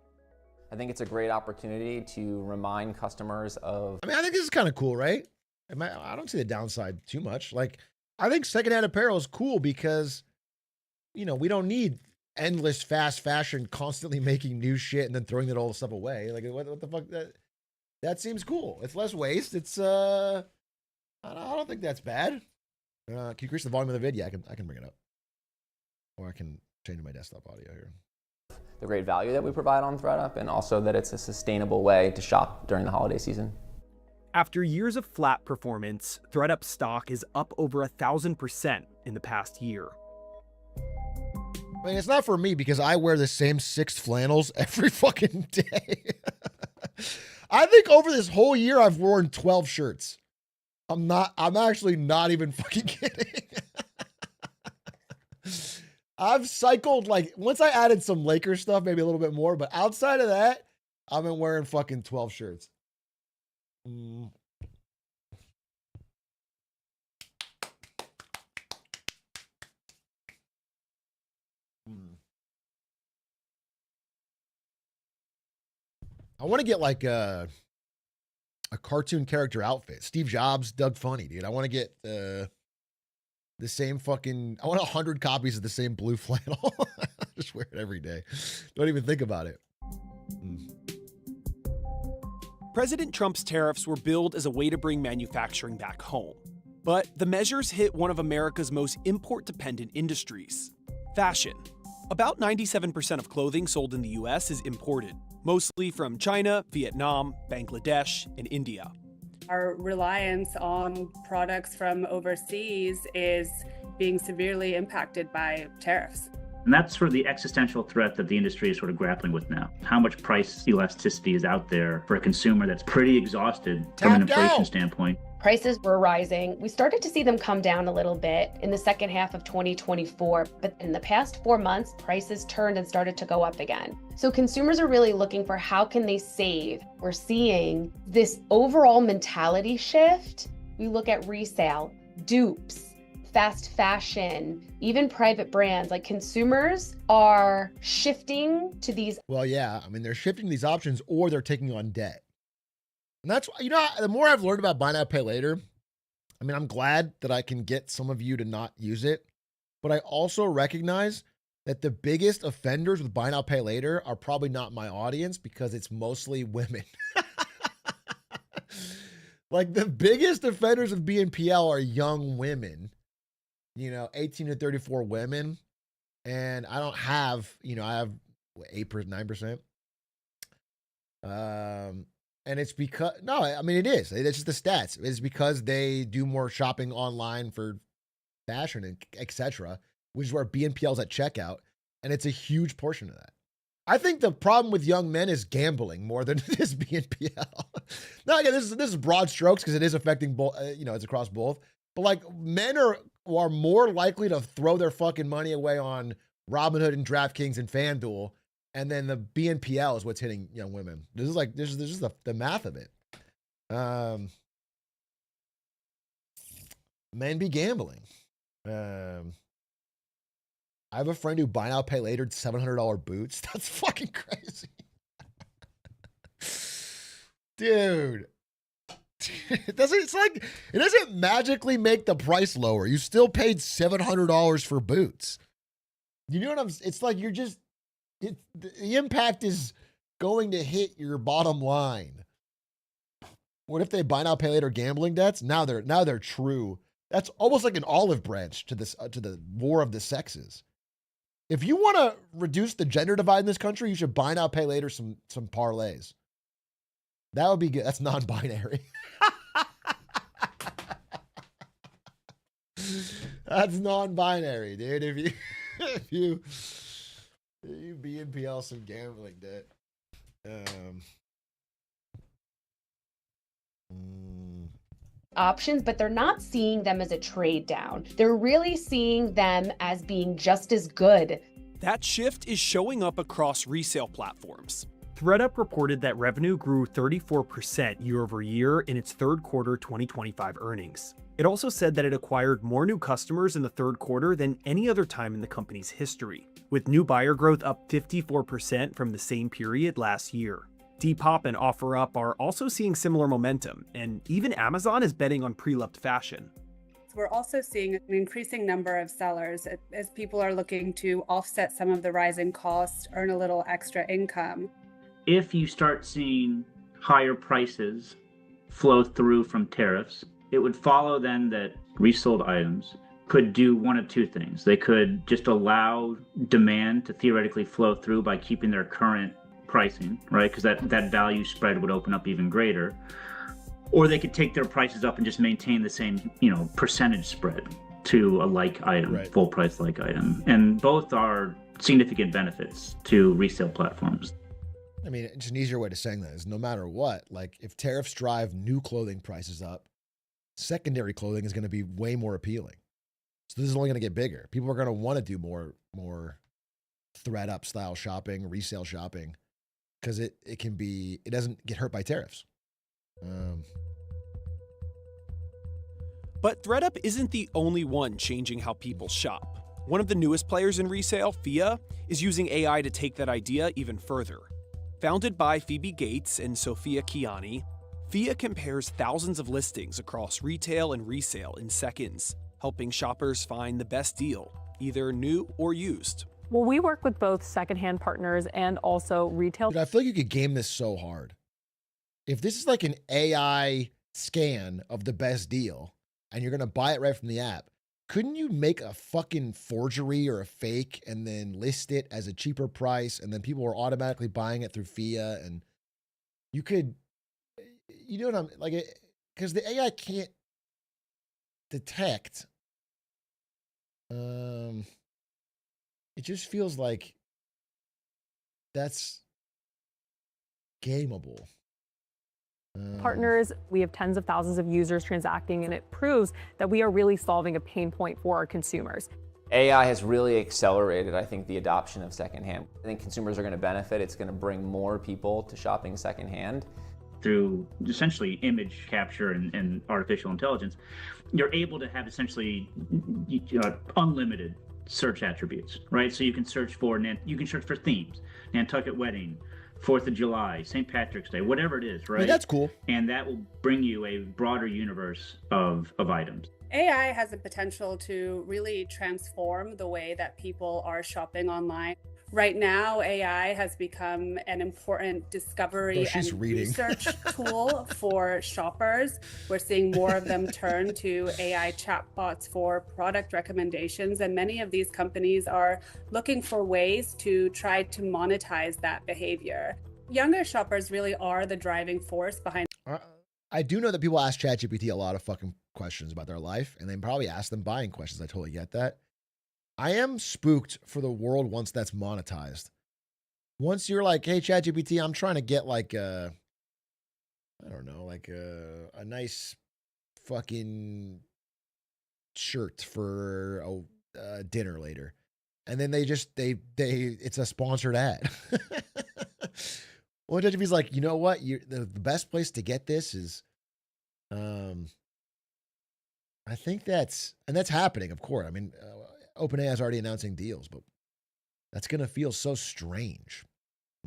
I think it's a great opportunity to remind customers of I mean, I think this is kind of cool, right? I don't see the downside too much. Like, I think secondhand apparel is cool because, you know, we don't need endless fast fashion constantly making new shit and then throwing that all the stuff away. Like, what the fuck? That seems cool. It's less waste. It's I don't think that's bad. Can you increase the volume of the vid? Yeah, I can bring it up, or I can change my desktop audio here. the great value that we provide on ThreadUp, and also that it's a sustainable way to shop during the holiday season. After years of flat performance, ThreadUp stock is up over 1,000% in the past year. I mean, it's not for me because I wear the same 6 flannels every fucking day. I think over this whole year I've worn 12 shirts. I'm actually not even fucking kidding. I've cycled, like, once I added some Lakers stuff, maybe a little bit more, but outside of that, I've been wearing fucking 12 shirts. I want to get like a cartoon character outfit. Steve Jobs, Doug Funny, dude. I want to get the same fucking, I want 100 copies of the same blue flannel. Just wear it every day. Don't even think about it. President Trump's tariffs were billed as a way to bring manufacturing back home. But the measures hit one of America's most import-dependent industries, fashion. About 97% of clothing sold in the US is imported, mostly from China, Vietnam, Bangladesh, and India. Our reliance on products from overseas is being severely impacted by tariffs. And that's sort of the existential threat that the industry is sort of grappling with now. How much price elasticity is out there for a consumer that's pretty exhausted from an inflation standpoint? Prices were rising. We started to see them come down a little bit in the second half of 2024, but in the past 4 months, prices turned and started to go up again. So consumers are really looking for how can they save. We're seeing this overall mentality shift. We look at resale, dupes, fast fashion, even private brands. Like consumers are shifting to these. Well, yeah. I mean, they're shifting these options or they're taking on debt. And that's, you know, the more I've learned about buy now, pay later, I mean, I'm glad that I can get some of you to not use it. But I also recognize that the biggest offenders with buy now, pay later are probably not my audience because it's mostly women. Like the biggest offenders of BNPL are young women, you know, 18 to 34 women. And I don't have, you know, I have 8%, 9%. And it's because, no, I mean, it is. It's just the stats. It's because they do more shopping online for fashion and et cetera, which is where BNPL's at checkout. And it's a huge portion of that. I think the problem with young men is gambling more than it is BNPL. Now, again, this is broad strokes because it is affecting both, you know, it's across both. But like men are more likely to throw their fucking money away on Robinhood and DraftKings and FanDuel. And then the BNPL is what's hitting young women. This is just the math of it. Men be gambling. I have a friend who buy now, pay later $700 boots. That's fucking crazy. Dude. It doesn't magically make the price lower. You still paid $700 for boots. You know what it's like you're just, the impact is going to hit your bottom line. What if they buy now, pay later gambling debts? Now they're true. That's almost like an olive branch to this to the war of the sexes. If you want to reduce the gender divide in this country, you should buy now, pay later some parlays. That would be good. That's non-binary. That's non-binary, dude. If you BNPL some gambling debt. Options, but they're not seeing them as a trade down. They're really seeing them as being just as good. That shift is showing up across resale platforms. ThredUp reported that revenue grew 34% year over year in its third quarter 2025 earnings. It also said that it acquired more new customers in the third quarter than any other time in the company's history, with new buyer growth up 54% from the same period last year. Depop and OfferUp are also seeing similar momentum, and even Amazon is betting on pre-loved fashion. We're also seeing an increasing number of sellers as people are looking to offset some of the rising costs, earn a little extra income. If you start seeing higher prices flow through from tariffs, it would follow then that resold items could do one of two things. They could just allow demand to theoretically flow through by keeping their current pricing, right? Because that value spread would open up even greater. Or they could take their prices up and just maintain the same, you know, percentage spread to a like item, right. Full price like item. And both are significant benefits to resale platforms. I mean, it's an easier way to saying that is no matter what, like if tariffs drive new clothing prices up, secondary clothing is going to be way more appealing. So this is only going to get bigger. People are going to want to do more ThredUp style shopping, resale shopping, because it doesn't get hurt by tariffs. But ThredUp isn't the only one changing how people shop. One of the newest players in resale, Fia, is using AI to take that idea even further. Founded by Phoebe Gates and Sophia Kiani, FIA compares thousands of listings across retail and resale in seconds, helping shoppers find the best deal, either new or used. Well, we work with both secondhand partners and also retail. Dude, I feel like you could game this so hard. If this is like an AI scan of the best deal and you're going to buy it right from the app, couldn't you make a fucking forgery or a fake and then list it as a cheaper price and then people are automatically buying it through FIA? And you could, you know what I'm like, because the AI can't detect. It just feels like that's gameable. Partners, we have tens of thousands of users transacting, and it proves that we are really solving a pain point for our consumers. AI has really accelerated, I think, the adoption of secondhand. I think consumers are going to benefit. It's going to bring more people to shopping secondhand. Through essentially image capture and artificial intelligence, you're able to have essentially unlimited search attributes, right? So you can search for themes, Nantucket wedding, 4th of July, St. Patrick's Day, whatever it is, right? Yeah, that's cool. And that will bring you a broader universe of items. AI has the potential to really transform the way that people are shopping online. Right now, AI has become an important discovery and research tool for shoppers. We're seeing more of them turn to AI chatbots for product recommendations, and many of these companies are looking for ways to try to monetize that behavior. Younger shoppers really are the driving force behind. I do know that people ask ChatGPT a lot of fucking questions about their life, and they probably ask them buying questions. I totally get that. I am spooked for the world once that's monetized. Once you're like, hey, ChatGPT, I'm trying to get like a nice fucking shirt for a dinner later. And then it's a sponsored ad. Well, ChatGPT's like, you know what? The best place to get this is, I think that's happening, of course. I mean, OpenAI is already announcing deals, but that's going to feel so strange.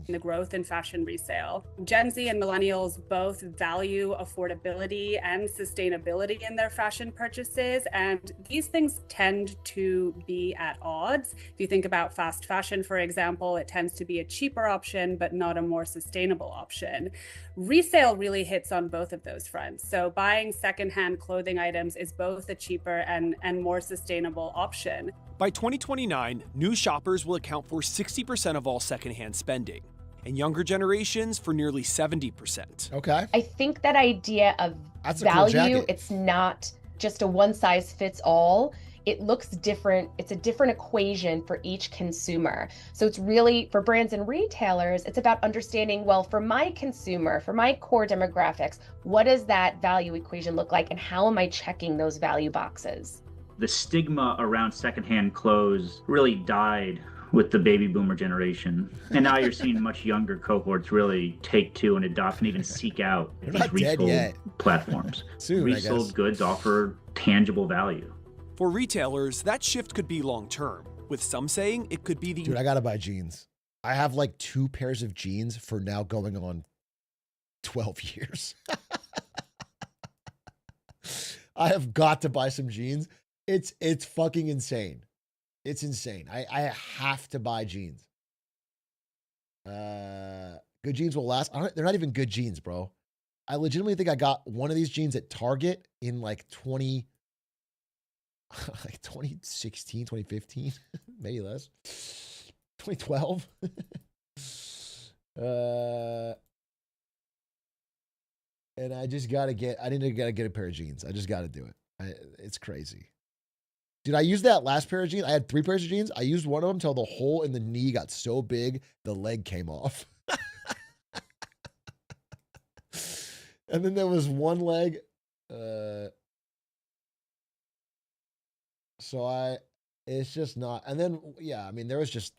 The growth in fashion resale. Gen Z and millennials both value affordability and sustainability in their fashion purchases, and these things tend to be at odds. If you think about fast fashion, for example, it tends to be a cheaper option, but not a more sustainable option. Resale really hits on both of those fronts. So buying secondhand clothing items is both a cheaper and more sustainable option. By 2029, new shoppers will account for 60% of all secondhand spending, and younger generations for nearly 70%. Okay. I think that idea of value, it's not just a one size fits all. It looks different. It's a different equation for each consumer. So it's really, for brands and retailers, it's about understanding, well, for my consumer, for my core demographics, what does that value equation look like, and how am I checking those value boxes? The stigma around secondhand clothes really died with the baby boomer generation. And now you're seeing much younger cohorts really take to and adopt and even seek out these resold platforms. Soon, resold goods offer tangible value. For retailers, that shift could be long-term, with some saying it could be the... Dude, I gotta buy jeans. I have like 2 pairs of jeans for now going on 12 years. I have got to buy some jeans. It's fucking insane. It's insane. I have to buy jeans. Good jeans will last. They're not even good jeans, bro. I legitimately think I got one of these jeans at Target in like 2016, 2015, maybe less. 2012. And I just gotta get a pair of jeans. I just gotta do it. It's crazy. Dude, I used that last pair of jeans. I had 3 pairs of jeans. I used one of them till the hole in the knee got so big, the leg came off. And then there was one leg. It's just not. And then, yeah, I mean, there was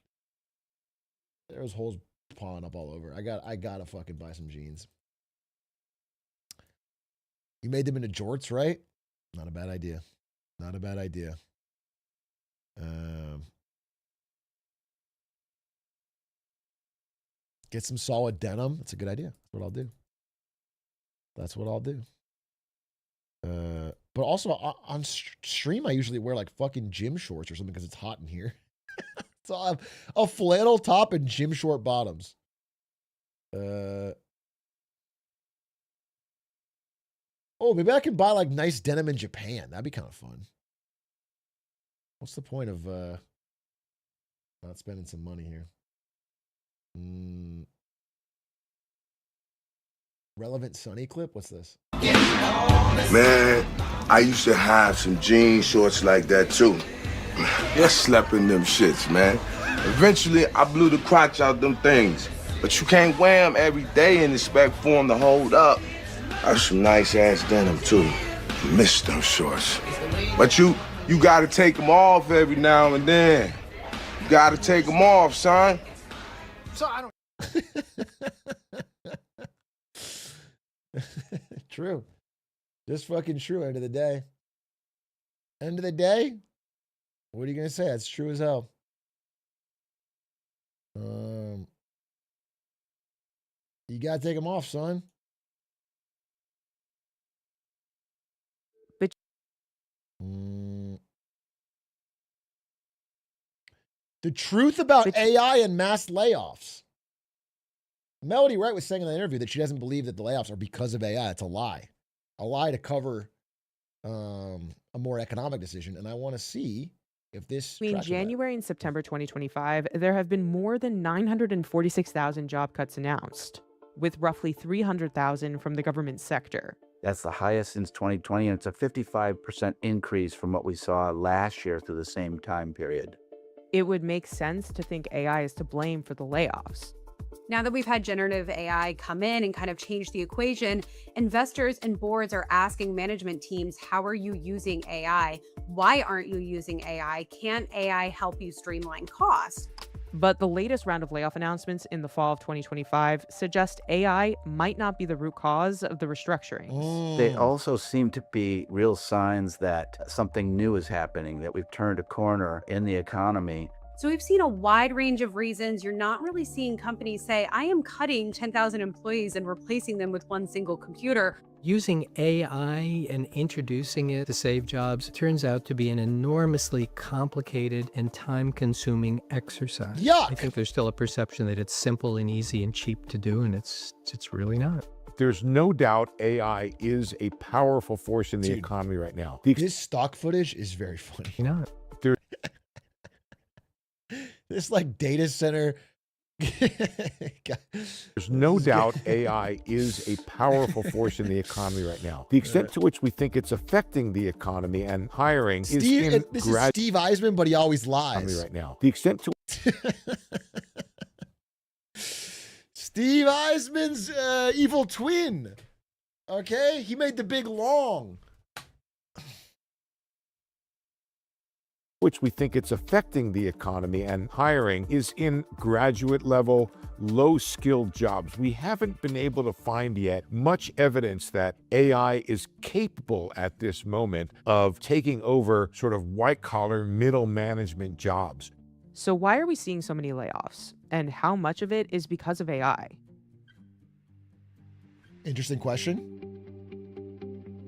holes piling up all over. I gotta fucking buy some jeans. You made them into jorts, right? Not a bad idea. Not a bad idea. Get some solid denim. That's a good idea. That's what I'll do. That's what I'll do. But also on stream, I usually wear like fucking gym shorts or something because it's hot in here. So I have a flannel top and gym short bottoms. Oh, maybe I can buy like nice denim in Japan. That'd be kind of fun. What's the point of not spending some money here? Relevant Sunny clip? What's this? Man, I used to have some jean shorts like that too. I slept in them shits, man. Eventually, I blew the crotch out them things. But you can't wear them every day and expect for them to hold up. That's some nice ass denim too. I miss them shorts. But you gotta take them off every now and then. You gotta take them off, son. So I don't. True. Just fucking true. End of the day. End of the day. What are you gonna say? That's true as hell. You gotta take them off, son. But the truth about AI and mass layoffs. Melody Wright was saying in the interview that she doesn't believe that the layoffs are because of AI. It's a lie. A lie to cover a more economic decision. And I want to see if this Between tracks with that. January and September 2025, there have been more than 946,000 job cuts announced, with roughly 300,000 from the government sector. That's the highest since 2020, and it's a 55% increase from what we saw last year through the same time period. It would make sense to think AI is to blame for the layoffs. Now that we've had generative AI come in and kind of change the equation, investors and boards are asking management teams, how are you using AI? Why aren't you using AI? Can AI help you streamline costs? But the latest round of layoff announcements in the fall of 2025 suggest AI might not be the root cause of the restructurings. They also seem to be real signs that something new is happening, that we've turned a corner in the economy. So we've seen a wide range of reasons. You're not really seeing companies say, I am cutting 10,000 employees and replacing them with one single computer. Using AI and introducing it to save jobs turns out to be an enormously complicated and time-consuming exercise. Yuck! I think there's still a perception that it's simple and easy and cheap to do, and it's really not. There's no doubt AI is a powerful force in the economy right now. This stock footage is very funny. Not. This like data center. There's no doubt AI is a powerful force in the economy right now. The extent to which we think it's affecting the economy and hiring This is is Steve Eisman, but he always lies. right now. The extent to Steve Eisman's evil twin. Okay, he made the big long. which we think it's affecting the economy and hiring is in graduate level, low-skilled jobs. We haven't been able to find yet much evidence that AI is capable at this moment of taking over sort of white-collar, middle management jobs. So why are we seeing so many layoffs? And how much of it is because of AI? Interesting question.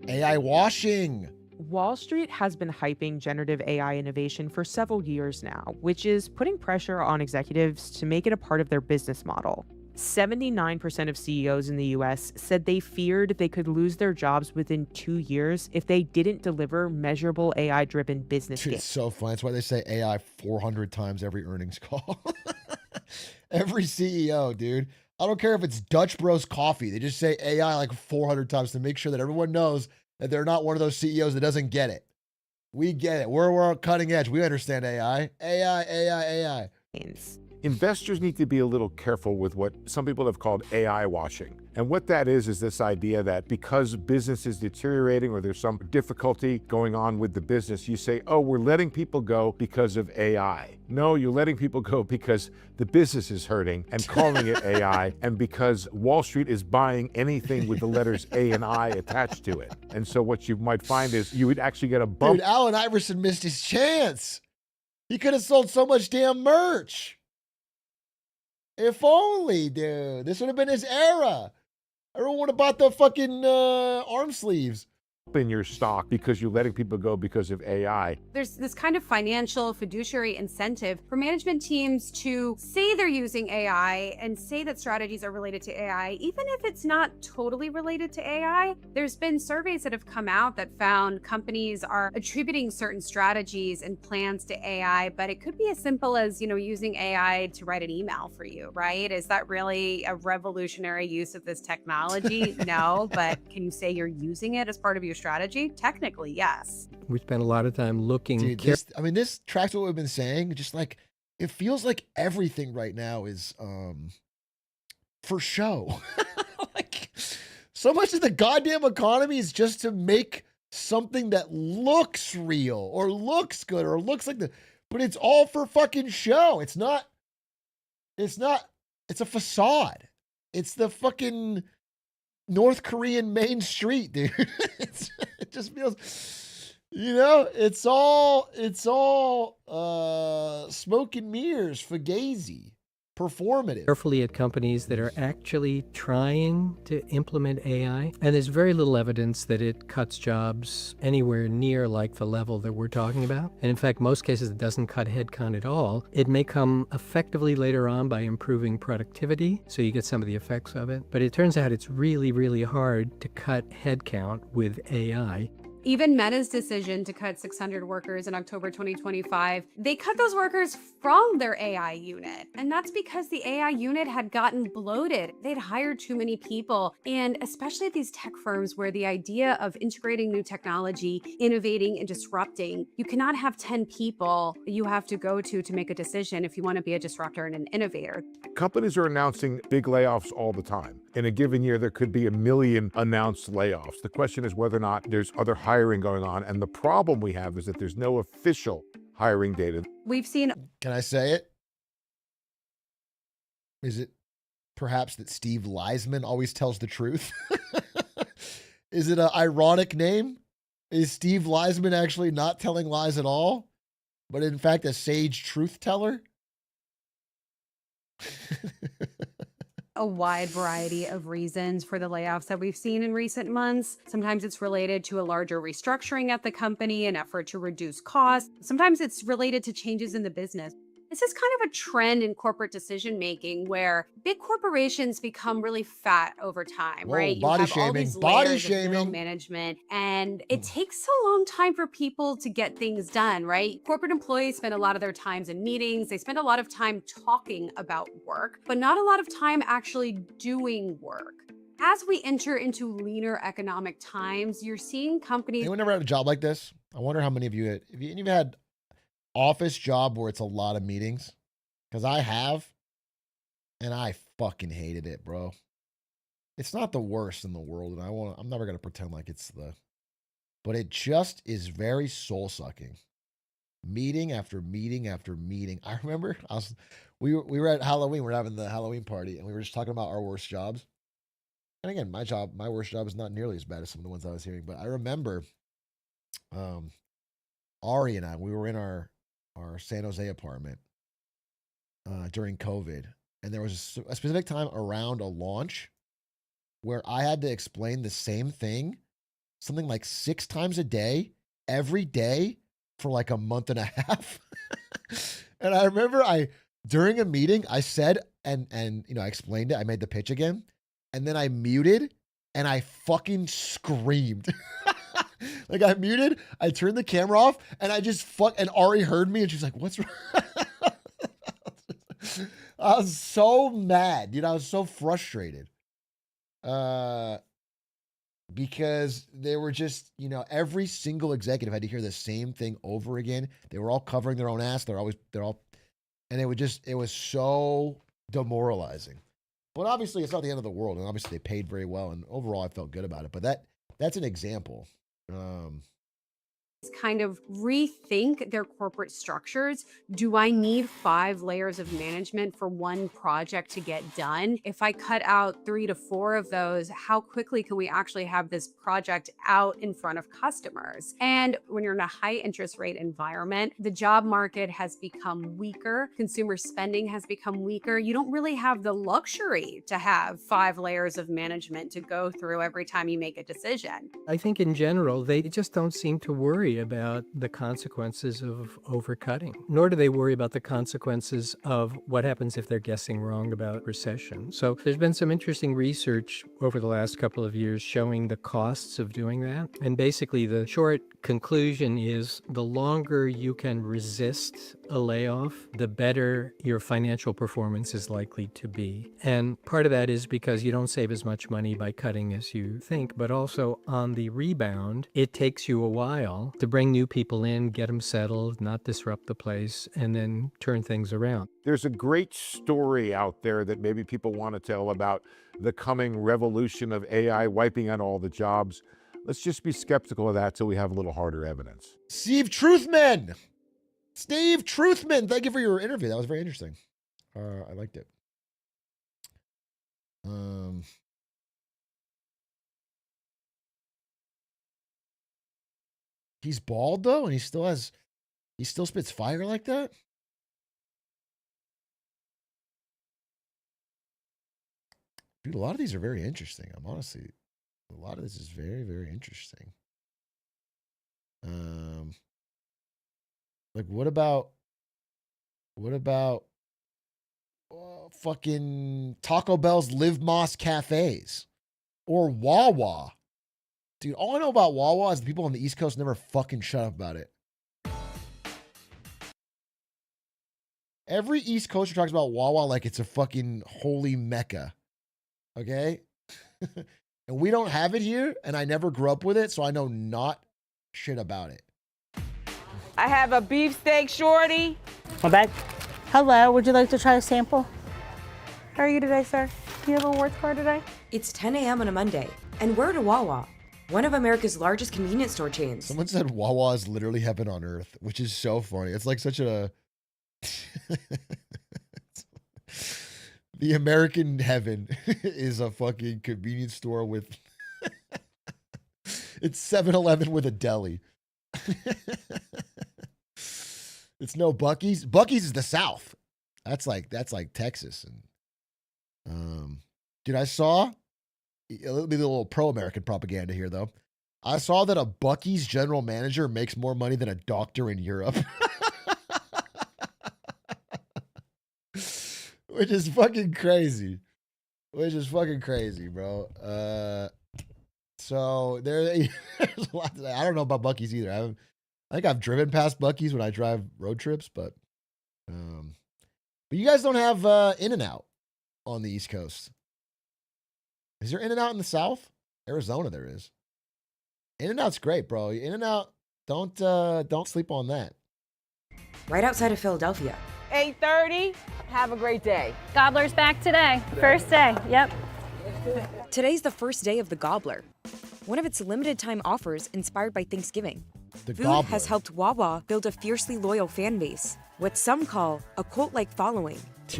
AI washing. Wall Street has been hyping generative AI innovation for several years now, which is putting pressure on executives to make it a part of their business model. 79% of CEOs in the US said they feared they could lose their jobs within 2 years if they didn't deliver measurable AI-driven business Dude, gains. it's so funny. That's why they say AI 400 times every earnings call. Every CEO, dude. I don't care if it's Dutch Bros Coffee. They just say AI like 400 times to make sure that everyone knows that they're not one of those CEOs that doesn't get it. We get it. We're cutting edge. We understand AI. AI. Investors need to be a little careful with what some people have called AI washing. And what that is this idea that because business is deteriorating or there's some difficulty going on with the business, you say, oh, we're letting people go because of AI. No, you're letting people go because the business is hurting and calling it AI, and because Wall Street is buying anything with the letters A and I attached to it. And so what you might find is you would actually get a bump. Dude, Allen Iverson missed his chance. He could have sold so much damn merch. If only, dude. This would have been his era. Everyone would have bought the fucking arm sleeves. In your stock because you're letting people go because of AI. There's this kind of financial fiduciary incentive for management teams to say they're using AI and say that strategies are related to AI, even if it's not totally related to AI. There's been surveys that have come out that found companies are attributing certain strategies and plans to AI, but it could be as simple as, using AI to write an email for you, right? Is that really a revolutionary use of this technology? No, but can you say you're using it as part of your strategy? Technically, yes. We spent a lot of time looking. Dude, this tracks what we've been saying. Just like, it feels like everything right now is for show. Like, so much of the goddamn economy is just to make something that looks real or looks good or looks like but it's all for fucking show. It's a facade. It's the fucking North Korean Main Street, dude. It just feels, it's all smoke and mirrors, fugazi, performative. Carefully at companies that are actually trying to implement AI, and there's very little evidence that it cuts jobs anywhere near like the level that we're talking about. And in fact, most cases it doesn't cut headcount at all. It may come effectively later on by improving productivity, so you get some of the effects of it. But it turns out it's really, really hard to cut headcount with AI. Even Meta's decision to cut 600 workers in October 2025, they cut those workers from their AI unit. And that's because the AI unit had gotten bloated. They'd hired too many people. And especially at these tech firms where the idea of integrating new technology, innovating and disrupting, you cannot have 10 people you have to go to make a decision if you want to be a disruptor and an innovator. Companies are announcing big layoffs all the time. In a given year, there could be 1 million announced layoffs. The question is whether or not there's other hiring going on. And the problem we have is that there's no official hiring data. We've seen... Can I say it? Is it perhaps that Steve Leisman always tells the truth? Is it an ironic name? Is Steve Leisman actually not telling lies at all, but in fact a sage truth teller? A wide variety of reasons for the layoffs that we've seen in recent months. Sometimes it's related to a larger restructuring at the company, an effort to reduce costs. Sometimes it's related to changes in the business. This is kind of a trend in corporate decision making where big corporations become really fat over time, Whoa, right? body you have all shaming, these body layers of middle shaming. management, and it takes a long time for people to get things done, right? Corporate employees spend a lot of their times in meetings. They spend a lot of time talking about work, but not a lot of time actually doing work. As we enter into leaner economic times, you're seeing companies... Anyone ever had a job like this? I wonder how many of you had, if you've had office job where it's a lot of meetings, because I have, and I fucking hated it, bro. It's not the worst in the world, and I'm never gonna pretend like it's but it just is very soul sucking. Meeting after meeting after meeting. I remember we were at Halloween. We were having the Halloween party, and we were just talking about our worst jobs. And again, my worst job is not nearly as bad as some of the ones I was hearing, but I remember, Ari and I, we were in our San Jose apartment during COVID. And there was a specific time around a launch where I had to explain the same thing, something like 6 times a day, every day for like a month and a half. And I remember during a meeting, I said, and I explained it, I made the pitch again, and then I muted and I fucking screamed. Like I muted, I turned the camera off, and I just and Ari heard me, and she's like, "What's wrong?" I was so mad, dude. I was so frustrated. Because they were just, every single executive had to hear the same thing over again. They were all covering their own ass. And it was so demoralizing. But obviously, it's not the end of the world, and obviously they paid very well, and overall, I felt good about it. But that's an example. kind of rethink their corporate structures. Do I need 5 layers of management for one project to get done? If I cut out 3 to 4 of those, how quickly can we actually have this project out in front of customers? And when you're in a high interest rate environment, the job market has become weaker. Consumer spending has become weaker. You don't really have the luxury to have 5 layers of management to go through every time you make a decision. I think in general, they just don't seem to worry about the consequences of overcutting, nor do they worry about the consequences of what happens if they're guessing wrong about recession. So there's been some interesting research over the last couple of years showing the costs of doing that. And basically the short conclusion is the longer you can resist a layoff, the better your financial performance is likely to be. And part of that is because you don't save as much money by cutting as you think, but also on the rebound, it takes you a while to bring new people in, get them settled, not disrupt the place, and then turn things around. There's a great story out there that maybe people want to tell about the coming revolution of AI wiping out all the jobs. Let's just be skeptical of that till we have a little harder evidence. Steve Truthman. Steve Truthman, thank you for your interview. That was very interesting. I liked it. He's bald though, and he still spits fire like that. Dude, a lot of these are very interesting. I'm honestly, a lot of this is very, very interesting. Like what about fucking Taco Bell's Live Moss cafes or Wawa? Dude, all I know about Wawa is the people on the East Coast never fucking shut up about it. Every East Coaster talks about Wawa like it's a fucking holy mecca. Okay? And we don't have it here, and I never grew up with it, so I know not shit about it. I have a beefsteak shorty. My bag. Hello, would you like to try a sample? How are you today, sir? Do you have a rewards card today? It's 10 a.m. on a Monday, and we're at a Wawa, one of America's largest convenience store chains. Someone said Wawa is literally heaven on earth, which is so funny. It's like such a... The American heaven is a fucking convenience store with... It's 7-Eleven with a deli. It's no Buc-ee's. Buc-ee's is the South. That's like Texas. And dude, I saw... It'll be a little pro-American propaganda here, though. I saw that a Buc-ee's general manager makes more money than a doctor in Europe. Which is fucking crazy. Bro. So there's a lot. I don't know about Buc-ee's either. I think I've driven past Buc-ee's when I drive road trips, but you guys don't have In-N-Out on the East Coast. Is there In-N-Out in the South? Arizona, there is. In-N-Out's great, bro. In-N-Out, don't sleep on that. Right outside of Philadelphia. 8:30. Have a great day. Gobbler's back today. First day. Yep. Today's the first day of the Gobbler, one of its limited time offers inspired by Thanksgiving. The Food Gobbler has helped Wawa build a fiercely loyal fan base, what some call a cult-like following.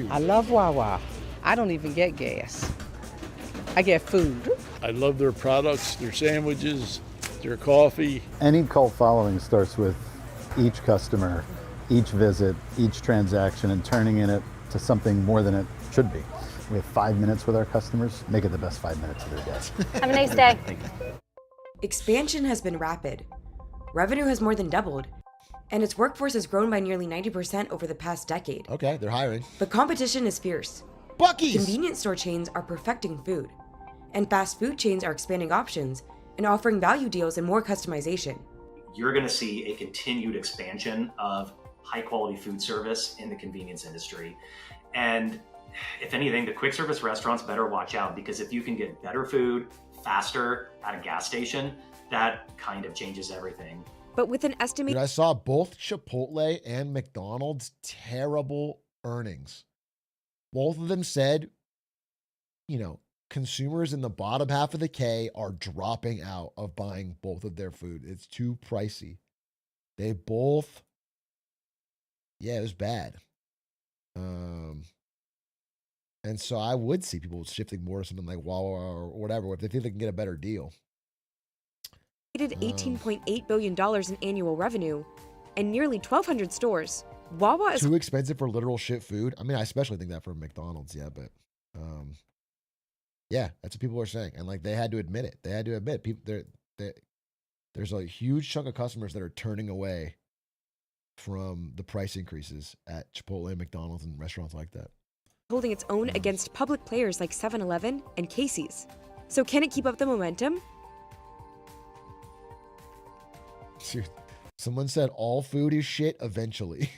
I love Wawa. I don't even get gas. I get food. I love their products, their sandwiches, their coffee. Any cult following starts with each customer, each visit, each transaction, and turning it to something more than it should be. We have 5 minutes with our customers. Make it the best 5 minutes of their day. Have a nice day. Expansion has been rapid. Revenue has more than doubled, and its workforce has grown by nearly 90% over the past decade. Okay, they're hiring. But competition is fierce. Buc-ee's! Convenience store chains are perfecting food, and fast food chains are expanding options and offering value deals and more customization. You're going to see a continued expansion of high-quality food service in the convenience industry. And if anything, the quick service restaurants better watch out, because if you can get better food faster at a gas station, that kind of changes everything. But with an estimated... Dude, I saw both Chipotle and McDonald's terrible earnings. Both of them said, consumers in the bottom half of the K are dropping out of buying both of their food. It's too pricey. They both, yeah, it was bad. And so I would see people shifting more to something like Wawa or whatever if they think they can get a better deal. $18.8 billion in annual revenue and nearly 1,200 stores. Wawa is Too expensive for literal shit food. I mean, I especially think that for McDonald's, yeah, but yeah, that's what people are saying, and like they had to admit it. They had to admit people. There's a huge chunk of customers that are turning away from the price increases at Chipotle, McDonald's, and restaurants like that. holding its own against public players like 7-Eleven and Casey's. So can it keep up the momentum? Dude, someone said all food is shit eventually.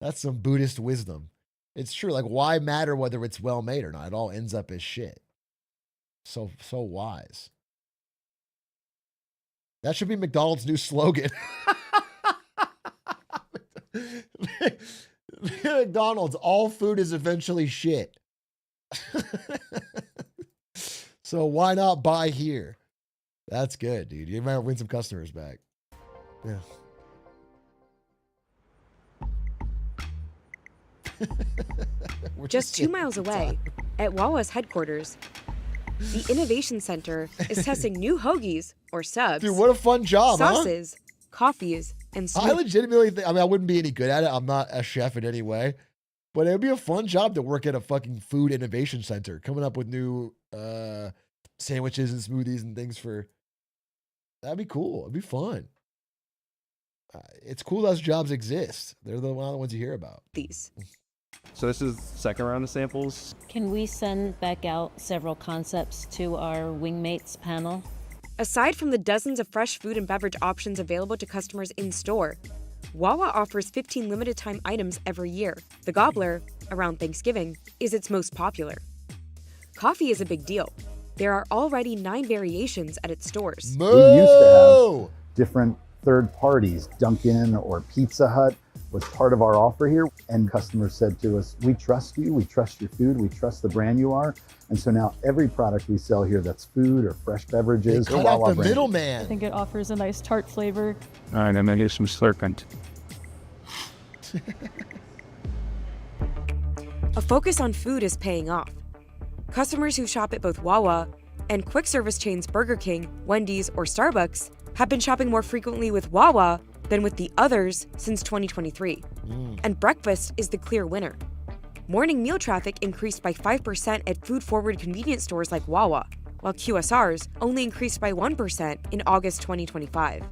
That's some Buddhist wisdom. It's true. Like, why matter whether it's well made or not? It all ends up as shit. So wise. That should be McDonald's new slogan. McDonald's, all food is eventually shit. So why not buy here? That's good, dude. You might win some customers back. Yeah. Just 2 miles away, at Wawa's headquarters, the Innovation Center is testing new hoagies or subs. Dude, what a fun job, sauces, coffees, and I legitimately think, I mean, I wouldn't be any good at it. I'm not a chef in any way. But it would be a fun job to work at a fucking food innovation center, coming up with new sandwiches and smoothies and things for. That'd be cool. It'd be fun. It's cool those jobs exist. They're the ones you hear about. These. So this is the second round of samples. Can we send back out several concepts to our Wingmates panel? Aside from the dozens of fresh food and beverage options available to customers in store, Wawa offers 15 limited time items every year. The Gobbler, around Thanksgiving, is its most popular. Coffee is a big deal. There are already 9 variations at its stores. We used to have different third parties. Dunkin' or Pizza Hut was part of our offer here. And customers said to us, we trust you, we trust your food, we trust the brand you are. And so now every product we sell here that's food or fresh beverages. Cut out the middleman. I think it offers a nice tart flavor. All right, I'm gonna get some slurpant. A focus on food is paying off. Customers who shop at both Wawa and quick service chains Burger King, Wendy's, or Starbucks have been shopping more frequently with Wawa than with the others since 2023. And breakfast is the clear winner. Morning meal traffic increased by 5% at food-forward convenience stores like Wawa, while QSRs only increased by 1% in August 2025.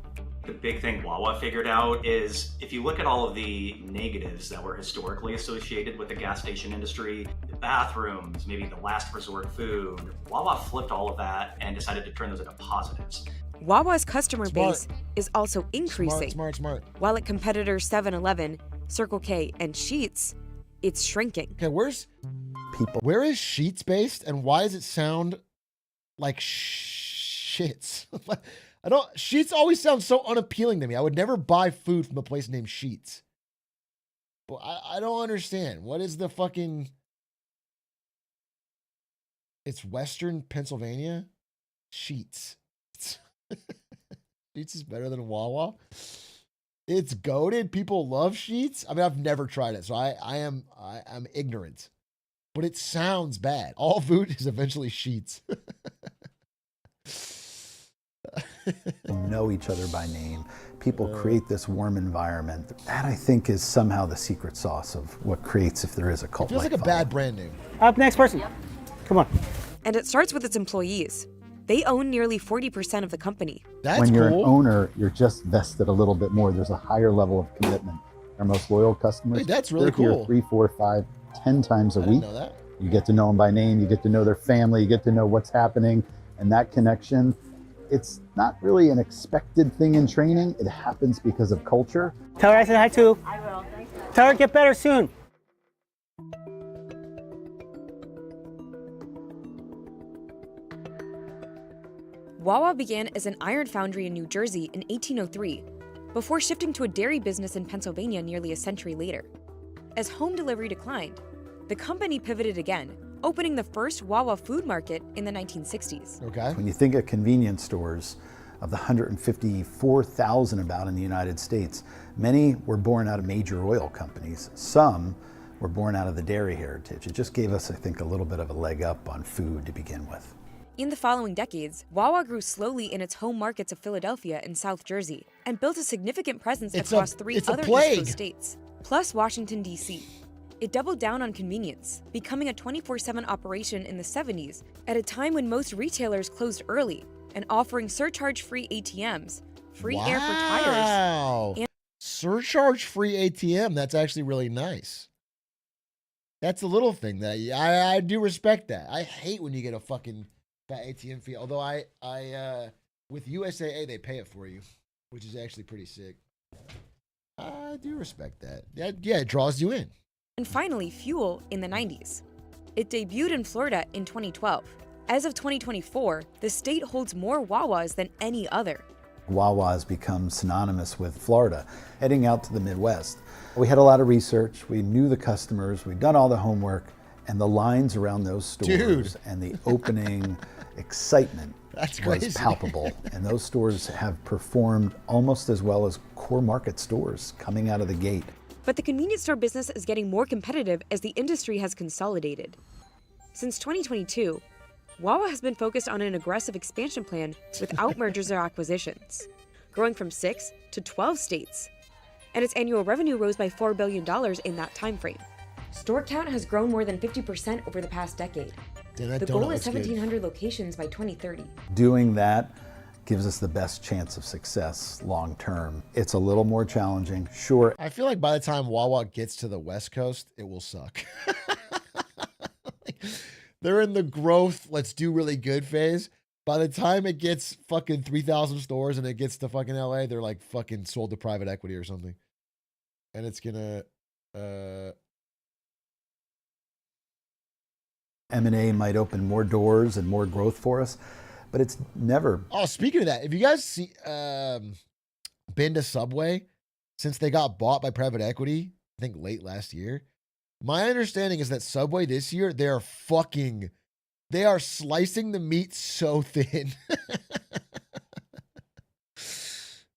The big thing Wawa figured out is if you look at all of the negatives that were historically associated with the gas station industry, the bathrooms, maybe the last resort food, Wawa flipped all of that and decided to turn those into positives. Wawa's customer base is also increasing. Smart. While at competitors 7-Eleven, Circle K, and Sheetz, it's shrinking. Okay, where is Sheetz based, and why does it sound like shits? Sheetz always sounds so unappealing to me. I would never buy food from a place named Sheetz. But I don't understand. What is the fucking... It's Western Pennsylvania? Sheetz. Sheetz is better than Wawa. It's goated. People love Sheetz. I mean, I've never tried it, so I'm ignorant. But it sounds bad. All food is eventually Sheetz. Know each other by name. People create this warm environment. That, I think, is somehow the secret sauce of what creates, if there is a cult. It feels like a bad brand name. Up, next person. Come on. And it starts with its employees. They own nearly 40% of the company. When you're an owner, you're just vested a little bit more. There's a higher level of commitment. Our most loyal customers, that's really they're cool. Here 3, 4, 5, 10 times a week. Know that. You get to know them by name. You get to know their family. You get to know what's happening. And that connection, it's not really an expected thing in training. It happens because of culture. Tell her I said hi too. I will. Thanks. Tell her get better soon. Wawa began as an iron foundry in New Jersey in 1803, before shifting to a dairy business in Pennsylvania nearly a century later. As home delivery declined, the company pivoted again, opening the first Wawa food market in the 1960s. Okay. When you think of convenience stores, Of the 154,000 about in the United States, many were born out of major oil companies. Some were born out of the dairy heritage. It just gave us, I think, a little bit of a leg up on food to begin with. In the following decades, Wawa grew slowly in its home markets of Philadelphia and South Jersey and built a significant presence across three other East Coast states, plus Washington, D.C. It doubled down on convenience, becoming a 24/7 operation in the 70s at a time when most retailers closed early and offering surcharge-free ATMs, free air for tires, and surcharge-free ATM. That's actually really nice. That's a little thing that I do respect that. I hate when you get a fucking fat ATM fee. Although I with USAA they pay it for you, which is actually pretty sick. I do respect that. Yeah, it draws you in. And finally, fuel in the 90s. It debuted in Florida in 2012. As of 2024, the state holds more Wawas than any other. Wawa has become synonymous with Florida, heading out to the Midwest. We had a lot of research, we knew the customers, we'd done all the homework, and the lines around those stores and the opening excitement was palpable. And those stores have performed almost as well as core market stores coming out of the gate. But the convenience store business is getting more competitive as the industry has consolidated. Since 2022, Wawa has been focused on an aggressive expansion plan without mergers or acquisitions, growing from 6 to 12 states. And its annual revenue rose by $4 billion in that time frame. Store count has grown more than 50% over the past decade. The goal is 1,700 locations by 2030. Doing that gives us the best chance of success long term. It's a little more challenging, sure. I feel like by the time Wawa gets to the West Coast, it will suck. They're in the growth, let's do really good phase. By the time it gets fucking 3,000 stores and it gets to fucking LA, they're like fucking sold to private equity or something. And it's gonna, M&A might open more doors and more growth for us, but it's never. Oh, speaking of that, if you guys see, been to Subway since they got bought by private equity, I think late last year, my understanding is that Subway this year, they are slicing the meat so thin.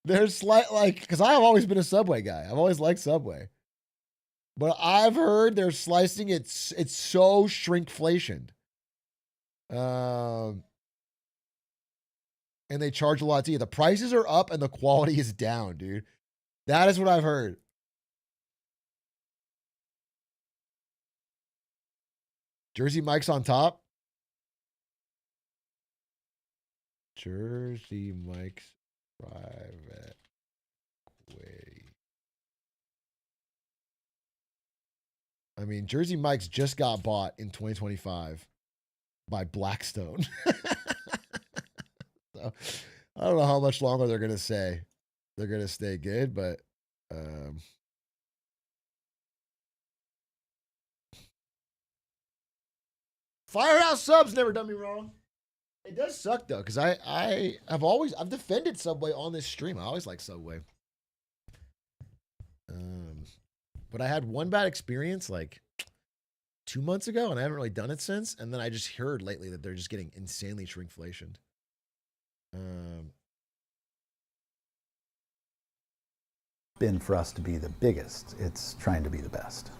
They're because I've always been a Subway guy. I've always liked Subway. But I've heard they're slicing it. It's so shrinkflationed. And they charge a lot to you. The prices are up and the quality is down, dude. That is what I've heard. Jersey Mike's on top. Jersey Mike's private equity. I mean, Jersey Mike's just got bought in 2025 by Blackstone. So I don't know how much longer they're going to say they're going to stay good, but Firehouse Subs never done me wrong. It does suck though, because I've defended Subway on this stream. I always like Subway. But I had one bad experience like 2 months ago, and I haven't really done it since. And then I just heard lately that they're just getting insanely shrinkflationed. Been for us to be the biggest. It's trying to be the best.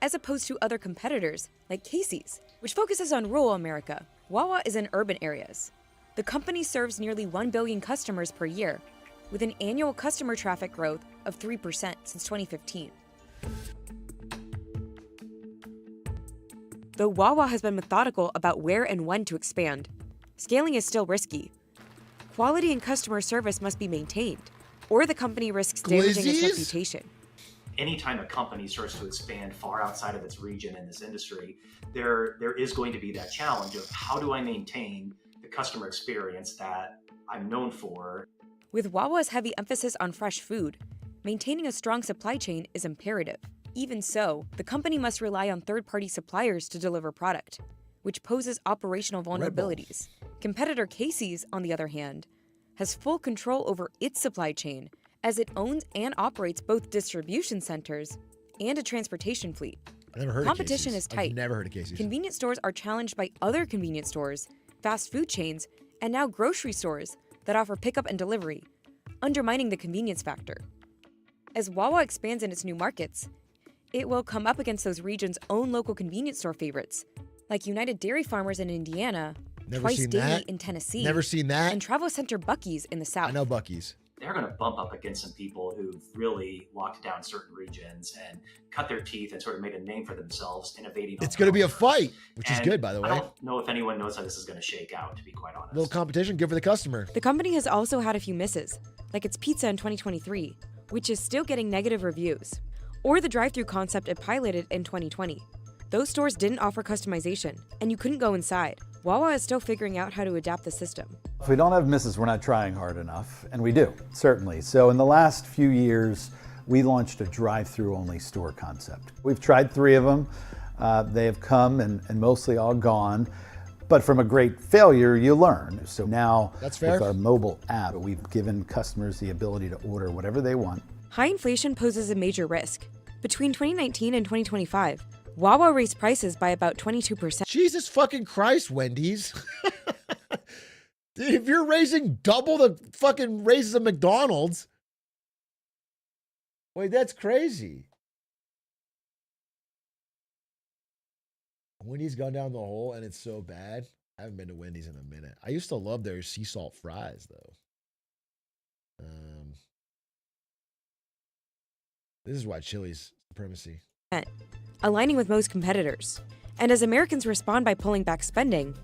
As opposed to other competitors like Casey's, which focuses on rural America, Wawa is in urban areas. The company serves nearly 1 billion customers per year, with an annual customer traffic growth of 3% since 2015. Though Wawa has been methodical about where and when to expand, scaling is still risky. Quality and customer service must be maintained, or the company risks damaging its reputation. Anytime a company starts to expand far outside of its region in this industry, there is going to be that challenge of how do I maintain the customer experience that I'm known for. With Wawa's heavy emphasis on fresh food, maintaining a strong supply chain is imperative. Even so, the company must rely on third-party suppliers to deliver product, which poses operational vulnerabilities. Competitor Casey's, on the other hand, has full control over its supply chain, as it owns and operates both distribution centers and a transportation fleet. I've never heard Competition of is tight. I've never heard of Casey's. Convenience stores are challenged by other convenience stores, fast food chains, and now grocery stores that offer pickup and delivery, undermining the convenience factor. As Wawa expands in its new markets, it will come up against those regions' own local convenience store favorites, like United Dairy Farmers in Indiana, Never Twice seen Daily that. in Tennessee, Never seen that. and Travel Center Buc-ee's in the South. I know Buc-ee's. They're going to bump up against some people who've really locked down certain regions and cut their teeth and sort of made a name for themselves, innovating. It's going to be a fight, which is And good, by the way. I don't know if anyone knows how this is going to shake out, to be quite honest. Little competition, good for the customer. The company has also had a few misses, like its pizza in 2023, which is still getting negative reviews, or the drive-thru concept it piloted in 2020. Those stores didn't offer customization, and you couldn't go inside. Wawa is still figuring out how to adapt the system. If we don't have misses, we're not trying hard enough, and we do, certainly. So in the last few years, we launched a drive-through only store concept. We've tried 3 of them. They have come and mostly all gone. But from a great failure, you learn. So now, That's fair. with our mobile app, we've given customers the ability to order whatever they want. High inflation poses a major risk. Between 2019 and 2025, Wawa raised prices by about 22%. Jesus fucking Christ, Wendy's. Dude, if you're raising double the fucking raises of McDonald's. Wait, that's crazy. Wendy's gone down the hole and it's so bad. I haven't been to Wendy's in a minute. I used to love their sea salt fries though. This is why Chili's supremacy. Aligning with most competitors. And as Americans respond by pulling back spending,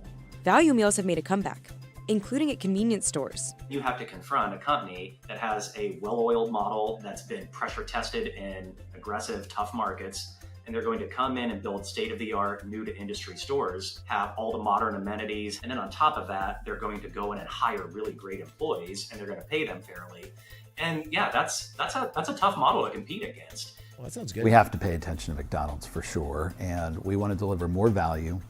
value meals have made a comeback, including at convenience stores. You have to confront a company that has a well-oiled model that's been pressure tested in aggressive, tough markets, and they're going to come in and build state-of-the-art, new-to-industry stores, have all the modern amenities, and then on top of that, they're going to go in and hire really great employees, and they're going to pay them fairly. And yeah, that's a tough model to compete against. Well, that sounds good. We have to pay attention to McDonald's for sure, and we want to deliver more value,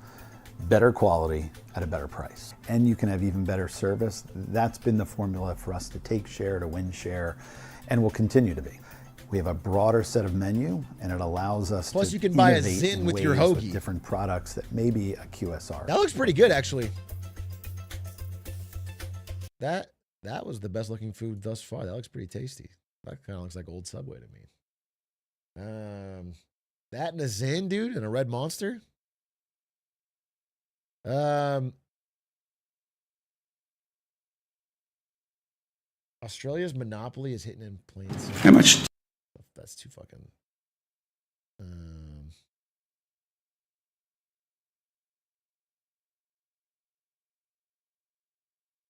better quality at a better price. And you can have even better service. That's been the formula for us to take share, to win share, and will continue to be. We have a broader set of menu, and it allows us Plus to you can buy a innovate Zin in with your ways hoagie. different products that may be a QSR. That looks pretty good, actually. That was the best looking food thus far. That looks pretty tasty. That kind of looks like old Subway to me. That and a Zin, dude, and a Red Monster. Australia's monopoly is hitting in plain sight. How much? That's too fucking.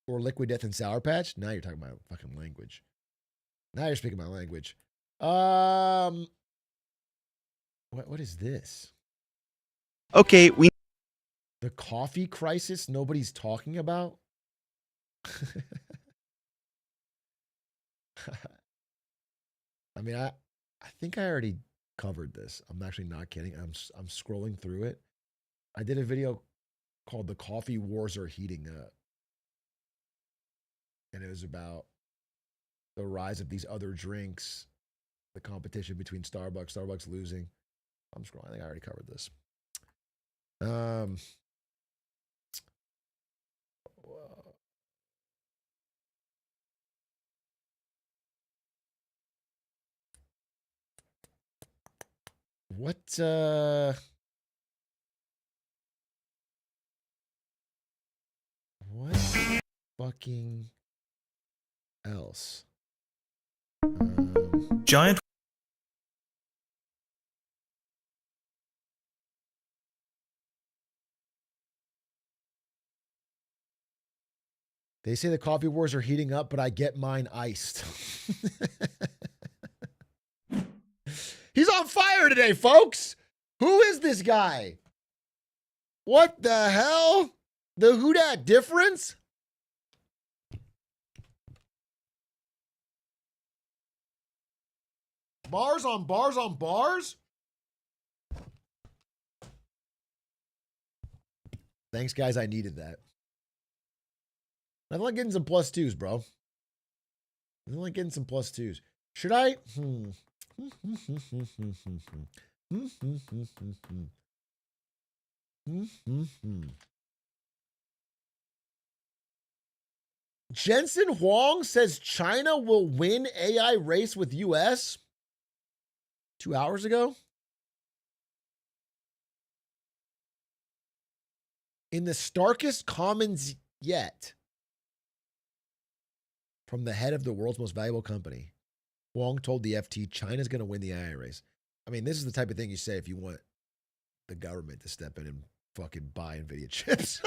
Or Liquid Death and Sour Patch. Now you're talking my fucking language. Now you're speaking my language. What is this? Okay, The coffee crisis nobody's talking about? I mean, I think I already covered this. I'm actually not kidding. I'm scrolling through it. I did a video called "The Coffee Wars Are Heating Up," and it was about the rise of these other drinks, the competition between Starbucks losing. I'm scrolling. I think I already covered this. What fucking else? Giant. They say the coffee wars are heating up, but I get mine iced. He's on fire today, folks. Who is this guy? What the hell? The who dat difference? Bars on bars on bars? Thanks, guys. I needed that. I like getting some plus twos, bro. I like getting some plus twos. Should I? Jensen Huang says China will win AI race with US 2 hours ago. In the starkest comments yet from the head of the world's most valuable company, Huang told the FT China's going to win the AI race. I mean, this is the type of thing you say if you want the government to step in and fucking buy NVIDIA chips.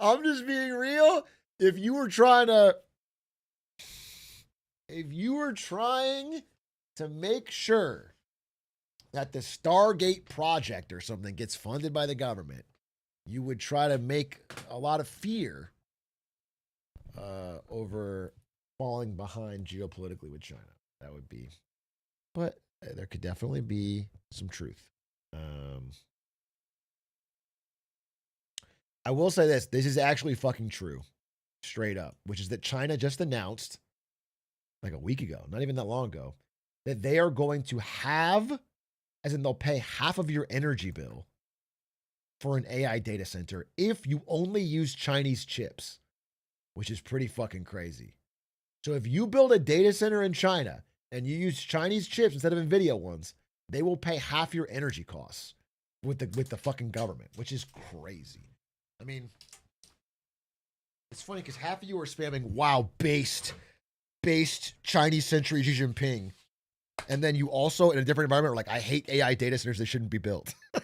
I'm just being real. If you were trying to make sure that the Stargate project or something gets funded by the government, you would try to make a lot of fear over falling behind geopolitically with China. That would be, but there could definitely be some truth. I will say this is actually fucking true, straight up, which is that China just announced like a week ago, not even that long ago, that they are going to have, as in they'll pay half of your energy bill for an AI data center if you only use Chinese chips, which is pretty fucking crazy. So if you build a data center in China and you use Chinese chips instead of NVIDIA ones, they will pay half your energy costs with the fucking government, which is crazy. I mean, it's funny because half of you are spamming, wow, based Chinese century Xi Jinping. And then you also, in a different environment, are like, I hate AI data centers. They shouldn't be built. I'm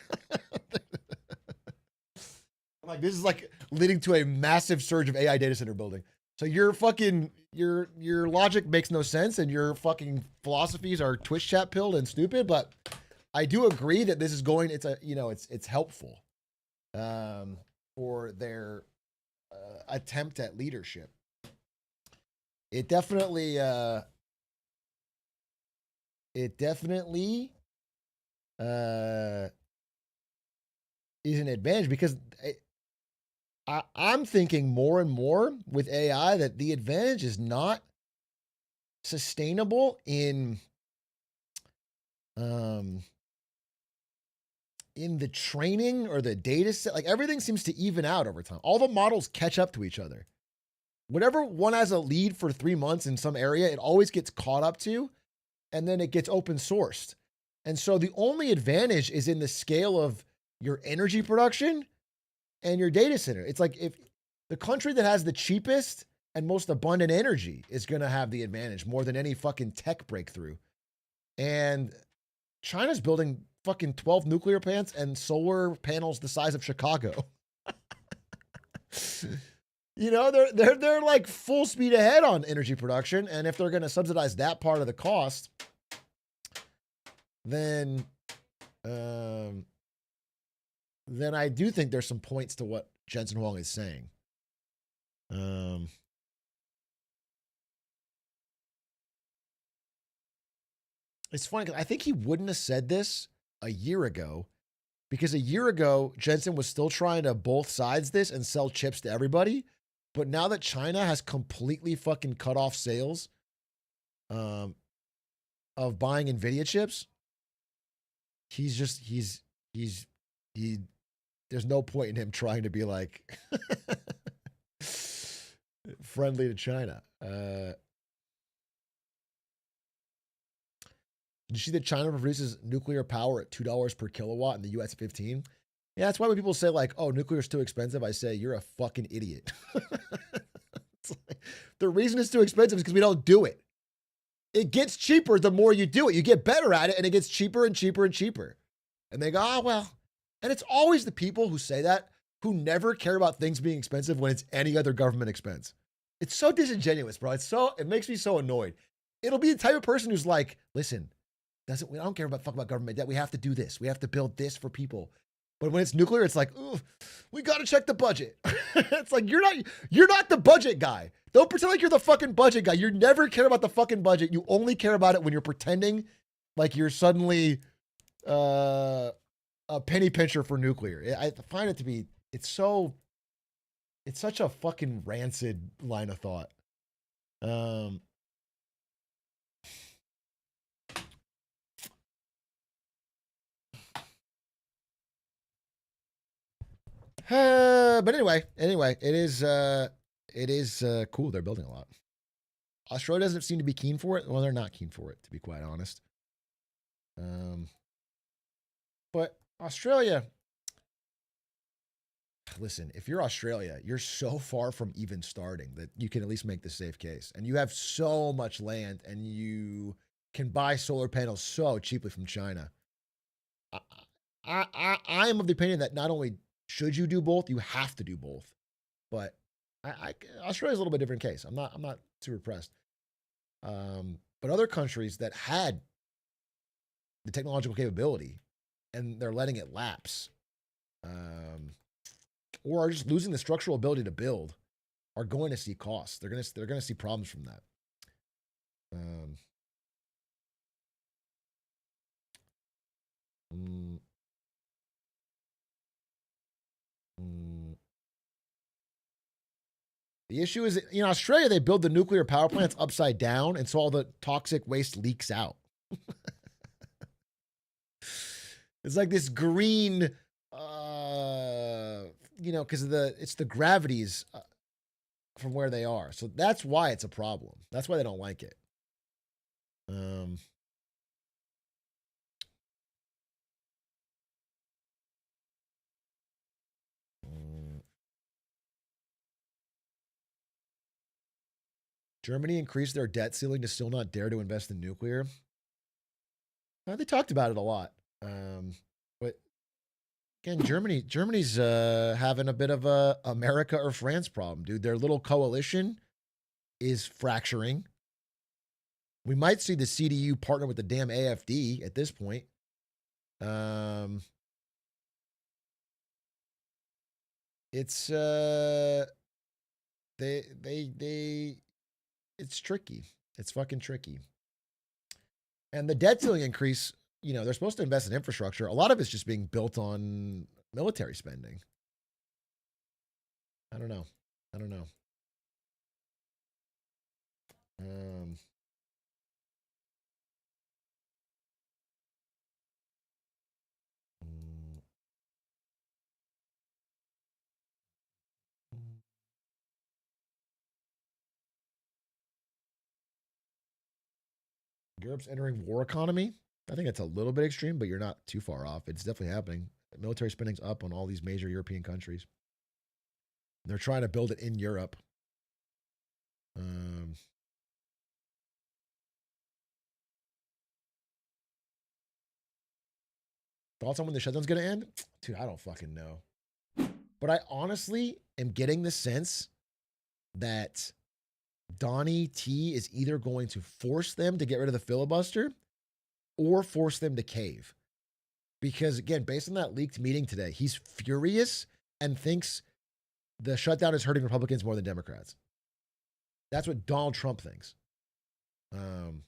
like, this is like leading to a massive surge of AI data center building. So your fucking, your logic makes no sense and your fucking philosophies are Twitch chat pilled and stupid. But I do agree that this is going, it's helpful for their attempt at leadership. It definitely is an advantage because I'm thinking more and more with AI that the advantage is not sustainable in the training or the data set. Like everything seems to even out over time. All the models catch up to each other. Whenever one has a lead for 3 months in some area, it always gets caught up to, and then it gets open sourced. And so the only advantage is in the scale of your energy production and your data center. It's like if the country that has the cheapest and most abundant energy is going to have the advantage more than any fucking tech breakthrough. And China's building fucking 12 nuclear plants and solar panels the size of Chicago. You know, they're like full speed ahead on energy production, and if they're going to subsidize that part of the cost, then I do think there's some points to what Jensen Huang is saying. It's funny because I think he wouldn't have said this a year ago, because a year ago Jensen was still trying to both sides this and sell chips to everybody. But now that China has completely fucking cut off sales of buying NVIDIA chips, there's no point in him trying to be like friendly to China. Did you see that China produces nuclear power at $2 per kilowatt and the US at 15? Yeah, that's why when people say like, oh, nuclear is too expensive, I say, you're a fucking idiot. Like, the reason it's too expensive is because we don't do it. It gets cheaper the more you do it. You get better at it and it gets cheaper and cheaper and cheaper. And they go, oh, well. And it's always the people who say that who never care about things being expensive when it's any other government expense. It's so disingenuous, bro. It makes me so annoyed. It'll be the type of person who's like, listen, we don't care about government debt. We have to do this. We have to build this for people. But when it's nuclear, it's like, ooh, we got to check the budget. It's like, you're not the budget guy. Don't pretend like you're the fucking budget guy. You never care about the fucking budget. You only care about it when you're pretending like you're suddenly a penny pincher for nuclear. I find it to be, it's such a fucking rancid line of thought. But anyway, it is cool. They're building a lot. Australia doesn't seem to be keen for it. Well, they're not keen for it, to be quite honest. But Australia, listen, if you're Australia, you're so far from even starting that you can at least make the safe case. And you have so much land and you can buy solar panels so cheaply from China. I am of the opinion that not only should you do both, you have to do both. But Australia's a little bit different case. I'm not super impressed. But other countries that had the technological capability and they're letting it lapse, or are just losing the structural ability to build, are going to see costs. They're going to see problems from that. The issue is, in Australia, they build the nuclear power plants upside down, and so all the toxic waste leaks out. It's like this green, because it's the gravities from where they are. So that's why it's a problem. That's why they don't like it. Germany increased their debt ceiling to still not dare to invest in nuclear. They talked about it a lot. But again, Germany's having a bit of a America or France problem, dude. Their little coalition is fracturing. We might see the CDU partner with the damn AFD at this point. It's it's tricky. It's fucking tricky. And the debt ceiling increase, they're supposed to invest in infrastructure. A lot of it's just being built on military spending. I don't know. Europe's entering war economy. I think it's a little bit extreme, but you're not too far off. It's definitely happening. Military spending's up on all these major European countries. They're trying to build it in Europe. Thoughts on when the shutdown's going to end? Dude, I don't fucking know. But I honestly am getting the sense that Donnie T is either going to force them to get rid of the filibuster or force them to cave. Because again, based on that leaked meeting today, he's furious and thinks the shutdown is hurting Republicans more than Democrats. That's what Donald Trump thinks. And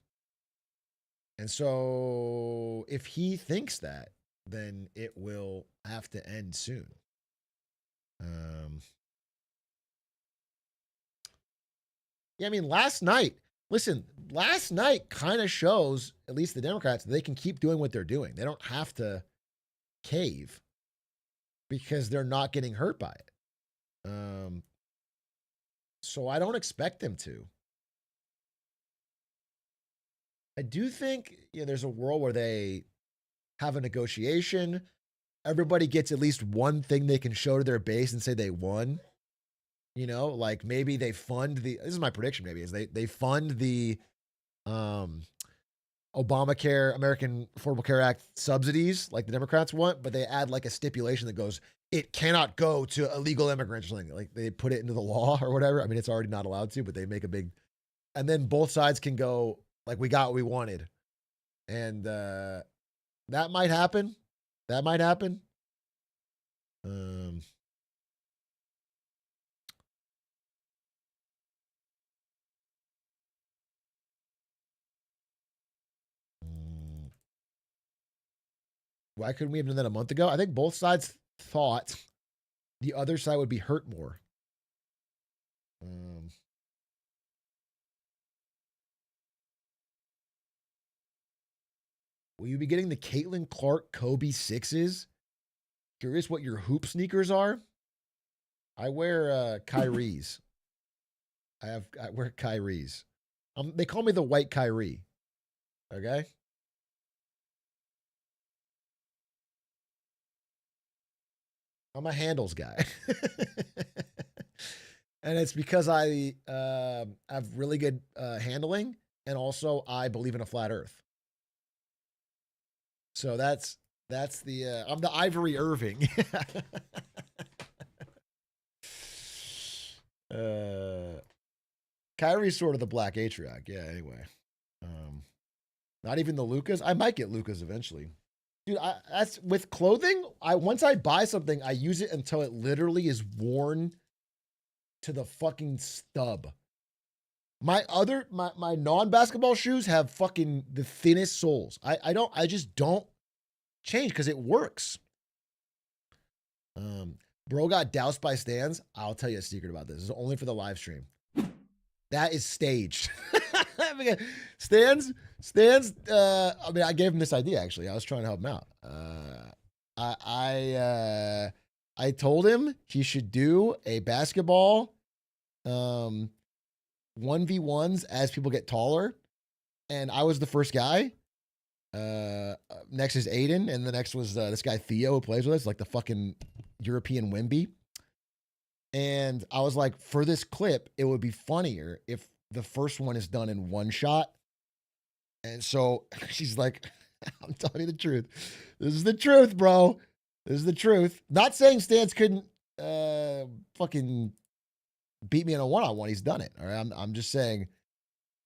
so if he thinks that, then it will have to end soon. Yeah, I mean, last night kind of shows, at least the Democrats, they can keep doing what they're doing. They don't have to cave because they're not getting hurt by it. So I don't expect them to. I do think there's a world where they have a negotiation. Everybody gets at least one thing they can show to their base and say they won. Like maybe they fund this is my prediction, maybe, is they fund the Obamacare, American Affordable Care Act subsidies like the Democrats want, but they add like a stipulation that goes, it cannot go to illegal immigrants or something. Like they put it into the law or whatever. I mean, it's already not allowed to, but they make a big, and then both sides can go like, we got what we wanted. And that might happen. Why couldn't we have done that a month ago? I think both sides thought the other side would be hurt more. Will you be getting the Caitlin Clark Kobe 6s? Curious what your hoop sneakers are? I wear Kyrie's. I wear Kyrie's. They call me the white Kyrie. Okay. I'm a handles guy. And it's because I have really good handling, and also I believe in a flat earth. So that's the I'm the Ivory Irving. Kyrie's sort of the black Atrioc. Yeah, anyway. Not even the Lucas. I might get Lucas eventually. Dude, that's with clothing. Once I buy something, I use it until it literally is worn to the fucking stub. My non-basketball shoes have fucking the thinnest soles. I just don't change because it works. Bro got doused by Stans. I'll tell you a secret about this. It's only for the live stream. That is staged. Stans, I mean, I gave him this idea, actually. I was trying to help him out. I told him he should do a basketball 1v1s as people get taller. And I was the first guy. Next is Aiden, and the next was this guy Theo who plays with us, like the fucking European Wimby. And I was like, for this clip, it would be funnier if the first one is done in one shot. And so she's like, I'm telling you the truth. This is the truth, bro. This is the truth. Not saying Stans couldn't fucking beat me in a one-on-one. He's done it. All right. I'm just saying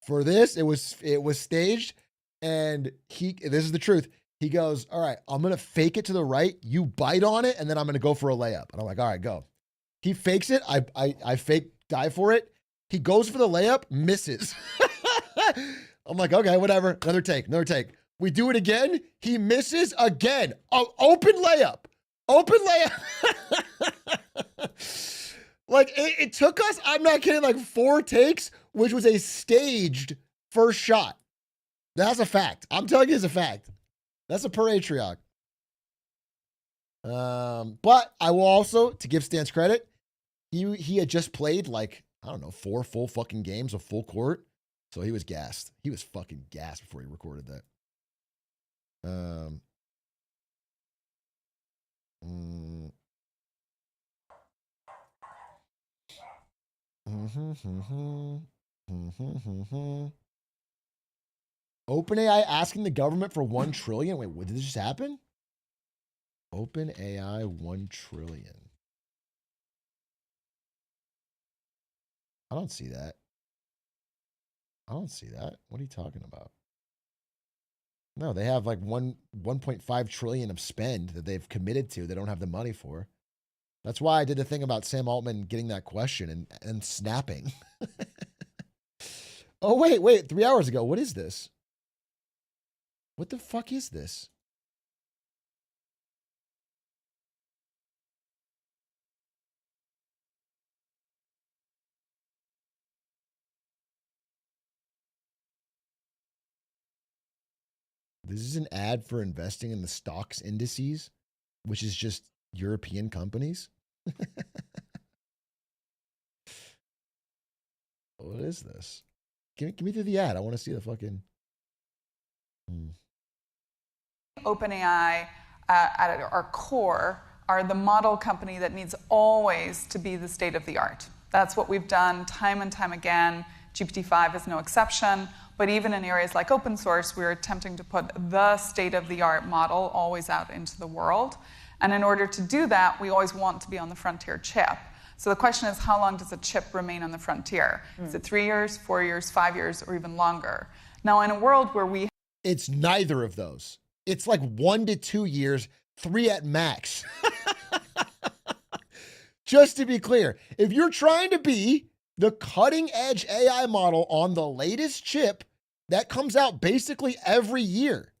for this, it was staged. And this is the truth. He goes, all right, I'm going to fake it to the right. You bite on it. And then I'm going to go for a layup. And I'm like, all right, go. He fakes it. I fake dive for it. He goes for the layup, misses. I'm like, okay, whatever. Another take. We do it again. He misses again. Open layup. Like it took us, I'm not kidding, like 4 takes, which was a staged first shot. That's a fact. I'm telling you, it's a fact. That's a per Atrioc. But I will also, to give Stans credit, he had just played like, I don't know, 4 full fucking games of full court. So he was gassed. He was fucking gassed before he recorded that. OpenAI asking the government for 1 trillion. Wait, what did this just happen? OpenAI 1 trillion. I don't see that. What are you talking about? No, they have like 1.5 trillion of spend that they've committed to. They don't have the money for. That's why I did the thing about Sam Altman getting that question and snapping. Oh, wait, 3 hours ago. What is this? What the fuck is this? This is an ad for investing in the stocks indices, which is just European companies. What is this? Give me through the ad. I want to see the fucking. OpenAI, at our core, are the model company that needs always to be the state of the art. That's what we've done time and time again. GPT-5 is no exception. But even in areas like open source, we're attempting to put the state-of-the-art model always out into the world. And in order to do that, we always want to be on the frontier chip. So the question is, how long does a chip remain on the frontier? Is it 3 years, 4 years, 5 years, or even longer? Now, in a world where we... It's neither of those. It's like 1 to 2 years, 3 at max. Just to be clear, if you're trying to be the cutting-edge AI model on the latest chip that comes out basically every year,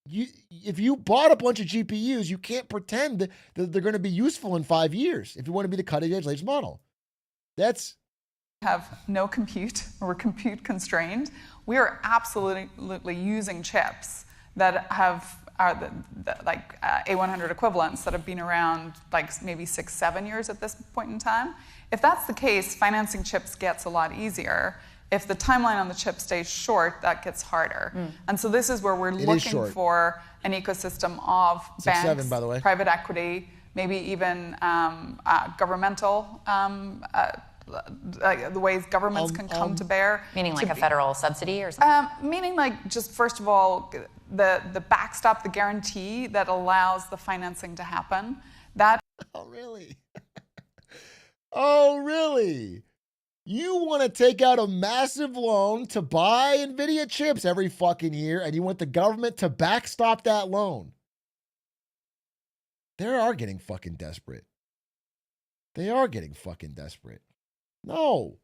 if you bought a bunch of GPUs, you can't pretend that they're going to be useful in 5 years if you want to be the cutting-edge latest model. That's... have no compute, or we're compute constrained. We are absolutely using chips that have like A100 equivalents that have been around like maybe 6-7 years at this point in time. If that's the case, financing chips gets a lot easier. If the timeline on the chip stays short, that gets harder. And so this is where we're looking for an ecosystem of banks, by the way. private equity, maybe even governmental, the ways governments can come to bear. Meaning like a federal subsidy or something? Meaning like just first of all, the backstop, the guarantee that allows the financing to happen. That. Oh, really? Oh, really? You want to take out a massive loan to buy NVIDIA chips every fucking year, and you want the government to backstop that loan. They are getting fucking desperate. They are getting fucking desperate. No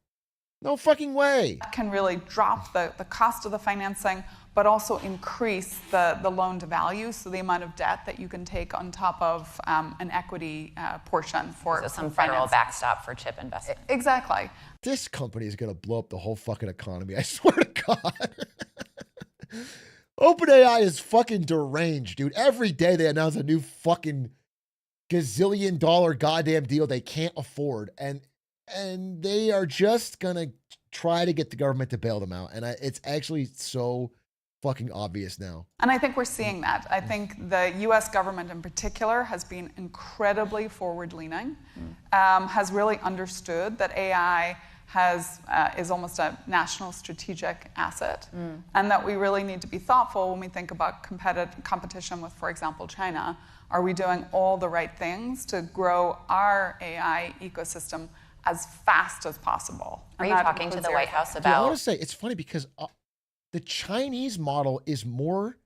fucking way. Can really drop the cost of the financing, but also increase the loan to value, so the amount of debt that you can take on top of an equity portion for so some federal backstop for chip investment. Exactly. This company is going to blow up the whole fucking economy. I swear to God. OpenAI is fucking deranged, dude. Every day they announce a new fucking gazillion dollar goddamn deal they can't afford. And they are just going to try to get the government to bail them out. And it's actually so fucking obvious now. And I think we're seeing that. I think the US government in particular has been incredibly forward-leaning, has really understood that AI is almost a national strategic asset, and that we really need to be thoughtful when we think about competition with, for example, China. Are we doing all the right things to grow our AI ecosystem as fast as possible? Are you talking to the White House about? Yeah, I want to say it's funny because the Chinese model is more.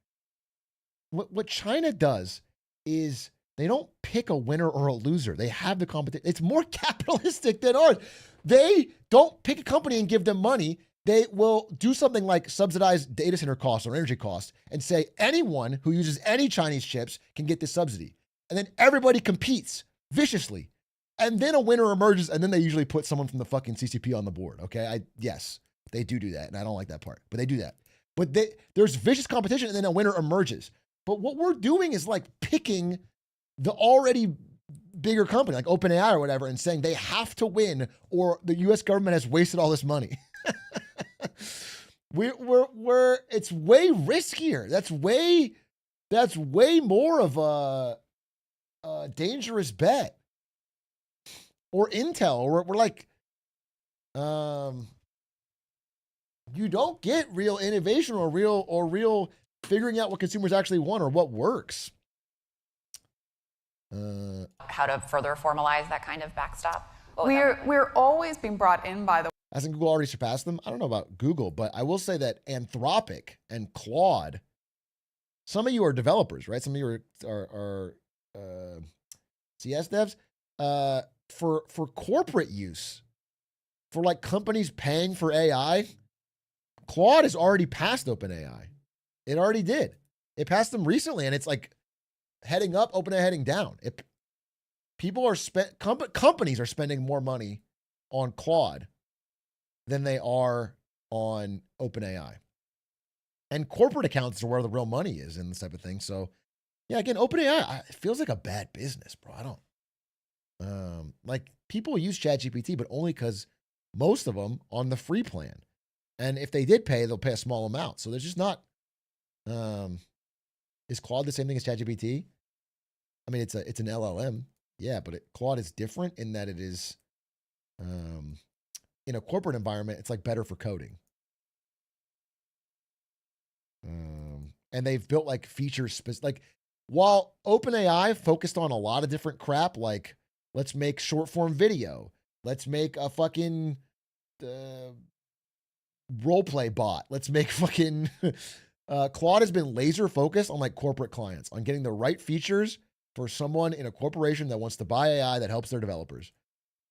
What China does is they don't pick a winner or a loser. They have the competition. It's more capitalistic than ours. They don't pick a company and give them money. They will do something like subsidize data center costs or energy costs and say anyone who uses any Chinese chips can get this subsidy. And then everybody competes viciously. And then a winner emerges, and then they usually put someone from the fucking CCP on the board, okay? Yes, they do that, and I don't like that part, but they do that. But there's vicious competition, and then a winner emerges. But what we're doing is like picking the already bigger company, like OpenAI or whatever, and saying they have to win, or the U.S. government has wasted all this money. It's way riskier. That's way more of a dangerous bet. Or Intel, or we're like, you don't get real innovation or real figuring out what consumers actually want or what works. How to further formalize that kind of backstop? We're always being brought in by the. Hasn't Google already surpassed them? I don't know about Google, but I will say that Anthropic and Claude. Some of you are developers, right? Some of you are CS devs. For corporate use, for like companies paying for AI, Claude has already passed OpenAI. It already did. It passed them recently, and it's like heading up, OpenAI heading down. Companies are spending more money on Claude than they are on OpenAI. And corporate accounts are where the real money is in this type of thing. So, yeah, again, OpenAI, it feels like a bad business, bro. I don't. Like people use ChatGPT, but only because most of them on the free plan. And if they did pay, they'll pay a small amount. So there's just not, is Claude the same thing as ChatGPT? I mean, it's an LLM. Yeah, but Claude is different in that it is, in a corporate environment, it's like better for coding. And they've built like features, like while OpenAI focused on a lot of different crap, like let's make short form video. Let's make a fucking role play bot. Let's make fucking Claude has been laser focused on like corporate clients, on getting the right features for someone in a corporation that wants to buy AI that helps their developers.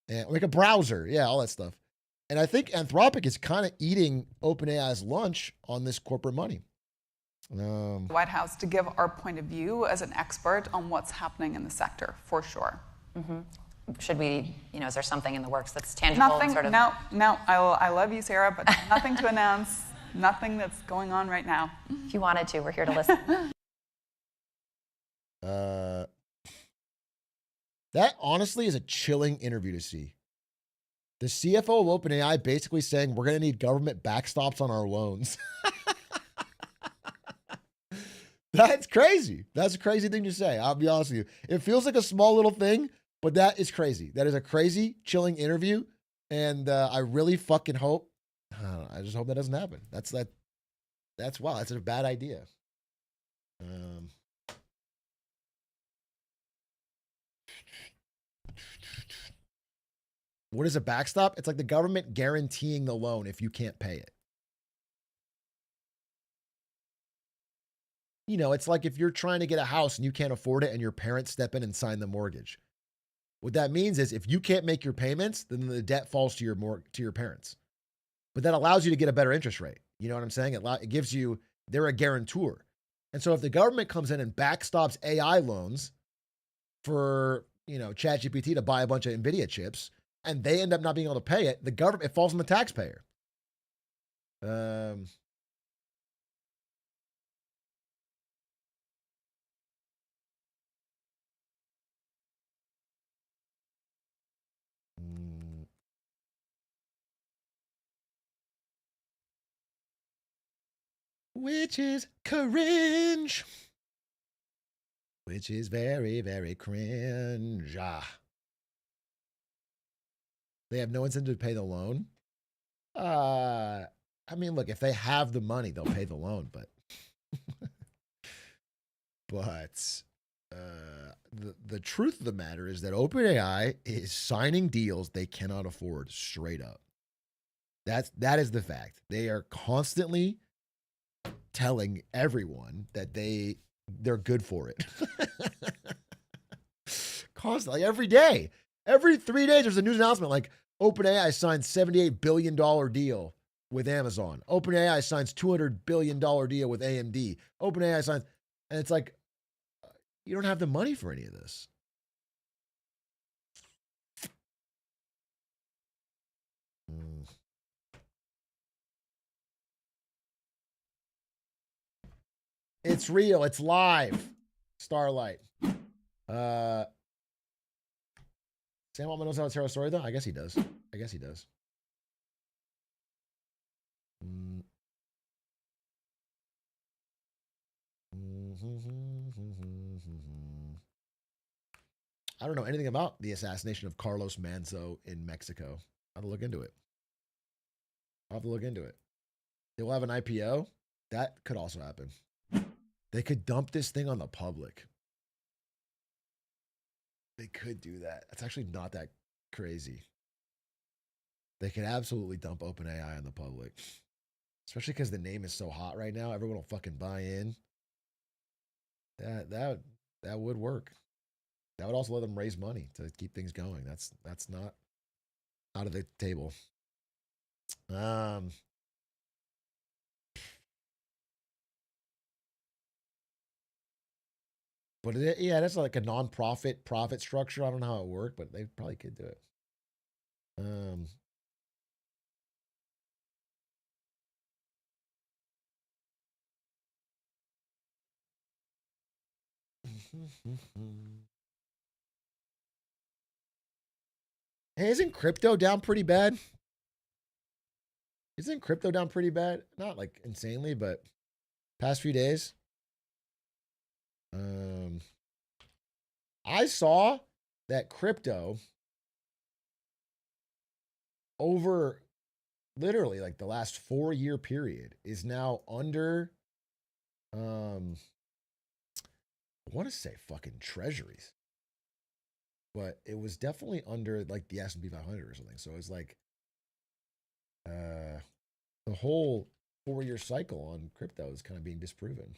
And like a browser. Yeah, all that stuff. And I think Anthropic is kind of eating OpenAI's lunch on this corporate money. White House to give our point of view as an expert on what's happening in the sector, for sure. Mm-hmm. Should we, is there something in the works that's tangible? Nothing, sort of... No, I love you, Sarah, but nothing to announce, nothing that's going on right now. If you wanted to, we're here to listen. That honestly is a chilling interview to see. The CFO of OpenAI basically saying we're going to need government backstops on our loans. That's crazy. That's a crazy thing to say. I'll be honest with you. It feels like a small little thing, but that is crazy. That is a crazy, chilling interview. And I really fucking hope, I just hope that doesn't happen. That's wow. That's a bad idea. What is a backstop? It's like the government guaranteeing the loan if you can't pay it. You know, it's like if you're trying to get a house and you can't afford it and your parents step in and sign the mortgage. What that means is if you can't make your payments, then the debt falls to your parents. But that allows you to get a better interest rate. You know what I'm saying? It gives you, they're a guarantor. And so if the government comes in and backstops AI loans for, you know, ChatGPT to buy a bunch of NVIDIA chips and they end up not being able to pay it, the government, it falls on the taxpayer. Which is cringe. Which is very, very cringe. They have no incentive to pay the loan. I mean, look, if they have the money, they'll pay the loan, but the truth of the matter is that OpenAI is signing deals they cannot afford straight up. That is the fact. They are constantly telling everyone that they're good for it. Constantly, every day. Every 3 days, there's a news announcement like OpenAI signed $78 billion deal with Amazon. OpenAI signs $200 billion deal with AMD. OpenAI signs, and it's like, you don't have the money for any of this. It's real. It's live. Starlight. Sam Altman knows how to tell a story, though? I guess he does. I guess he does. I don't know anything about the assassination of Carlos Manzo in Mexico. I'll have to look into it. They will have an IPO. That could also happen. They could dump this thing on the public. They could do that. That's actually not that crazy. They could absolutely dump OpenAI on the public. Especially because the name is so hot right now. Everyone will fucking buy in. That would work. That would also let them raise money to keep things going. That's not out of the table. But yeah, that's like a non-profit profit structure. I don't know how it worked, but they probably could do it. Hey, isn't crypto down pretty bad? Isn't crypto down pretty bad? Not like insanely, but past few days. I saw that crypto over literally like the last 4-year period is now under, I want to say fucking treasuries, but it was definitely under like the S&P 500 or something. So it's like, the whole 4-year cycle on crypto is kind of being disproven.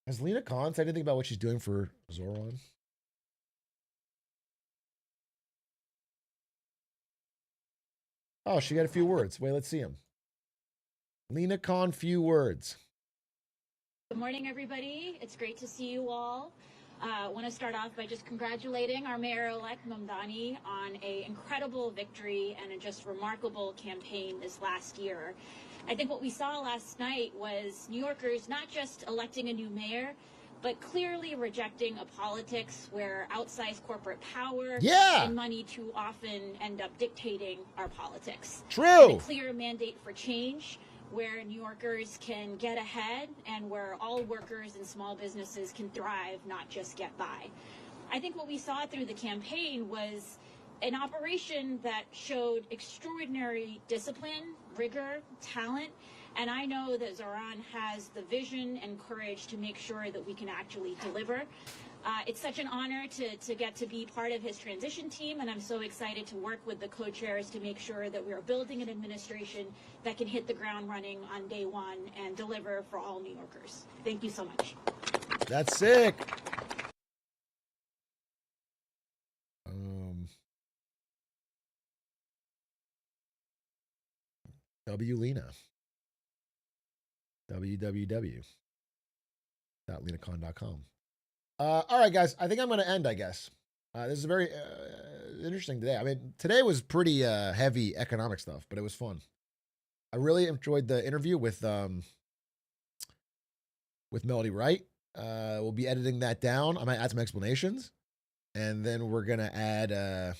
Has Lena Khan said anything about what she's doing for Zoran? Oh, she got a few words. Wait, let's see them. Lena Khan, few words. Good morning, everybody. It's great to see you all. I want to start off by just congratulating our mayor-elect Mamdani on an incredible victory and a just remarkable campaign this last year. I think what we saw last night was New Yorkers not just electing a new mayor, but clearly rejecting a politics where outsized corporate power and money too often end up dictating our politics. True. And a clear mandate for change, where New Yorkers can get ahead and where all workers and small businesses can thrive, not just get by. I think what we saw through the campaign was an operation that showed extraordinary discipline, rigor, talent, and I know that Zoran has the vision and courage to make sure that we can actually deliver. It's such an honor to get to be part of his transition team, and I'm so excited to work with the co-chairs to make sure that we are building an administration that can hit the ground running on day one and deliver for all New Yorkers. Thank you so much. That's sick. Lena. www.lenacon.com. All right, guys. I think I'm going to end, I guess. This is a very interesting day. I mean, today was pretty heavy economic stuff, but it was fun. I really enjoyed the interview with Melody Wright. We'll be editing that down. I might add some explanations. And then we're going to add...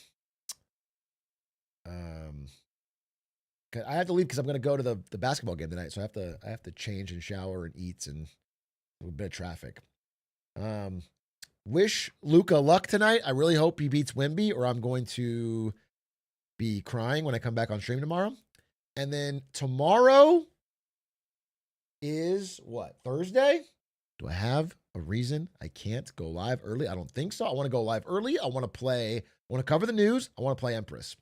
I have to leave because I'm going to go to the basketball game tonight, so I have to change and shower and eat and a bit of traffic. Wish Luka luck tonight. I really hope he beats Wemby, or I'm going to be crying when I come back on stream tomorrow. And then tomorrow is what? Thursday? Do I have a reason I can't go live early? I don't think so. I want to go live early. I want to cover the news. I want to play Empress.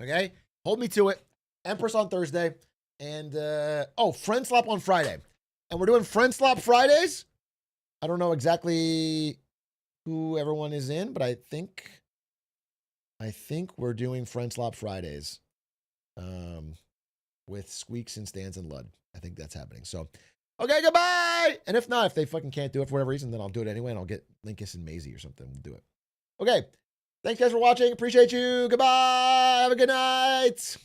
Okay? Hold me to it. Empress on Thursday. And, Friend Slop on Friday. And we're doing Friend Slop Fridays. I don't know exactly who everyone is in, but I think we're doing Friend Slop Fridays with Squeaks and Stans and Lud. I think that's happening. So, okay, goodbye. And if not, if they fucking can't do it for whatever reason, then I'll do it anyway, and I'll get Linkus and Maisie or something. We'll do it. Okay. Thanks, guys, for watching. Appreciate you. Goodbye. Have a good night.